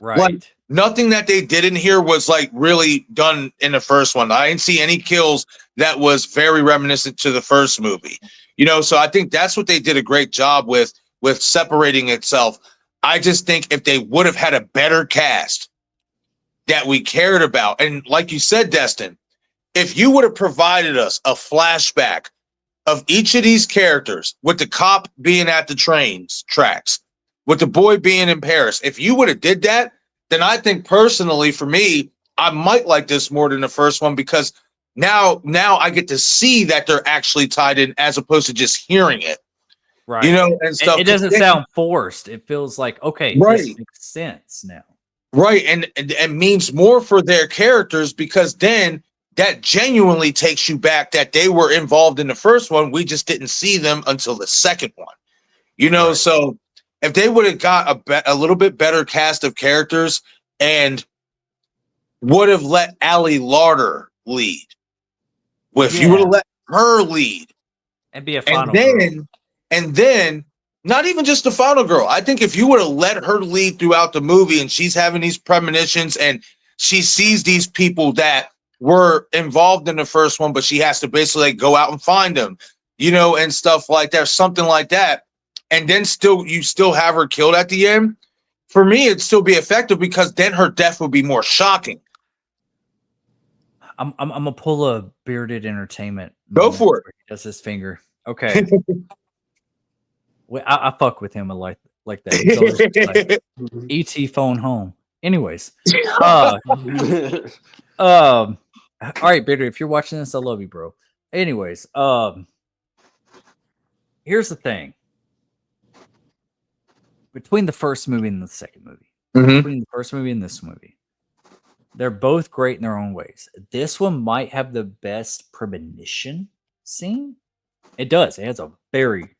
Right. Like, nothing that they did in here was like really done in the first one. I didn't see any kills that was very reminiscent to the first movie. You know, so I think that's what they did a great job with separating itself. I just think if they would have had a better cast that we cared about, and like you said, Destin, if you would have provided us a flashback of each of these characters, with the cop being at the trains tracks, with the boy being in Paris, if you would have did that, then I think personally for me, I might like this more than the first one because now I get to see that they're actually tied in as opposed to just hearing it. Right. You know, and stuff. It doesn't sound forced. It feels like, okay, this makes sense now. Right. And means more for their characters because then that genuinely takes you back that they were involved in the first one. We just didn't see them until the second one, you know? So if they would have got a little bit better cast of characters and would have let Allie Larder lead, if you would have let her lead and be a final girl. And then not even just the final girl. I think if you would have let her lead throughout the movie and she's having these premonitions and she sees these people that were involved in the first one, but she has to basically like go out and find them, you know, and stuff like that, something like that. And then you still have her killed at the end. For me, it'd still be effective because then her death would be more shocking. I'm gonna pull a Bearded Entertainment. Go for it. He does his finger. Okay. I fuck with him like that. He's always like, E.T. phone home. Anyways. All right, Bearded, if you're watching this, I love you, bro. Anyways, here's the thing. Between the first movie and the second movie, between the first movie and this movie, they're both great in their own ways. This one might have the best premonition scene. It does. It has a very,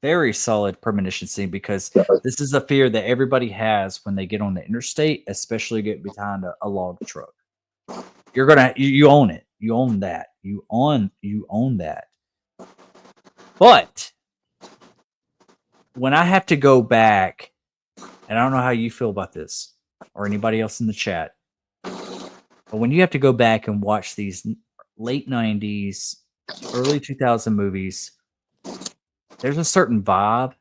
very solid premonition scene because this is a fear that everybody has when they get on the interstate, especially get behind a log truck. You're gonna you own it. You own that. You own that. But when I have to go back, and I don't know how you feel about this or anybody else in the chat, but when you have to go back and watch these late 90s, early 2000 movies, there's a certain vibe,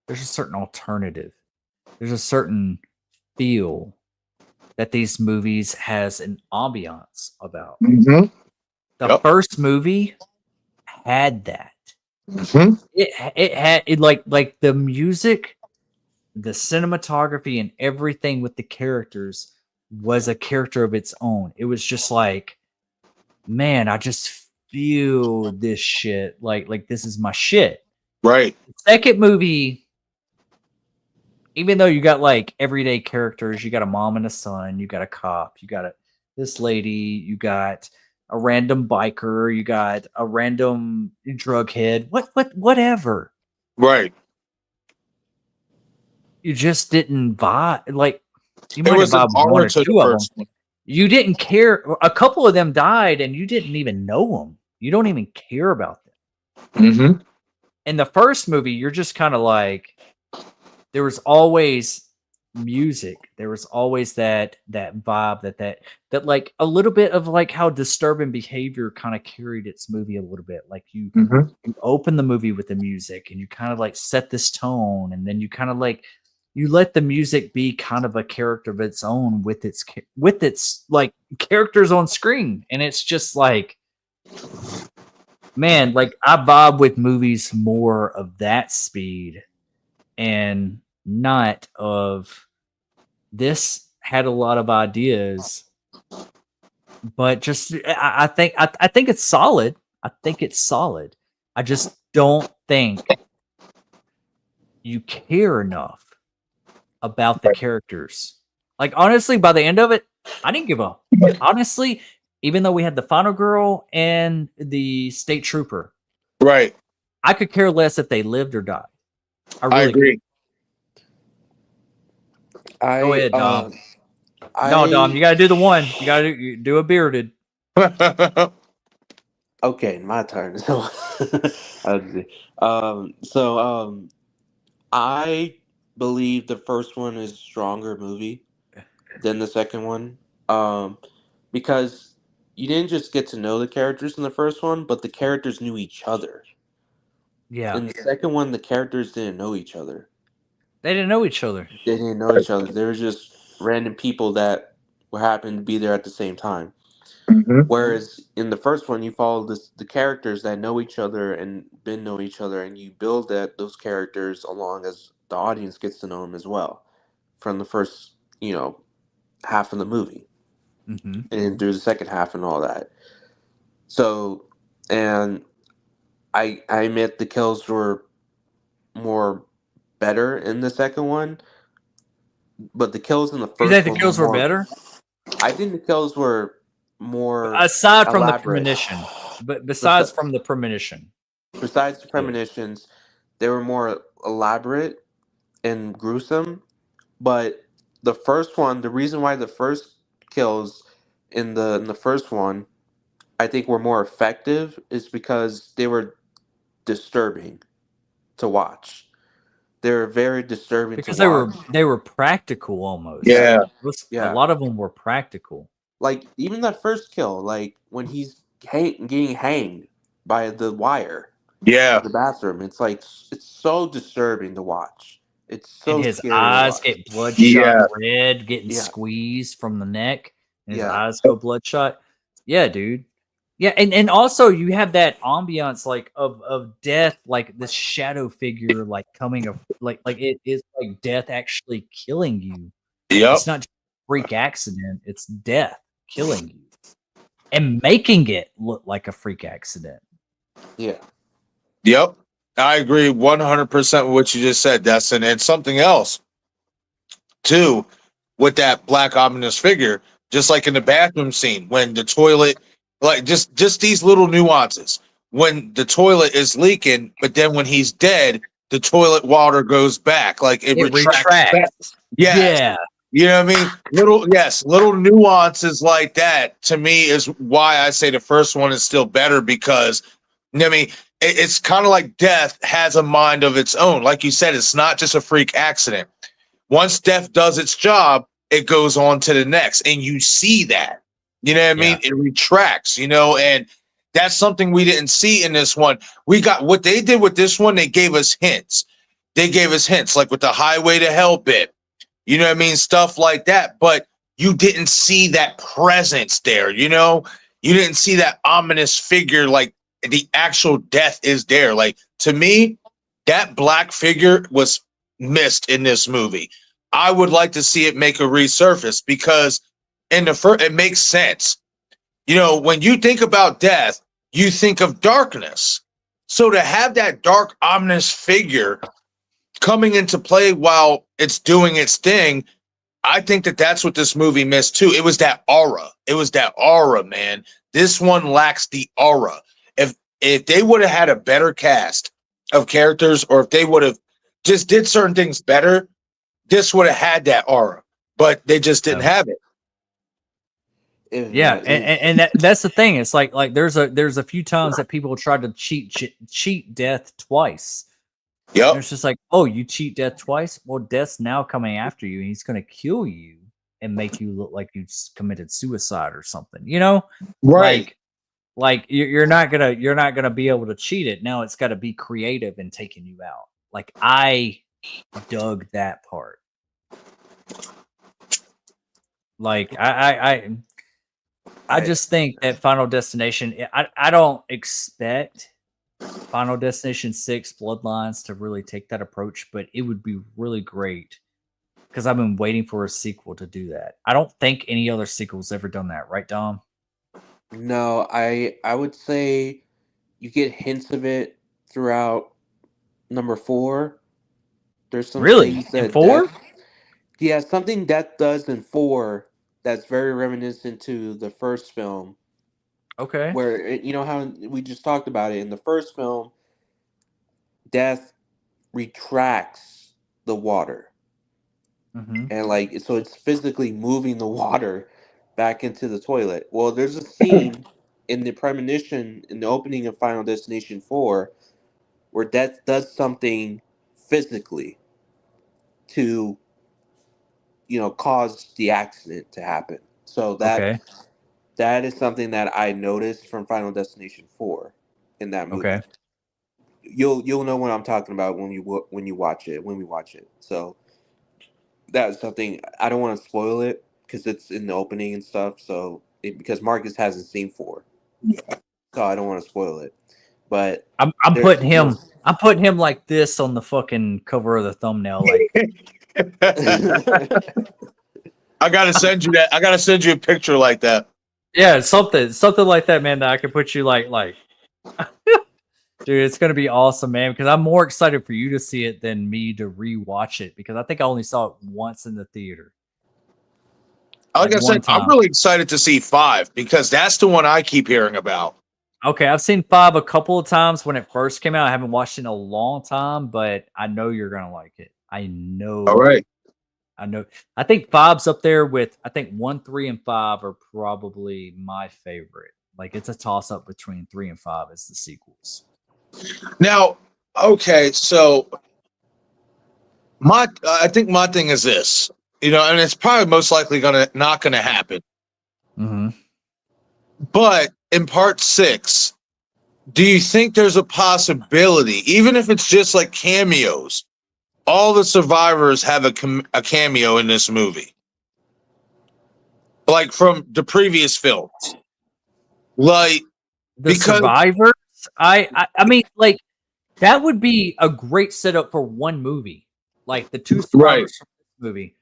there's a certain alternative, there's a certain feel that these movies has an ambiance about. The first movie had that. It had like the music, the cinematography, and everything with the characters was a character of its own. It was just like, man, I just feel this shit. Like this is my shit. Right. The second movie, even though you got like everyday characters, you got a mom and a son, you got a cop, you got this lady, you got a random biker, you got a random drug head, whatever. Right. You just didn't vibe. Like, you It might have was an vibed one honor or to two the of them. person. You didn't care. A couple of them died, and you didn't even know them. You don't even care about them. In the first movie, you're just kind of like, there was always music. There was always that vibe, that like a little bit of like how Disturbing Behavior kind of carried its movie a little bit. Like you open the movie with the music, and you kind of like set this tone, and then you kind of like you let the music be kind of a character of its own with its like characters on screen, and it's just like, man, like I vibe with movies more of that speed and not of this. Had a lot of ideas, but just I think it's solid. I think it's solid. I just don't think you care enough about the characters. Like, honestly, by the end of it, I didn't give up. Honestly, even though we had the final girl and the state trooper, Right. I could care less if they lived or died. I I really agree. Go ahead, Dom. No, Dom, you gotta do the one. You gotta do a bearded. Okay, my turn. So, I believe the first one is a stronger movie than the second one, because you didn't just get to know the characters in the first one, but the characters knew each other. Yeah. In the second one, the characters didn't know each other. They didn't know each other. They didn't know each other. They were just random people that happened to be there at the same time. Whereas in the first one, you follow the characters that know each other and know each other, and you build those characters along as the audience gets to know them as well, from the first half of the movie, and through the second half and all that. So, and I admit the kills were more better in the second one, but the kills in the first You think the one kills were better? I think the kills were more aside from elaborate. the premonition, but besides from the premonition. Besides the premonitions, they were more elaborate and gruesome. But the first one, the reason why the first kills in the first one, I think, were more effective is because they were disturbing to watch. They were very disturbing because to watch. they were practical almost. Yeah. A lot of them were practical. Like even that first kill, like when he's getting hanged by the wire. Yeah. In the bathroom. It's like it's so disturbing to watch. It's so and his scary eyes get bloodshot red, getting squeezed from the neck, and his eyes go bloodshot. Yeah, dude. Yeah, and also you have that ambiance like of death, like this shadow figure like coming up, like it is like death actually killing you. Yep. It's not just a freak accident, it's death killing you. and making it look like a freak accident. Yeah. Yep. I agree 100% with what you just said, Destin. And something else, too, with that black ominous figure, just like in the bathroom scene when the toilet, like just these little nuances. When the toilet is leaking, but then when he's dead, the toilet water goes back. Like it retracts back. Yes. Yeah. You know what I mean? Little nuances like that to me is why I say the first one is still better because, you know what I mean, it's kind of like death has a mind of its own. Like you said, it's not just a freak accident. Once death does its job, it goes on to the next, and you see that. You know what I mean? It retracts, you know, and that's something we didn't see in this one. We got what they did with this one, they gave us hints. They gave us hints, like with the highway to hell bit. You know what I mean? Stuff like that. But you didn't see that presence there, you know? You didn't see that ominous figure, like the actual death is there. Like, to me, that black figure was missed in this movie. I would like to see it make a resurface because in the first, it makes sense. You know, when you think about death, you think of darkness. So to have that dark, ominous figure coming into play while it's doing its thing, I think that that's what this movie missed too. It was that aura. It was that aura, man. This one lacks the aura. If they would have had a better cast of characters, or if they would have just did certain things better, this would have had that aura. But they just didn't have it. Yeah, and that's the thing. It's like there's a few times that people tried to cheat death twice. Yep. It's just like, oh, you cheat death twice? Well, death's now coming after you, and he's going to kill you and make you look like you committed suicide or something. You know, right? Like you're not gonna be able to cheat it. Now it's got to be creative in taking you out. Like I dug that part. Like I just think that Final Destination. I don't expect Final Destination 6 Bloodlines to really take that approach, but it would be really great because I've been waiting for a sequel to do that. I don't think any other sequel's ever done that, right, Dom? No, I would say you get hints of it throughout number 4. There's some things that in 4? Yeah, something that does in 4 that's very reminiscent to the first film. Okay. Where you know how we just talked about it in the first film, death retracts the water, and like so it's physically moving the water back into the toilet. Well, there's a scene in the premonition in the opening of Final Destination 4 where death does something physically to, you know, cause the accident to happen. So that is something that I noticed from Final Destination 4 in that movie. Okay. You'll know what I'm talking about when we watch it. So that's something I don't want to spoil it because it's in the opening and stuff. So because Marcus hasn't seen 4, so I don't want to spoil it. But I'm putting him like this on the fucking cover of the thumbnail. Like I gotta send you that. I gotta send you a picture like that. Yeah, something like that, man. That I could put you like, dude. It's gonna be awesome, man. Because I'm more excited for you to see it than me to rewatch it. Because I think I only saw it once in the theater. Like I said, I'm really excited to see 5 because that's the one I keep hearing about. Okay, I've seen 5 a couple of times when it first came out. I haven't watched it in a long time, but I know you're gonna like it. I know. All right. I know. I think 5's up there with. I think 1, 3, and 5 are probably my favorite. Like it's a toss up between 3 and 5 as the sequels. Now, okay, so I think my thing is this, you know, and it's probably most likely not gonna happen. But in part 6, do you think there's a possibility, even if it's just like cameos, all the survivors have a cameo in this movie, like from the previous films, like the survivors? I mean, like that would be a great setup for one movie, like the 2 survivors from this movie.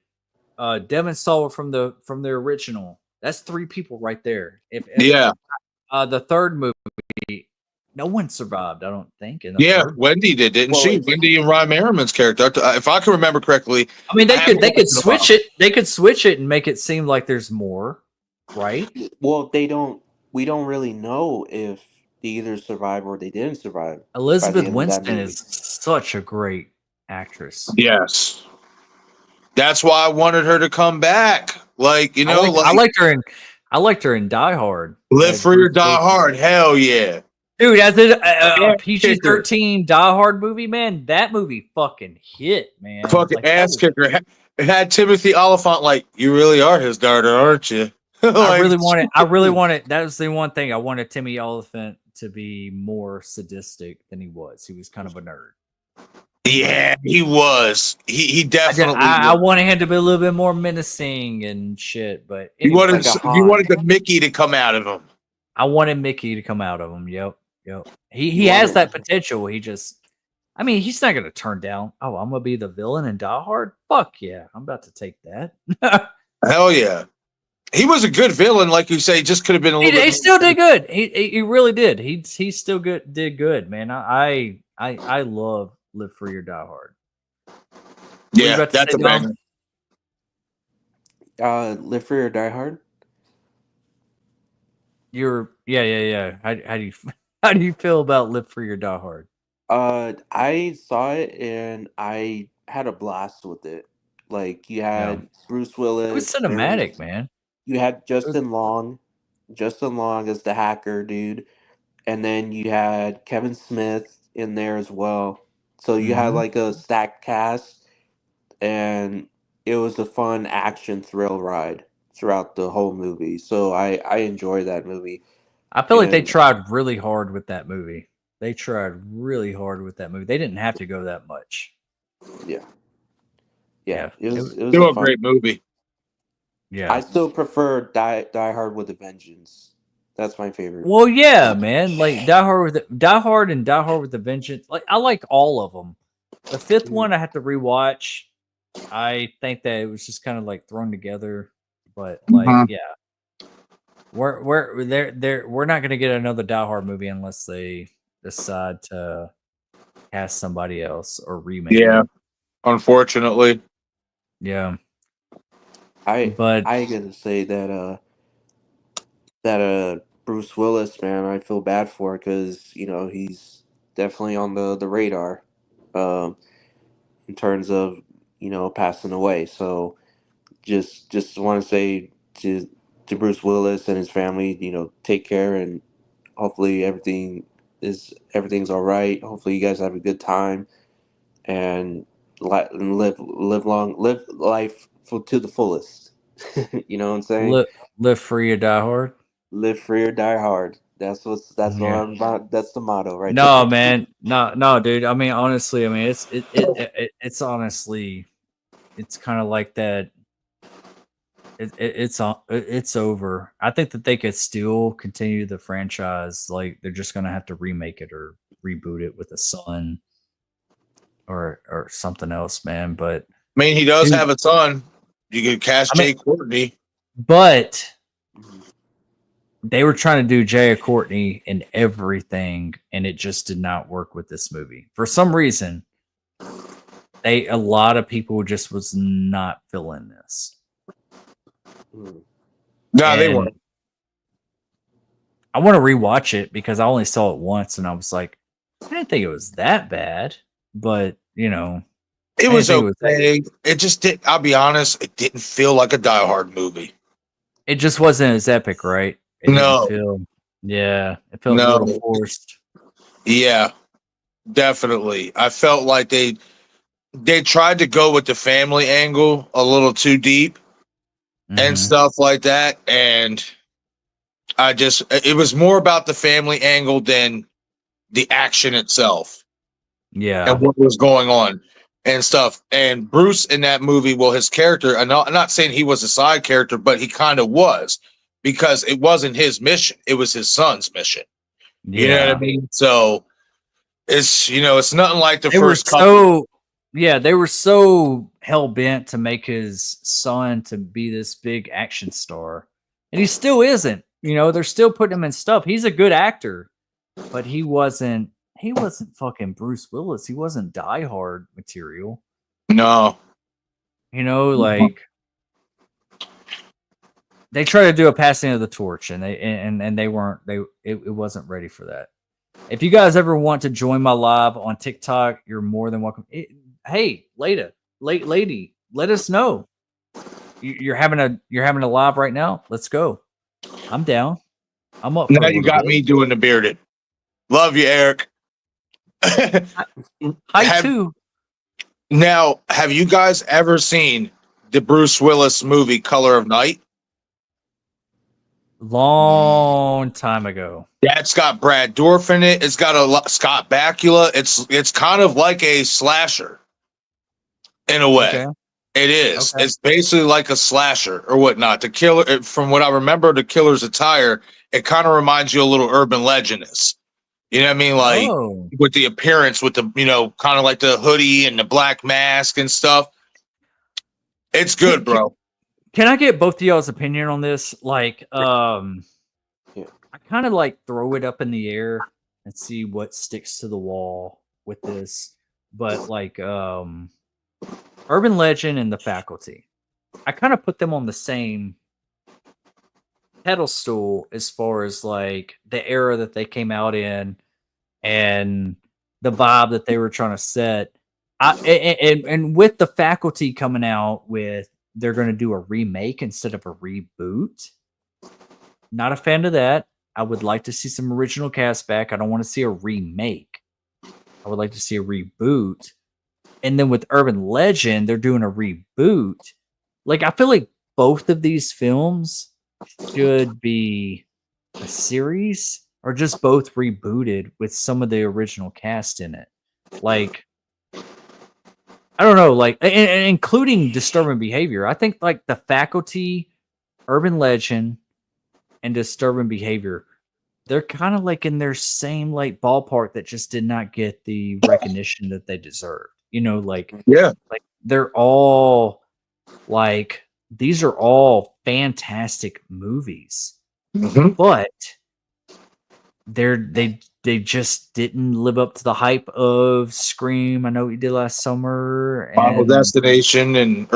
Devin saw it from the original. That's 3 people right there. If Yeah. the third movie, no one survived, I don't think. In the Yeah, third, Wendy did, didn't Well, she? it's- Wendy and Ryan Merriman's character. If I can remember correctly. I mean, I they haven't could watched in a switch while. it. They could switch it and make it seem like there's more, right? Well, they don't. We don't really know if they either survived or they didn't survive. by the Elizabeth end of that Winston movie. is such a great actress. Yes. That's why I wanted her to come back. Like, you know, I liked her in Die Hard. Live as Free or Bruce Die Willis. Hard. Hell yeah. Dude, as a Ass PG-13 Die Hard movie, man, that movie fucking hit, man. Fucking Like, that ass was- kicker. It had Timothy Oliphant like, you really are his daughter, aren't you? I Like, really wanted. That was the one thing I wanted Timmy Oliphant to be more sadistic than he was. He was kind of a nerd. yeah, he was. He definitely I was. wanted him to be a little bit more menacing and shit. But He anyway, wanted, like a he Han. wanted the Mickey to come out of him. I wanted Mickey to come out of him. Yep. He You has wanted- that potential. He just, I mean, he's not gonna turn down. Oh, I'm gonna be the villain in Die Hard. Fuck yeah, I'm about to take that. Hell yeah. He was a good villain, like you say. Just could have been a little bit. He still did good. He really did. He still did good, man. I love Live Free or Die Hard. What you Yeah, about to that's say, a Dom? banger. Live Free or Die Hard. Yeah. How do you feel about Live Free or Die Hard? I saw it and I had a blast with it. Like you had Bruce Willis. It was there cinematic, was- man. You had Justin Long as the hacker dude, and then you had Kevin Smith in there as well. So you had Mhm. like a stacked cast, and it was a fun action thrill ride throughout the whole movie. So I enjoy that movie. I feel like they And- tried really hard with that movie. They tried really hard with that movie. They didn't have to go that much. Yeah, Yeah. it was Still a a fun. great movie. Yeah. I still prefer Die Hard with a Vengeance. That's my favorite. Well, yeah, man. Like Die Hard and Die Hard with a Vengeance. Like I like all of them. The fifth one I have to rewatch. I think that it was just kind of like thrown together, but like yeah, we're not gonna get another Die Hard movie unless they decide to cast somebody else or remake. Yeah, it. unfortunately. Yeah. I gotta say that Bruce Willis, man, I feel bad for because he's definitely on the radar, in terms of passing away. So just want to say to Bruce Willis and his family, take care and hopefully everything's all right. Hopefully you guys have a good time and live life to the fullest. You know what I'm saying? Live free or die hard. Live free or die hard. That's what Yeah. I'm about. That's the motto, right? No, there. man. No, dude. I mean, honestly, I mean, it's honestly, it's kind of like that. It's over. I think that they could still continue the franchise. Like they're just gonna have to remake it or reboot it with a son or something else, man. But I mean, he does Dude. have a son. You could cast I mean- Jay Courtney. but they were trying to do Jaya Courtney in everything, and it just did not work with this movie for some reason. A lot of people just was not feeling this. Mm. No, they And weren't. I want to rewatch it because I only saw it once, and I was like, I didn't think it was that bad, but It I was didn't think it was okay. It just did. I'll be honest. It didn't feel like a Die Hard movie. it just wasn't as epic, right? It No. didn't feel, yeah, it felt a No. little forced. Yeah, definitely. I felt like they tried to go with the family angle a little too deep Mhm. and stuff like that, and it was more about the family angle than the action itself Yeah, and what was going on and stuff. And Bruce in that movie, well, his character, I'm not saying he was a side character, but he kind of was because it wasn't his mission; it was his son's mission. yeah. You know what I mean? So it's it's nothing like the They were first couple. so they were so hell bent to make his son to be this big action star and he still isn't. You know, they're still putting him in stuff. He's a good actor, but he wasn't fucking Bruce Willis. He wasn't Die Hard material. No. You know, like they tried to do a passing of the torch, and they weren't. It wasn't ready for that. If you guys ever want to join my live on TikTok, you're more than welcome. Hey, lady, let us know. You're having a live right now. Let's go. I'm down. I'm up. Now you got me doing the bearded. Love you, Eric. Hi too. Now, have you guys ever seen the Bruce Willis movie Color of Night? Long time ago. That's got Brad Dourif in it. It's got Scott Bakula. It's kind of like a slasher in a way. Okay. It is. Okay. It's basically like a slasher or whatnot. The killer, from what I remember, the killer's attire, it kind of reminds you a little Urban Legend-ness. You know what I mean? Like with the appearance, with the, kind of like the hoodie and the black mask and stuff. It's good, bro. Can I get both of y'all's opinion on this? Like, I kind of like throw it up in the air and see what sticks to the wall with this. But like, Urban Legend and The Faculty, I kind of put them on the same pedestal as far as like the era that they came out in and the vibe that they were trying to set. And with The Faculty coming out with, they're going to do a remake instead of a reboot. Not a fan of that. I would like to see some original cast back. I don't want to see a remake. I would like to see a reboot. And then with Urban Legend, they're doing a reboot. Like, I feel like both of these films should be a series or just both rebooted with some of the original cast in it. Like, I don't know, like, and including Disturbing Behavior. I think like The Faculty, Urban Legend, and Disturbing Behavior, they're kind of like in their same like ballpark that just did not get the recognition that they deserve. Like they're all like, these are all fantastic movies, but they just didn't live up to the hype of Scream. I know what you did last summer, Final Destination, and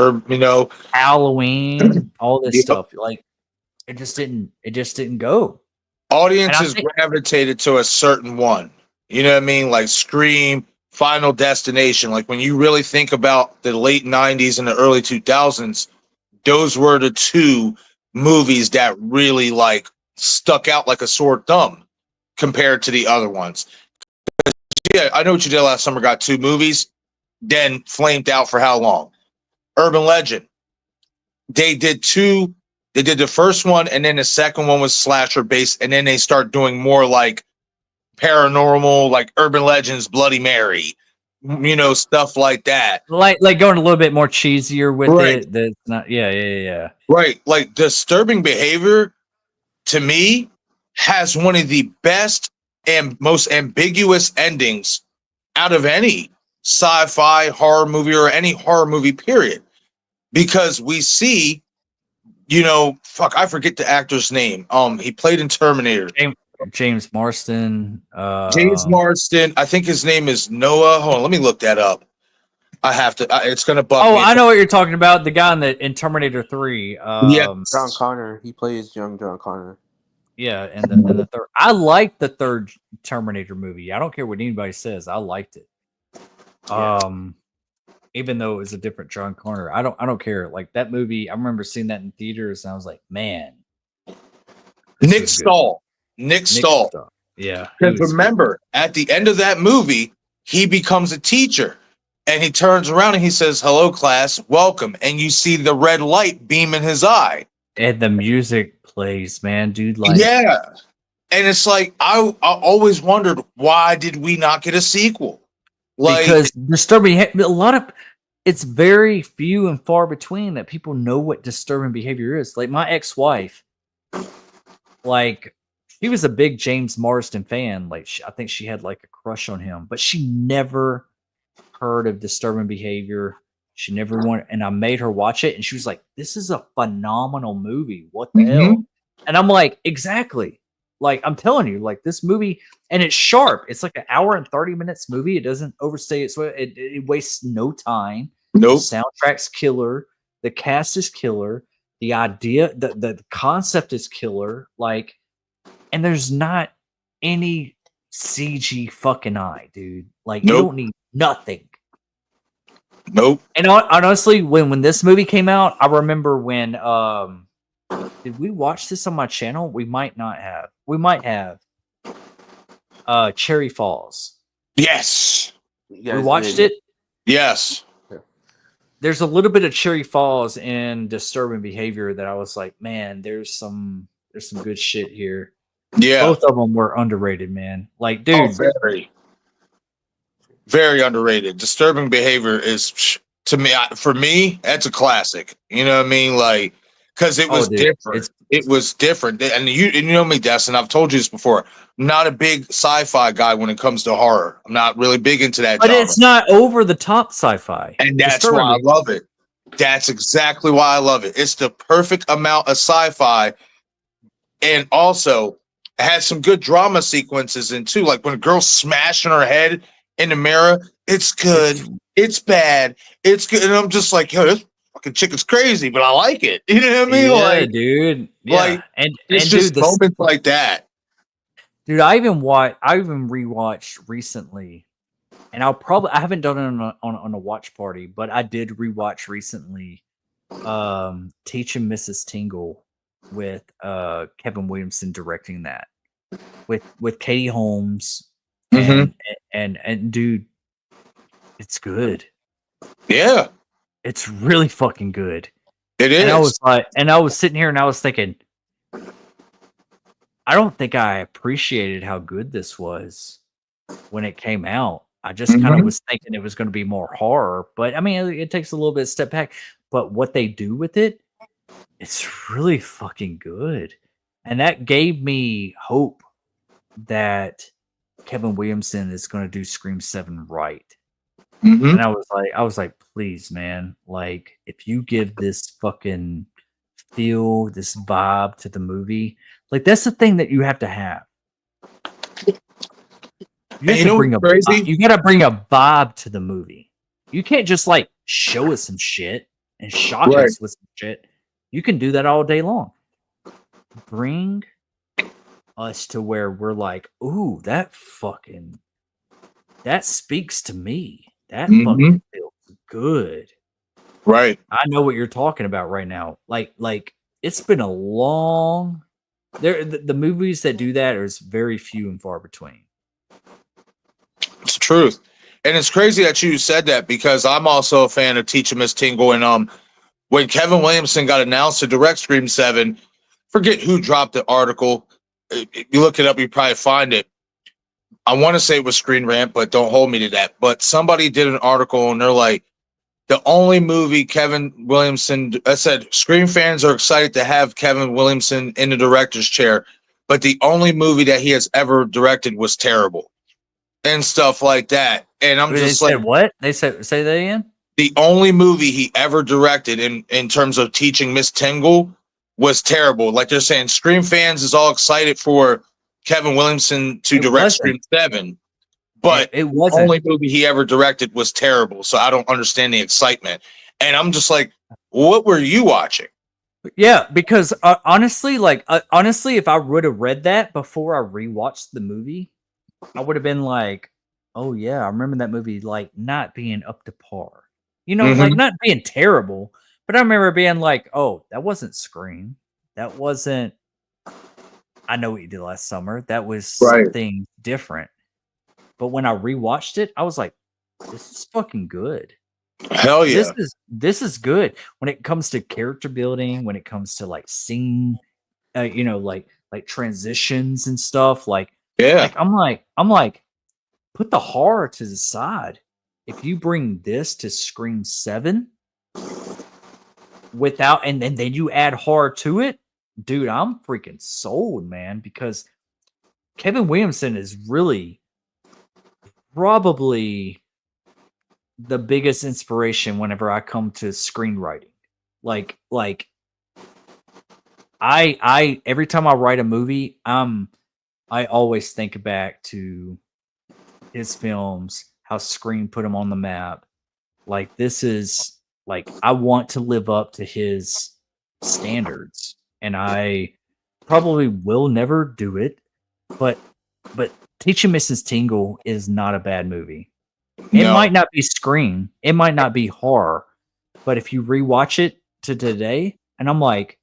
Halloween, all this stuff. Like it just didn't go. Audiences gravitated to a certain one. You know what I mean? Like Scream, Final Destination. Like when you really think about the late 90s and the early 2000s, those were the two movies that really like stuck out like a sore thumb compared to the other ones. Yeah, I Know What You Did Last Summer got two movies, then flamed out for how long? Urban Legend. They did two. They did the first one, and then the second one was slasher based, and then they start doing more like paranormal, like Urban Legends, Bloody Mary, stuff like that. Like going a little bit more cheesier with it. That's not, yeah. Right. Like Disturbing Behavior, to me, has one of the best and most ambiguous endings out of any sci-fi horror movie or any horror movie, period. Because we see, I forget the actor's name. He played in Terminator. James Marsden. James Marsden. I think his name is Noah. Hold on, let me look that up. I have to. It's gonna bug me. Oh, I know what you're talking about. The guy in Terminator 3. John Connor. He plays young John Connor. Yeah, and the third. I liked the third Terminator movie. I don't care what anybody says. I liked it. Even though it was a different John Connor, I don't care. Like that movie, I remember seeing that in theaters, and I was like, man. Nick Stahl. Nick Stahl. Yeah. Because remember, at the end of that movie, he becomes a teacher, and he turns around and he says, "Hello, class, welcome." And you see the red light beam in his eye, and the music plays, man, dude. Like, yeah. And it's like I always wondered, why did we not get a sequel? Like, because Disturbing, it's very few and far between that people know what Disturbing Behavior is. Like my ex-wife, like she was a big James Marsden fan. Like I think she had like a crush on him, but she never heard of Disturbing Behavior. She never wanted, and I made her watch it, and she was like, "This is a phenomenal movie. What the hell?" And I'm like, exactly. Like, I'm telling you, like, this movie, and it's sharp. It's like an hour and 30 minutes movie. It doesn't overstay its way. It wastes no time. Nope. The soundtrack's killer. The cast is killer. The idea, the concept is killer. Like, and there's not any CG fucking eye, dude. Like, you don't need nothing. Nope. And honestly, when this movie came out, I remember when did we watch this on my channel? We might not have. We might have. Cherry Falls. Yes. You We guys watched did. it. Yes. There's a little bit of Cherry Falls in Disturbing Behavior that I was like, man, there's some good shit here. Yeah. Both of them were underrated, man. Like, dude, very underrated. Disturbing Behavior is, to me, for me, that's a classic. You know what I mean? Like, because it was different. It was different. And you know me, Destin, I've told you this before. I'm not a big sci-fi guy when it comes to horror. I'm not really big into that but genre. it's not over the top sci-fi. And that's why I love it. That's exactly why I love it. It's the perfect amount of sci-fi. And also, it has some good drama sequences in too. Like when a girl's smashing her head in the mirror, it's good. It's bad. It's good. And I'm just like, yo, this fucking chick is crazy, but I like it. You know what I mean? Yeah, like, dude. Yeah. Like, and it's and just dude, moments like that. Dude, I even rewatched recently, and I haven't done it on a watch party, but I did rewatch recently Teaching Mrs. Tingle with Kevin Williamson directing that with Katie Holmes and dude, it's good. Yeah. It's really fucking good. It is. And I was sitting here and I was thinking, I don't think I appreciated how good this was when it came out. I just kind of was thinking it was going to be more horror, but I mean, it takes a little bit of step back. But what they do with it, it's really fucking good, and that gave me hope that Kevin Williamson is going to do Scream 7 right. And I was like, please, man, like if you give this fucking feel, this vibe to the movie. Like that's the thing that you have to have. You have to bring you gotta bring a vibe to the movie. You can't just like show us some shit and shock us with some shit. You can do that all day long. Bring us to where we're like, ooh, that speaks to me. That fucking feels good. Right. I know what you're talking about right now. Like it's been a long. The movies that do that is very few and far between. It's the truth. And it's crazy that you said that because I'm also a fan of Teaching Miss Tingle. And when Kevin Williamson got announced to direct Scream 7, forget who dropped the article. If you look it up, you probably find it. I want to say it was Screen Rant, but don't hold me to that. But somebody did an article and they're like, the only movie Kevin Williamson, I said, Scream fans are excited to have Kevin Williamson in the director's chair, but the only movie that he has ever directed was terrible and stuff like that. And I'm just like, what? They said, say that again? The only movie he ever directed in terms of Teaching Miss Tingle was terrible. Like they're saying, Scream fans is all excited for Kevin Williamson to direct Scream 7. But it wasn't. The only movie he ever directed was terrible, so I don't understand the excitement. And I'm just like, what were you watching? Yeah, because honestly, if I would have read that before I rewatched the movie, I would have been like, oh yeah, I remember that movie like not being up to par. You know, like not being terrible, but I remember being like, oh, that wasn't Scream. That wasn't I Know What You Did Last Summer. That was something different. But when I rewatched it, I was like, this is fucking good. Hell yeah. This is good. When it comes to character building, when it comes to like scene, you know, like transitions and stuff. Like I'm like, put the horror to the side. If you bring this to Scream 7 without and then you add horror to it, dude, I'm freaking sold, man, because Kevin Williamson is really probably the biggest inspiration whenever I come to screenwriting. Like I every time I write a movie, I always think back to his films, how Scream put him on the map. Like this is like I want to live up to his standards, and I probably will never do it. But Teaching Mrs. Tingle is not a bad movie. It No. might not be Scream, it might not be horror, but if you rewatch it to today, and I'm like,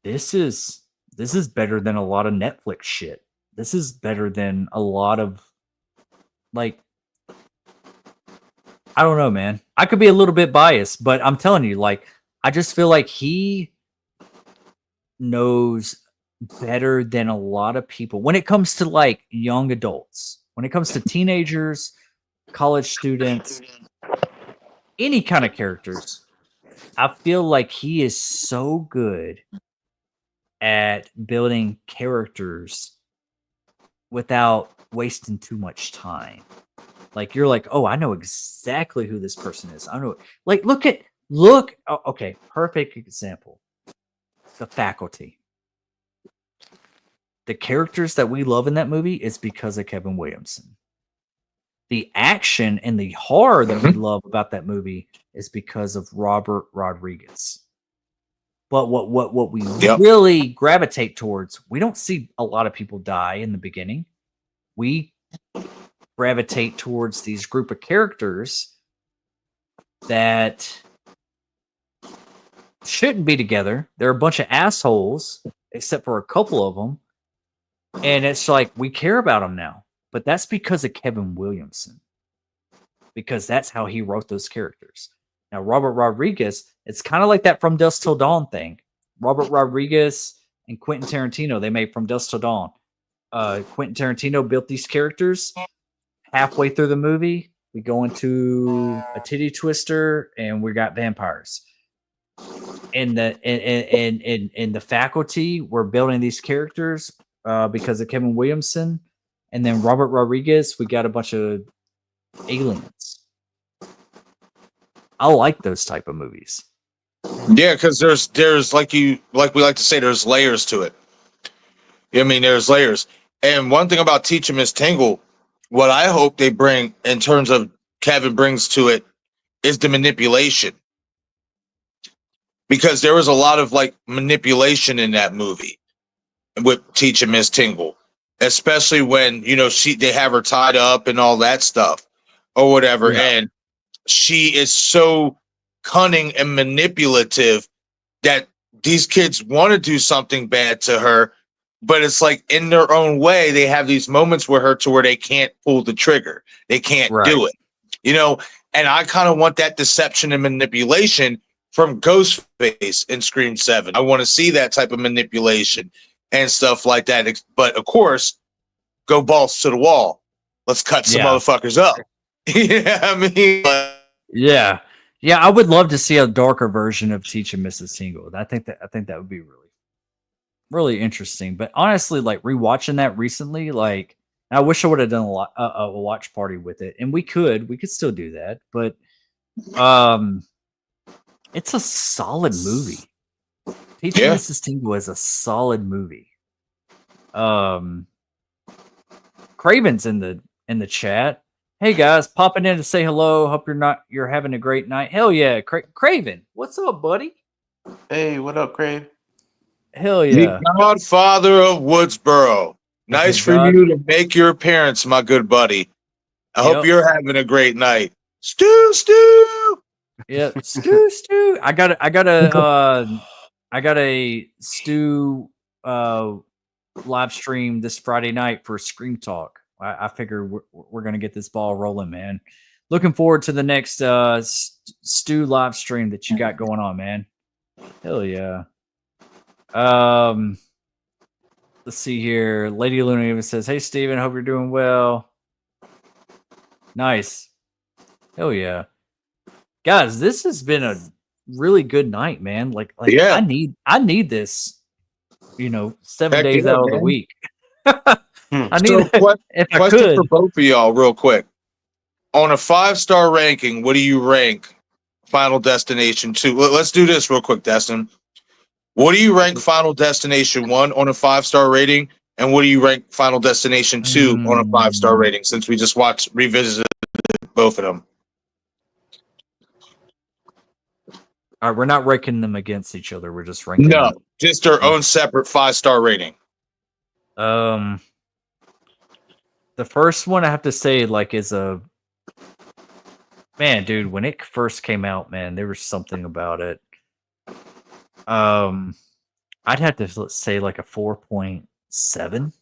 this is better than a lot of Netflix shit. This is better than a lot of like I don't know, man. I could be a little bit biased, but I'm telling you, like, I just feel like he knows better than a lot of people when it comes to like young adults, when it comes to teenagers, college students, any kind of characters. I feel like he is so good at building characters without wasting too much time. Like you're like, oh, I know exactly who this person is. I know. Like, look. Oh, okay, perfect example. The Faculty. The characters that we love in that movie is because of Kevin Williamson. The action and the horror that we love about that movie is because of Robert Rodriguez. But what we really gravitate towards, we don't see a lot of people die in the beginning. We gravitate towards these group of characters that shouldn't be together. They're a bunch of assholes, except for a couple of them. And it's like, we care about them now. But that's because of Kevin Williamson. Because that's how he wrote those characters. Now, Robert Rodriguez, it's kind of like that From Dusk Till Dawn thing. Robert Rodriguez and Quentin Tarantino, they made From Dusk Till Dawn. Quentin Tarantino built these characters. Halfway through the movie, we go into a titty twister, and we got vampires. In the Faculty, we're building these characters because of Kevin Williamson, and then Robert Rodriguez, we got a bunch of aliens. I like those type of movies. Yeah, because there's like we like to say, there's layers to it. I mean, there's layers. And one thing about Teaching Miss Tingle, what I hope they bring in terms of Kevin brings to it is the manipulation. Because there was a lot of like manipulation in that movie with Teaching Miss Tingle, especially when, you know, they have her tied up and all that stuff or whatever. Yeah. And she is so cunning and manipulative that these kids want to do something bad to her, but it's like in their own way, they have these moments with her to where they can't pull the trigger. They can't do it, you know? And I kind of want that deception and manipulation from Ghostface in Scream 7. I want to see that type of manipulation and stuff like that. But of course, go balls to the wall. Let's cut some motherfuckers up. Yeah, I mean, yeah. I would love to see a darker version of Teaching Mrs. Tingle. I think that would be really interesting. But honestly, like rewatching that recently, like I wish I would have done a watch party with it, and we could still do that. But it's a solid movie. Teaching Mrs. Tingle is a solid movie. Craven's in the chat. Hey guys, popping in to say hello. Hope you're having a great night. Hell yeah, Craven. What's up, buddy? Hey, what up, Crave? Hell yeah. The Godfather of Woodsboro. Nice for you to make your appearance, my good buddy. I hope you're having a great night. Stew. Yeah, stew. I got a stew live stream this Friday night for Scream Talk. I figure we're gonna get this ball rolling, man. Looking forward to the next stew live stream that you got going on, man. Hell yeah. Let's see here. Lady Luna even says, "Hey Steven, hope you're doing well." Nice. Hell yeah. Guys, this has been a really good night, man. Like I need this, 7 days out of the week. I need if I could. For both of y'all, real quick. On a 5-star ranking, what do you rank Final Destination 2? Let's do this real quick, Destin. What do you rank Final Destination 1 on a 5-star rating? And what do you rank Final Destination 2 on a 5-star rating, since we just revisited both of them? All right, we're not ranking them against each other. We're just ranking No, them. just their own separate 5-star rating. The first one I have to say, like, is a man, dude. When it first came out, man, there was something about it. I'd have to say like a 4.7.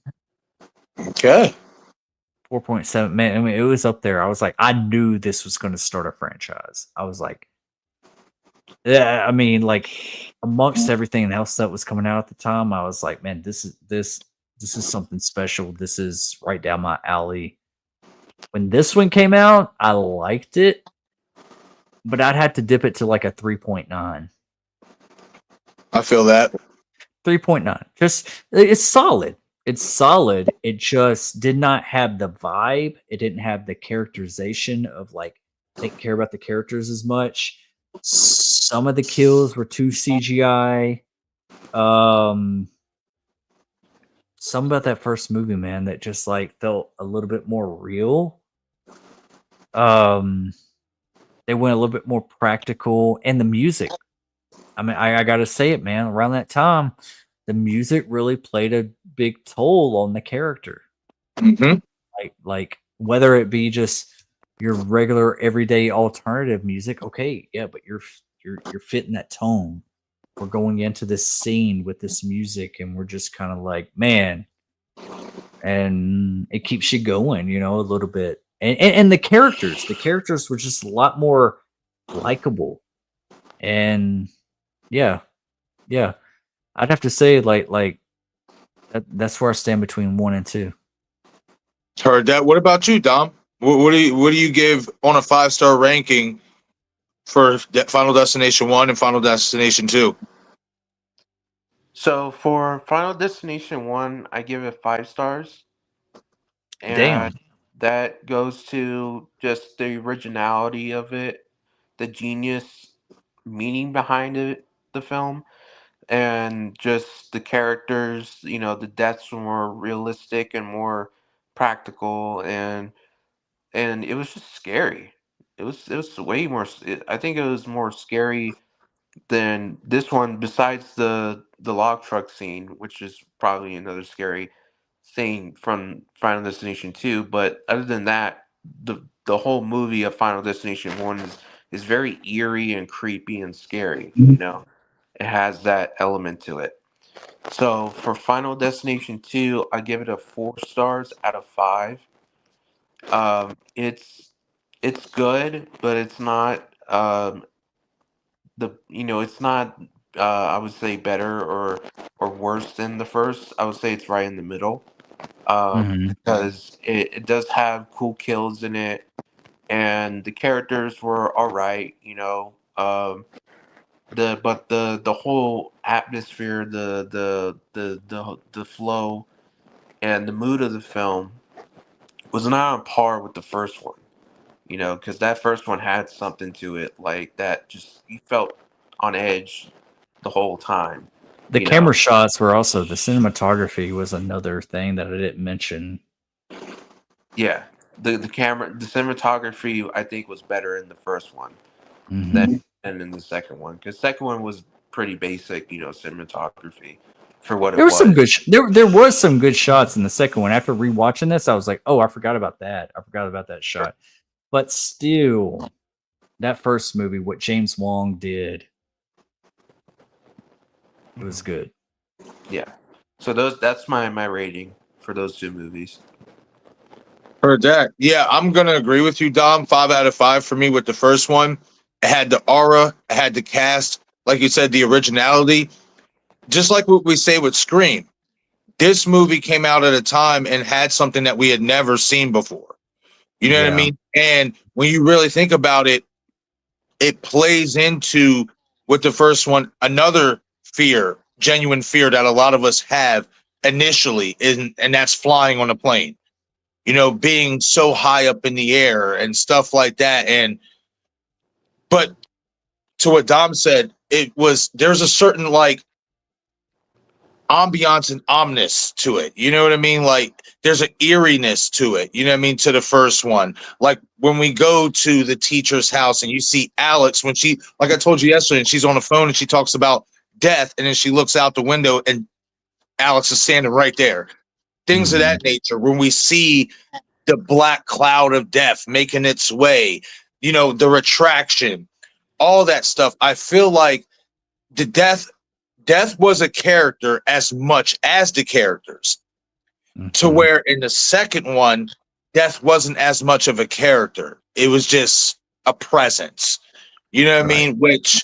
Okay. 4.7. Man, I mean, it was up there. I was like, I knew this was going to start a franchise. I was like, yeah. I mean, like, amongst everything else that was coming out at the time, I was like, man, this is something special. This is right down my alley. When this one came out, I liked it, but I'd have to dip it to like a 3.9. I feel that. 3.9. Just, it's solid. It's solid. It just did not have the vibe. It didn't have the characterization of, like, I didn't care about the characters as much. Some of the kills were too CGI. Some about that first movie, man, that just like felt a little bit more real. They went a little bit more practical, and the music. I mean, I gotta say it, man. Around that time, the music really played a big toll on the character. Mm-hmm. Like whether it be just your regular everyday alternative music, okay, yeah, but you're fitting that tone. We're going into this scene with this music, and we're just kind of like, man, and it keeps you going, you know, a little bit. And the characters were just a lot more likable, and yeah, I'd have to say like that's where I stand between 1 and 2. Heard that. What about you, Dom? What do you give on a 5-star ranking for Final Destination 1 and Final Destination 2? So for Final Destination 1, I give it 5 stars. And Damn. that goes to just the originality of it, the genius meaning behind it, the film, and just the characters. You know, the deaths were more realistic and more practical, and it was just scary. It was way more. I think it was more scary than this one. Besides the log truck scene, which is probably another scary thing from Final Destination 2. But other than that, the whole movie of Final Destination 1 is very eerie and creepy and scary. You know, it has that element to it. So for Final Destination 2, I give it a 4 stars out of 5. It's good, but it's not it's not I would say better or worse than the first. I would say it's right in the middle. Because it does have cool kills in it, and the characters were all right, you know. The whole atmosphere, the flow, and the mood of the film was not on par with the first one, you know, because that first one had something to it like that. Just you felt on edge the whole time. The you know. camera shots were also, the cinematography was another thing that I didn't mention. Yeah, the cinematography I think was better in the first one than in the second one, because second one was pretty basic, you know, cinematography for what There it was was. some good there was some good shots in the second one. After rewatching this, I was like, oh, I forgot about that. I forgot about that shot. But still, that first movie, what James Wong did, it was good. Yeah. So that's my rating for those two movies. Heard that. Yeah, I'm gonna agree with you, Dom. 5 out of 5 for me with the first one. It had the aura, it had the cast, like you said, the originality. Just like what we say with Scream. This movie came out at a time and had something that we had never seen before. You know what I mean? And when you really think about it, it plays into with the first one, another fear, genuine fear that a lot of us have initially, and that's flying on a plane. You know, being so high up in the air and stuff like that. But to what Dom said, there's a certain like ambiance and ominous to it. You know what I mean? Like there's an eeriness to it. You know what I mean? To the first one. Like when we go to the teacher's house and you see Alex when she, like I told you yesterday, and she's on the phone and she talks about death, and then she looks out the window and Alex is standing right there. Things of that nature. When we see the black cloud of death making its way, you know, the retraction, all that stuff. I feel like the death was a character as much as the characters, to where in the second one, death wasn't as much of a character. It was just a presence. You know what I mean? Which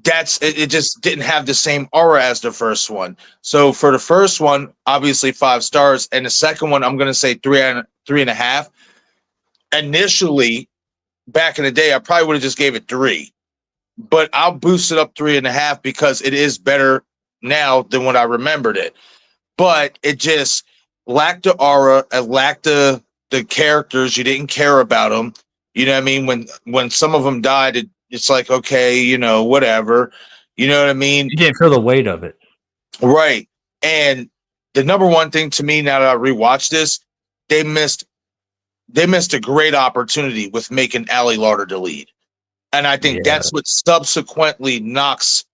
it just didn't have the same aura as the first one. So for the first one, obviously 5 stars, and the second one, I'm gonna say 3.5. Initially, back in the day, I probably would have just gave it 3. But I'll boost it up 3.5 because it is better now than when I remembered it. But it just lacked the aura, it lacked the characters. You didn't care about them. You know what I mean? When some of them died, it's like, okay, you know, whatever. You know what I mean? You didn't feel the weight of it. Right. And the number one thing to me now that I rewatched this, they missed a great opportunity with making Ali Larter the lead. And I think that's what subsequently knocks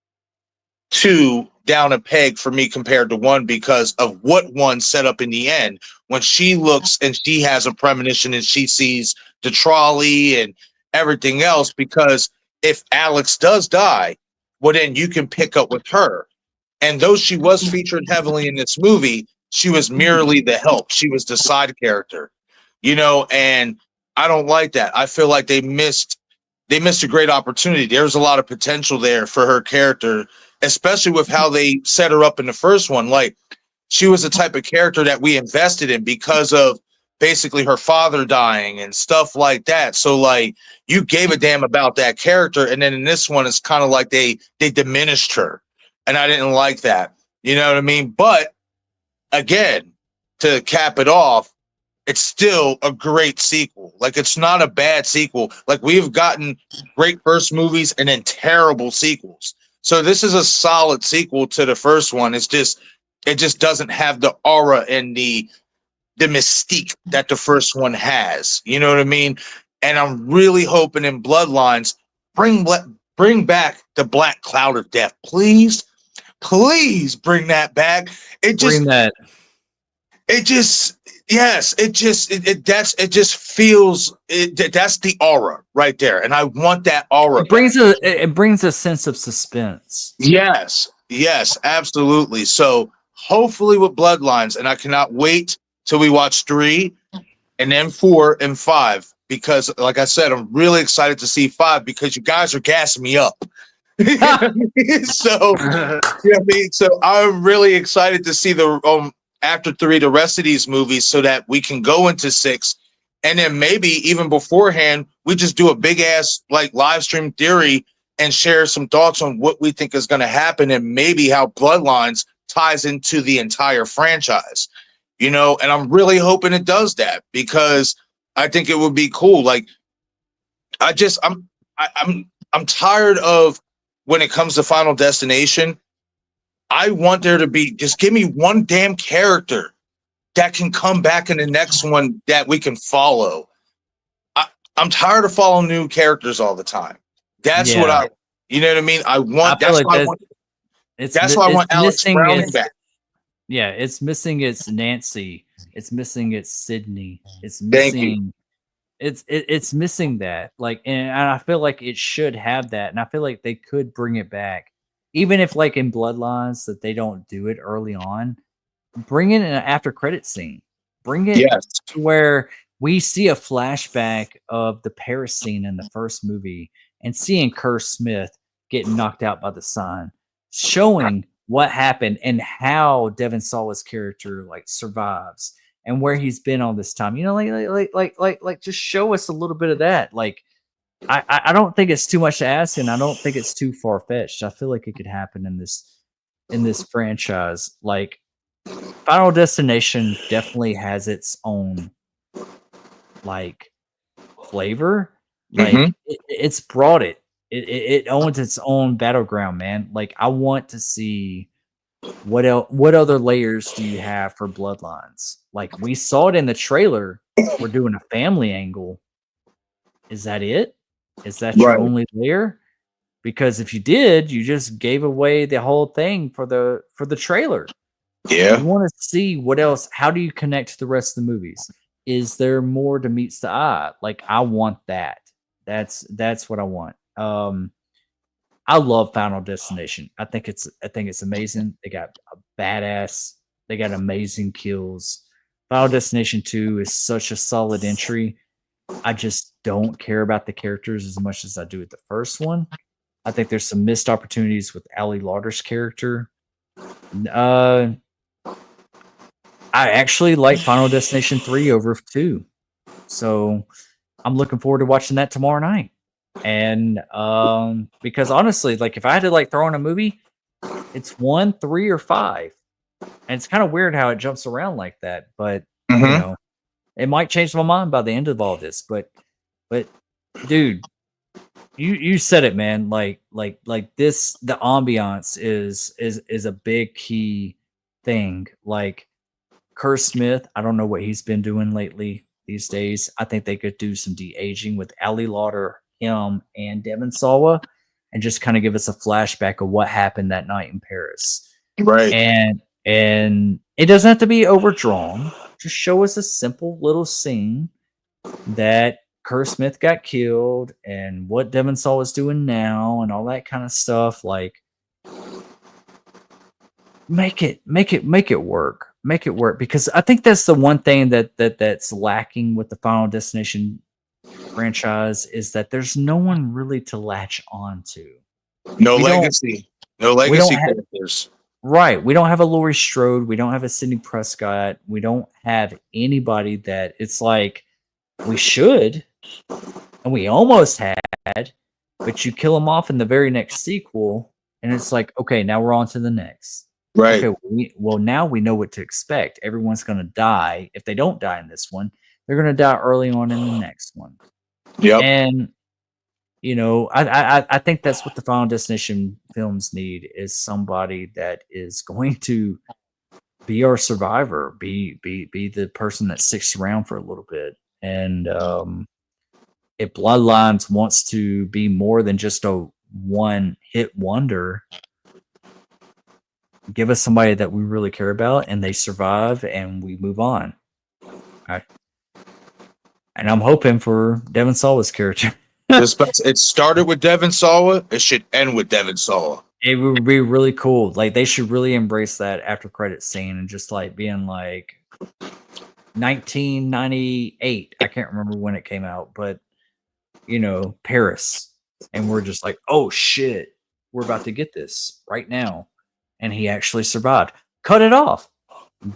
2 down a peg for me compared to 1, because of what 1 set up in the end when she looks and she has a premonition and she sees the trolley and everything else. Because if Alex does die, well, then you can pick up with her. And though she was featured heavily in this movie, she was merely the help. She was the side character, you know, and I don't like that. I feel like they missed a great opportunity. There's a lot of potential there for her character, especially with how they set her up in the first one. Like, she was the type of character that we invested in because of basically her father dying and stuff like that. So, like, you gave a damn about that character, and then in this one, it's kind of like they diminished her, and I didn't like that. You know what I mean? But again, to cap it off, it's still a great sequel. Like, it's not a bad sequel. Like, we've gotten great first movies and then terrible sequels. So this is a solid sequel to the first one. It just doesn't have the aura and the mystique that the first one has. You know what I mean? And I'm really hoping in Bloodlines, bring back the black cloud of death. Please bring that back. That's the aura right there, and I want that aura. It brings a sense of suspense. Yes, absolutely. So hopefully with Bloodlines, and I cannot wait till we watch 3 and then 4 and 5, because like I said, I'm really excited to see 5 because you guys are gassing me up. So you know what I mean? So I'm really excited to see the after 3 the rest of these movies, so that we can go into 6, and then maybe even beforehand we just do a big ass like live stream theory and share some thoughts on what we think is going to happen, and maybe how Bloodlines ties into the entire franchise, you know. And I'm really hoping it does that, because I think it would be cool. Like, I'm tired of, when it comes to Final Destination, I want there to be, just give me one damn character that can come back in the next one that we can follow. I'm tired of following new characters all the time. That's what you know what I mean? That's why I want Alex Browning back. Yeah, it's missing its Nancy. It's missing its Sydney. It's missing. It's missing that. Like, and I feel like it should have that, and I feel like they could bring it back. Even if, like in Bloodlines, that they don't do it early on, bring in an after credit scene. Bring it to where we see a flashback of the Paris scene in the first movie and seeing Kerr Smith getting knocked out by the sun, showing what happened and how Devon Sawa's character like survives and where he's been all this time. You know, like just show us a little bit of that. Like, I don't think it's too much to ask, and I don't think it's too far fetched. I feel like it could happen in this franchise. Like, Final Destination definitely has its own like flavor. Like, it's brought it owns its own battleground, man. Like, I want to see what else? What other layers do you have for Bloodlines? Like we saw it in the trailer. We're doing a family angle. Is that it? Is that your Right. only layer? Because if you did, you just gave away the whole thing for the trailer. Yeah. You want to see what else. How do you connect to the rest of the movies? Is there more to meets the eye? Like I want that. That's what I want. I love Final Destination. I think it's amazing. They got a badass. They got amazing kills. Final Destination 2 is such a solid entry. I just don't care about the characters as much as I do with the first one. I think there's some missed opportunities with Ali Lauder's character. I actually like Final Destination 3 over 2. So I'm looking forward to watching that tomorrow night. And because honestly, like if I had to like throw in a movie, it's 1, 3, or 5. And it's kind of weird how it jumps around like that. But you know, it might change my mind by the end of all this. But dude, you said it, man. Like this, the ambiance is a big key thing. Like Kerr Smith, I don't know what he's been doing lately these days. I think they could do some de-aging with Ali Lauder, him, and Devon Sawa, and just kind of give us a flashback of what happened that night in Paris. Right. And it doesn't have to be overdrawn. Just show us a simple little scene that Kerr Smith got killed and what Devon Sawa is doing now and all that kind of stuff. Like make it work. Make it work, because I think that's the one thing that's lacking with the Final Destination franchise is that there's no one really to latch on to. No legacy characters. Right. We don't have a Laurie Strode. We don't have a Sidney Prescott. We don't have anybody that it's like we should, and we almost had, but you kill them off in the very next sequel, and it's like, okay, now we're on to the next. Right. Okay, well, now we know what to expect. Everyone's going to die. If they don't die in this one, they're going to die early on in the next one. Yep. And you know, I think that's what the Final Destination films need, is somebody that is going to be our survivor, be the person that sticks around for a little bit. And if Bloodlines wants to be more than just a one-hit wonder, give us somebody that we really care about, and they survive, and we move on. And I'm hoping for Devon Sawa's character. It started with Devon Sawa. It should end with Devon Sawa. It would be really cool. Like they should really embrace that after credit scene and just like being like 1998. I can't remember when it came out, but you know, Paris. And we're just like, oh shit, we're about to get this right now. And he actually survived. Cut it off.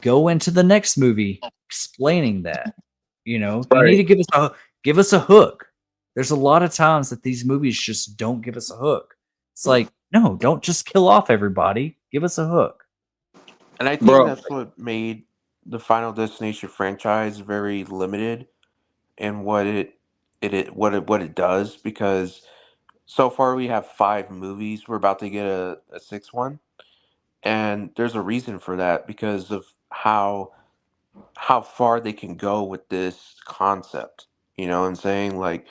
Go into the next movie explaining that. You know, you need to give us a hook. There's a lot of times that these movies just don't give us a hook. It's like, no, don't just kill off everybody. Give us a hook. And I think that's what made the Final Destination franchise very limited in what it does, because so far we have 5 movies. We're about to get a 6th one. And there's a reason for that, because of how far they can go with this concept. You know what I'm saying? Like,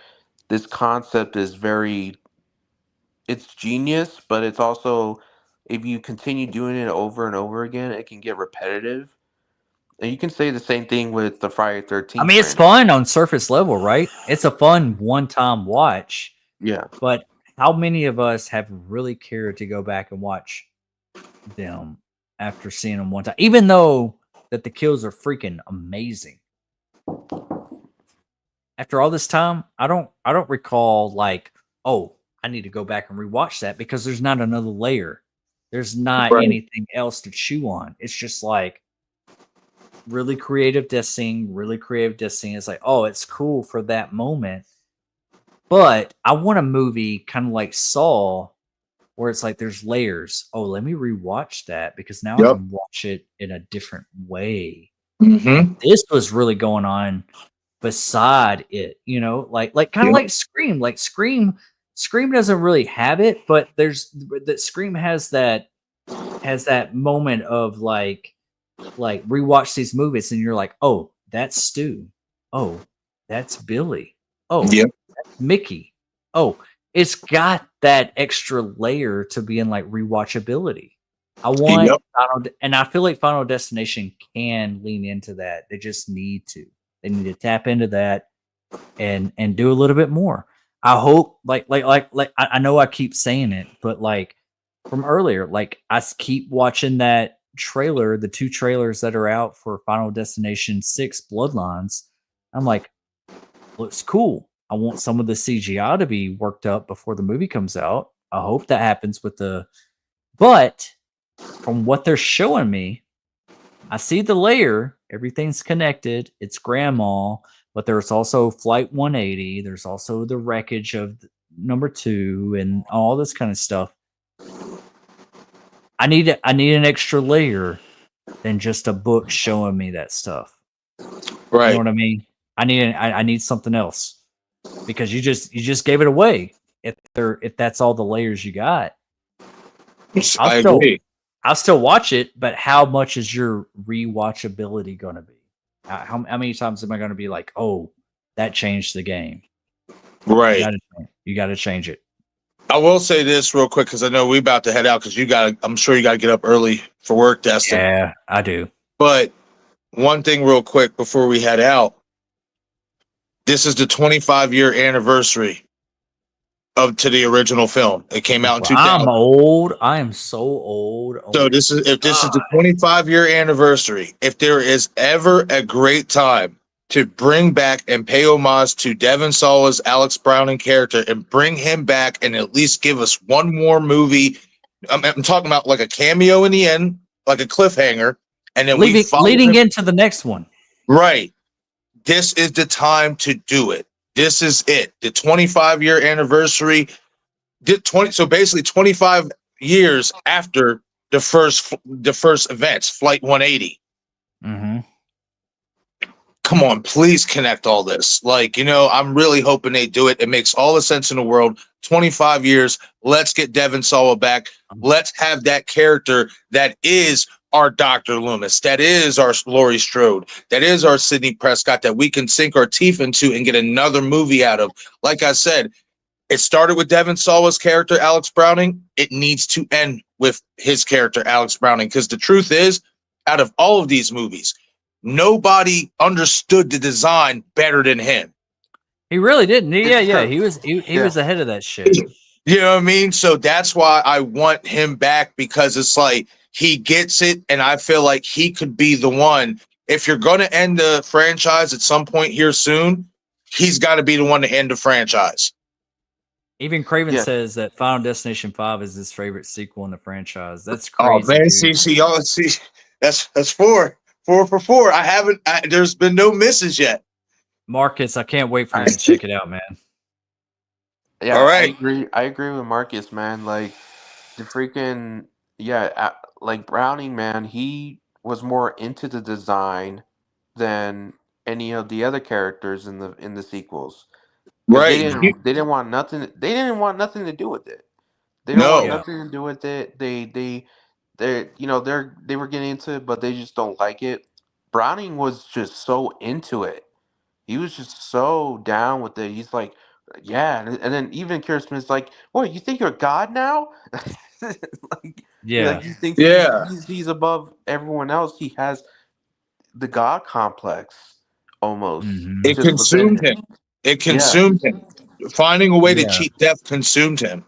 this concept is it's genius, but it's also, if you continue doing it over and over again, it can get repetitive. And you can say the same thing with the Friday 13th. I mean, it's fun on surface level, right? It's a fun one-time watch. Yeah. But how many of us have really cared to go back and watch them after seeing them one time, even though that the kills are freaking amazing? After all this time, I don't recall like, oh, I need to go back and rewatch that, because there's not another layer. There's not anything else to chew on. It's just like really creative dissing. It's like, oh, it's cool for that moment. But I want a movie kind of like Saw, where it's like there's layers. Oh, let me rewatch that, because now I can watch it in a different way. And this was really going on beside it, you know, like kind of like Scream. Like Scream doesn't really have it, but that Scream has that has that moment of like rewatch these movies and you're like, oh, that's Stu. Oh, that's Billy. Oh, Yep. that's Mickey. Oh, it's got that extra layer to being like rewatchability. I want and I feel like Final Destination can lean into that. They just need to. They need to tap into that and do a little bit more. I hope I know I keep saying it, but like from earlier, like I keep watching that trailer, the 2 trailers that are out for Final Destination 6 Bloodlines. I'm like, looks cool. I want some of the CGI to be worked up before the movie comes out. I hope that happens with but from what they're showing me, I see the layer. Everything's connected. It's grandma, but there's also Flight 180. There's also the wreckage of number 2 and all this kind of stuff. I need an extra layer than just a book showing me that stuff. Right. You know what I mean? I need something else because you just gave it away. If that's all the layers you got, I agree. I'll still watch it, but how much is your rewatchability going to be? How many times am I going to be like, oh, that changed the game? Right. You got to change it. I will say this real quick because I know we're about to head out because I'm sure you got to get up early for work, Destin. Yeah, I do. But one thing real quick before we head out. This is the 25-year anniversary to the original film. It came out in 2000. I'm old. I am so old. So this is the 25-year anniversary. If there is ever a great time to bring back and pay homage to Devon Sawa's Alex Browning character and bring him back and at least give us one more movie. I'm talking about like a cameo in the end, like a cliffhanger, and then leading into the next one. Right. This is the time to do it. This is it. The 25-year anniversary. So basically 25 years after the first events, Flight 180. Mm-hmm. Come on, please connect all this. Like, I'm really hoping they do it. It makes all the sense in the world. 25 years. Let's get Devon Sawa back. Let's have that character that is our Dr. Loomis, that is our Laurie Strode, that is our Sidney Prescott, that we can sink our teeth into and get another movie out of. Like I said, it started with Devon Sawa's character, Alex Browning. It needs to end with his character, Alex Browning, because the truth is, out of all of these movies, nobody understood the design better than him. He really didn't. Yeah. He was ahead of that shit. You know what I mean? So that's why I want him back, because it's like he gets it, and I feel like he could be the one. If you're going to end the franchise at some point here soon, he's got to be the one to end the franchise. Even Craven says that Final Destination 5 is his favorite sequel in the franchise. That's crazy. Oh man, see, that's 4 for 4. There's been no misses yet. Marcus, I can't wait for you to check it out, man. Yeah, all right. I agree with Marcus, man. Like the freaking like Browning, man, he was more into the design than any of the other characters in the sequels. Right. They didn't want nothing. They didn't want nothing to do with it. They didn't want nothing to do with it. They were getting into it, but they just don't like it. Browning was just so into it. He was just so down with it. He's like, yeah, and then even Kira Smith's like, "What? You think you're God now?" Like you think he's above everyone else. He has the God complex almost. Mm-hmm. It consumed him. It consumed him. Finding a way to cheat death consumed him.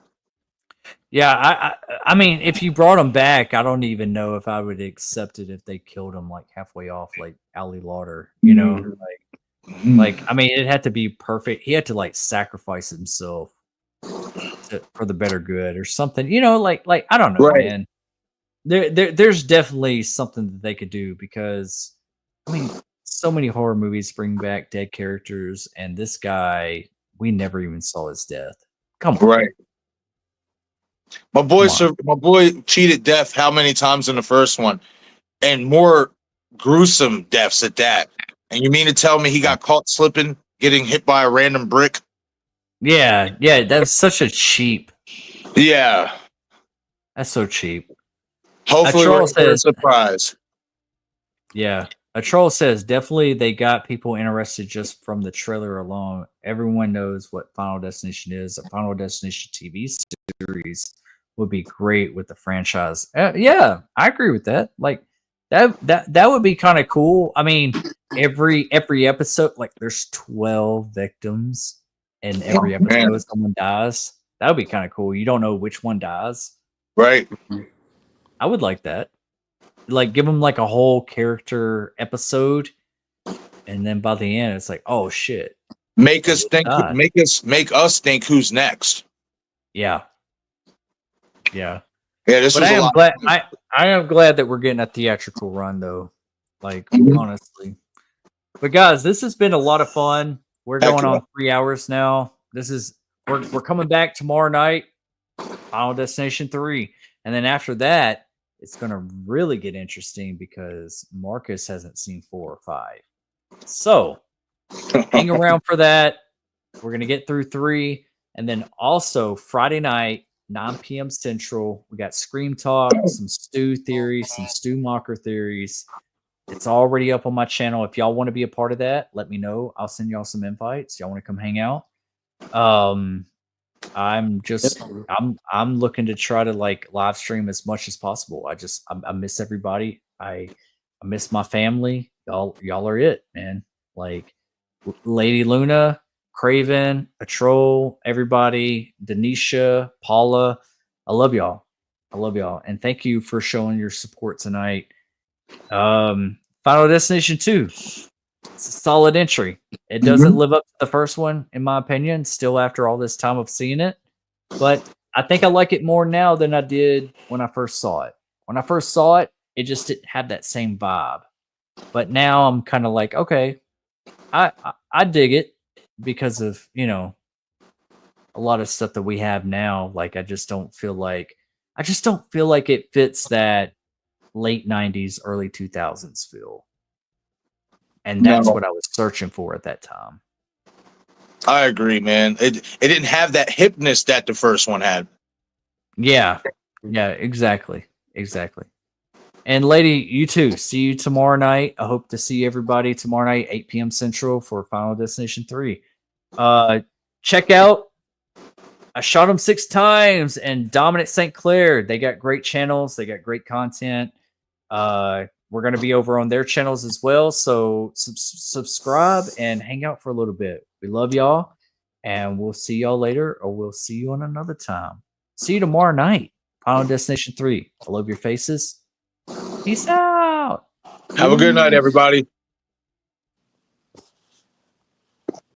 Yeah, I mean, if you brought him back, I don't even know if I would accept it if they killed him like halfway off, like Ali Lauder. You know, like I mean, it had to be perfect. He had to like sacrifice himself for the better good or something. You know, like I don't know, man. There's definitely something that they could do, because I mean, so many horror movies bring back dead characters, and this guy, we never even saw his death. Come on, right? My boy cheated death how many times in the first one, and more gruesome deaths at that. And you mean to tell me he got caught slipping, getting hit by a random brick? Yeah, that's such a cheap. Yeah, That's so cheap. Hopefully, we're in for a surprise. Yeah. A troll says definitely they got people interested just from the trailer alone. Everyone knows what Final Destination is. A Final Destination TV series would be great with the franchise. Yeah, I agree with that. Like that would be kind of cool. I mean, every episode, like there's 12 victims, and every episode someone dies. That would be kind of cool. You don't know which one dies. Right. I would like that. Like give them like a whole character episode, and then by the end it's like, oh shit. Make us think. Make us think who's next. Yeah. Yeah. Yeah. This but was I a am lot. glad. I am glad that we're getting a theatrical run though. Like honestly. But guys, this has been a lot of fun. We're going on 3 hours now. We're coming back tomorrow night. Final Destination 3, and then after that, it's going to really get interesting because Marcus hasn't seen 4 or 5. So hang around for that. We're going to get through 3. And then also Friday night, 9 p.m. Central, we got Scream Talk, some Stu theories, some Stu Mocker theories. It's already up on my channel. If y'all want to be a part of that, let me know. I'll send y'all some invites. Y'all want to come hang out? I'm looking to try to like live stream as much as possible. I miss everybody. I miss my family. Y'all are it, man. Like Lady Luna, Craven, a troll, everybody, Denisha, Paula. I love y'all. And thank you for showing your support tonight. Final Destination 2. It's a solid entry. It doesn't live up to the first one, in my opinion, still after all this time of seeing it. But I think I like it more now than I did when I first saw it. When I first saw it, it just didn't have that same vibe. But now I'm kind of like, okay, I dig it because of, a lot of stuff that we have now. Like, I just don't feel like it fits that late 90s, early 2000s feel. And that's what I was searching for at that time. I agree, man. It didn't have that hipness that the first one had. Yeah, exactly. And lady, you too. See you tomorrow night. I hope to see everybody tomorrow night, 8 p.m. Central for Final Destination 3. Check out I Shot 'Em 6 Times and Dominic St. Clair. They got great channels. They got great content. We're going to be over on their channels as well. So subscribe and hang out for a little bit. We love y'all, and we'll see y'all later, or we'll see you on another time. See you tomorrow night. Final Destination 3. I love your faces. Peace out. Have a good night, everybody.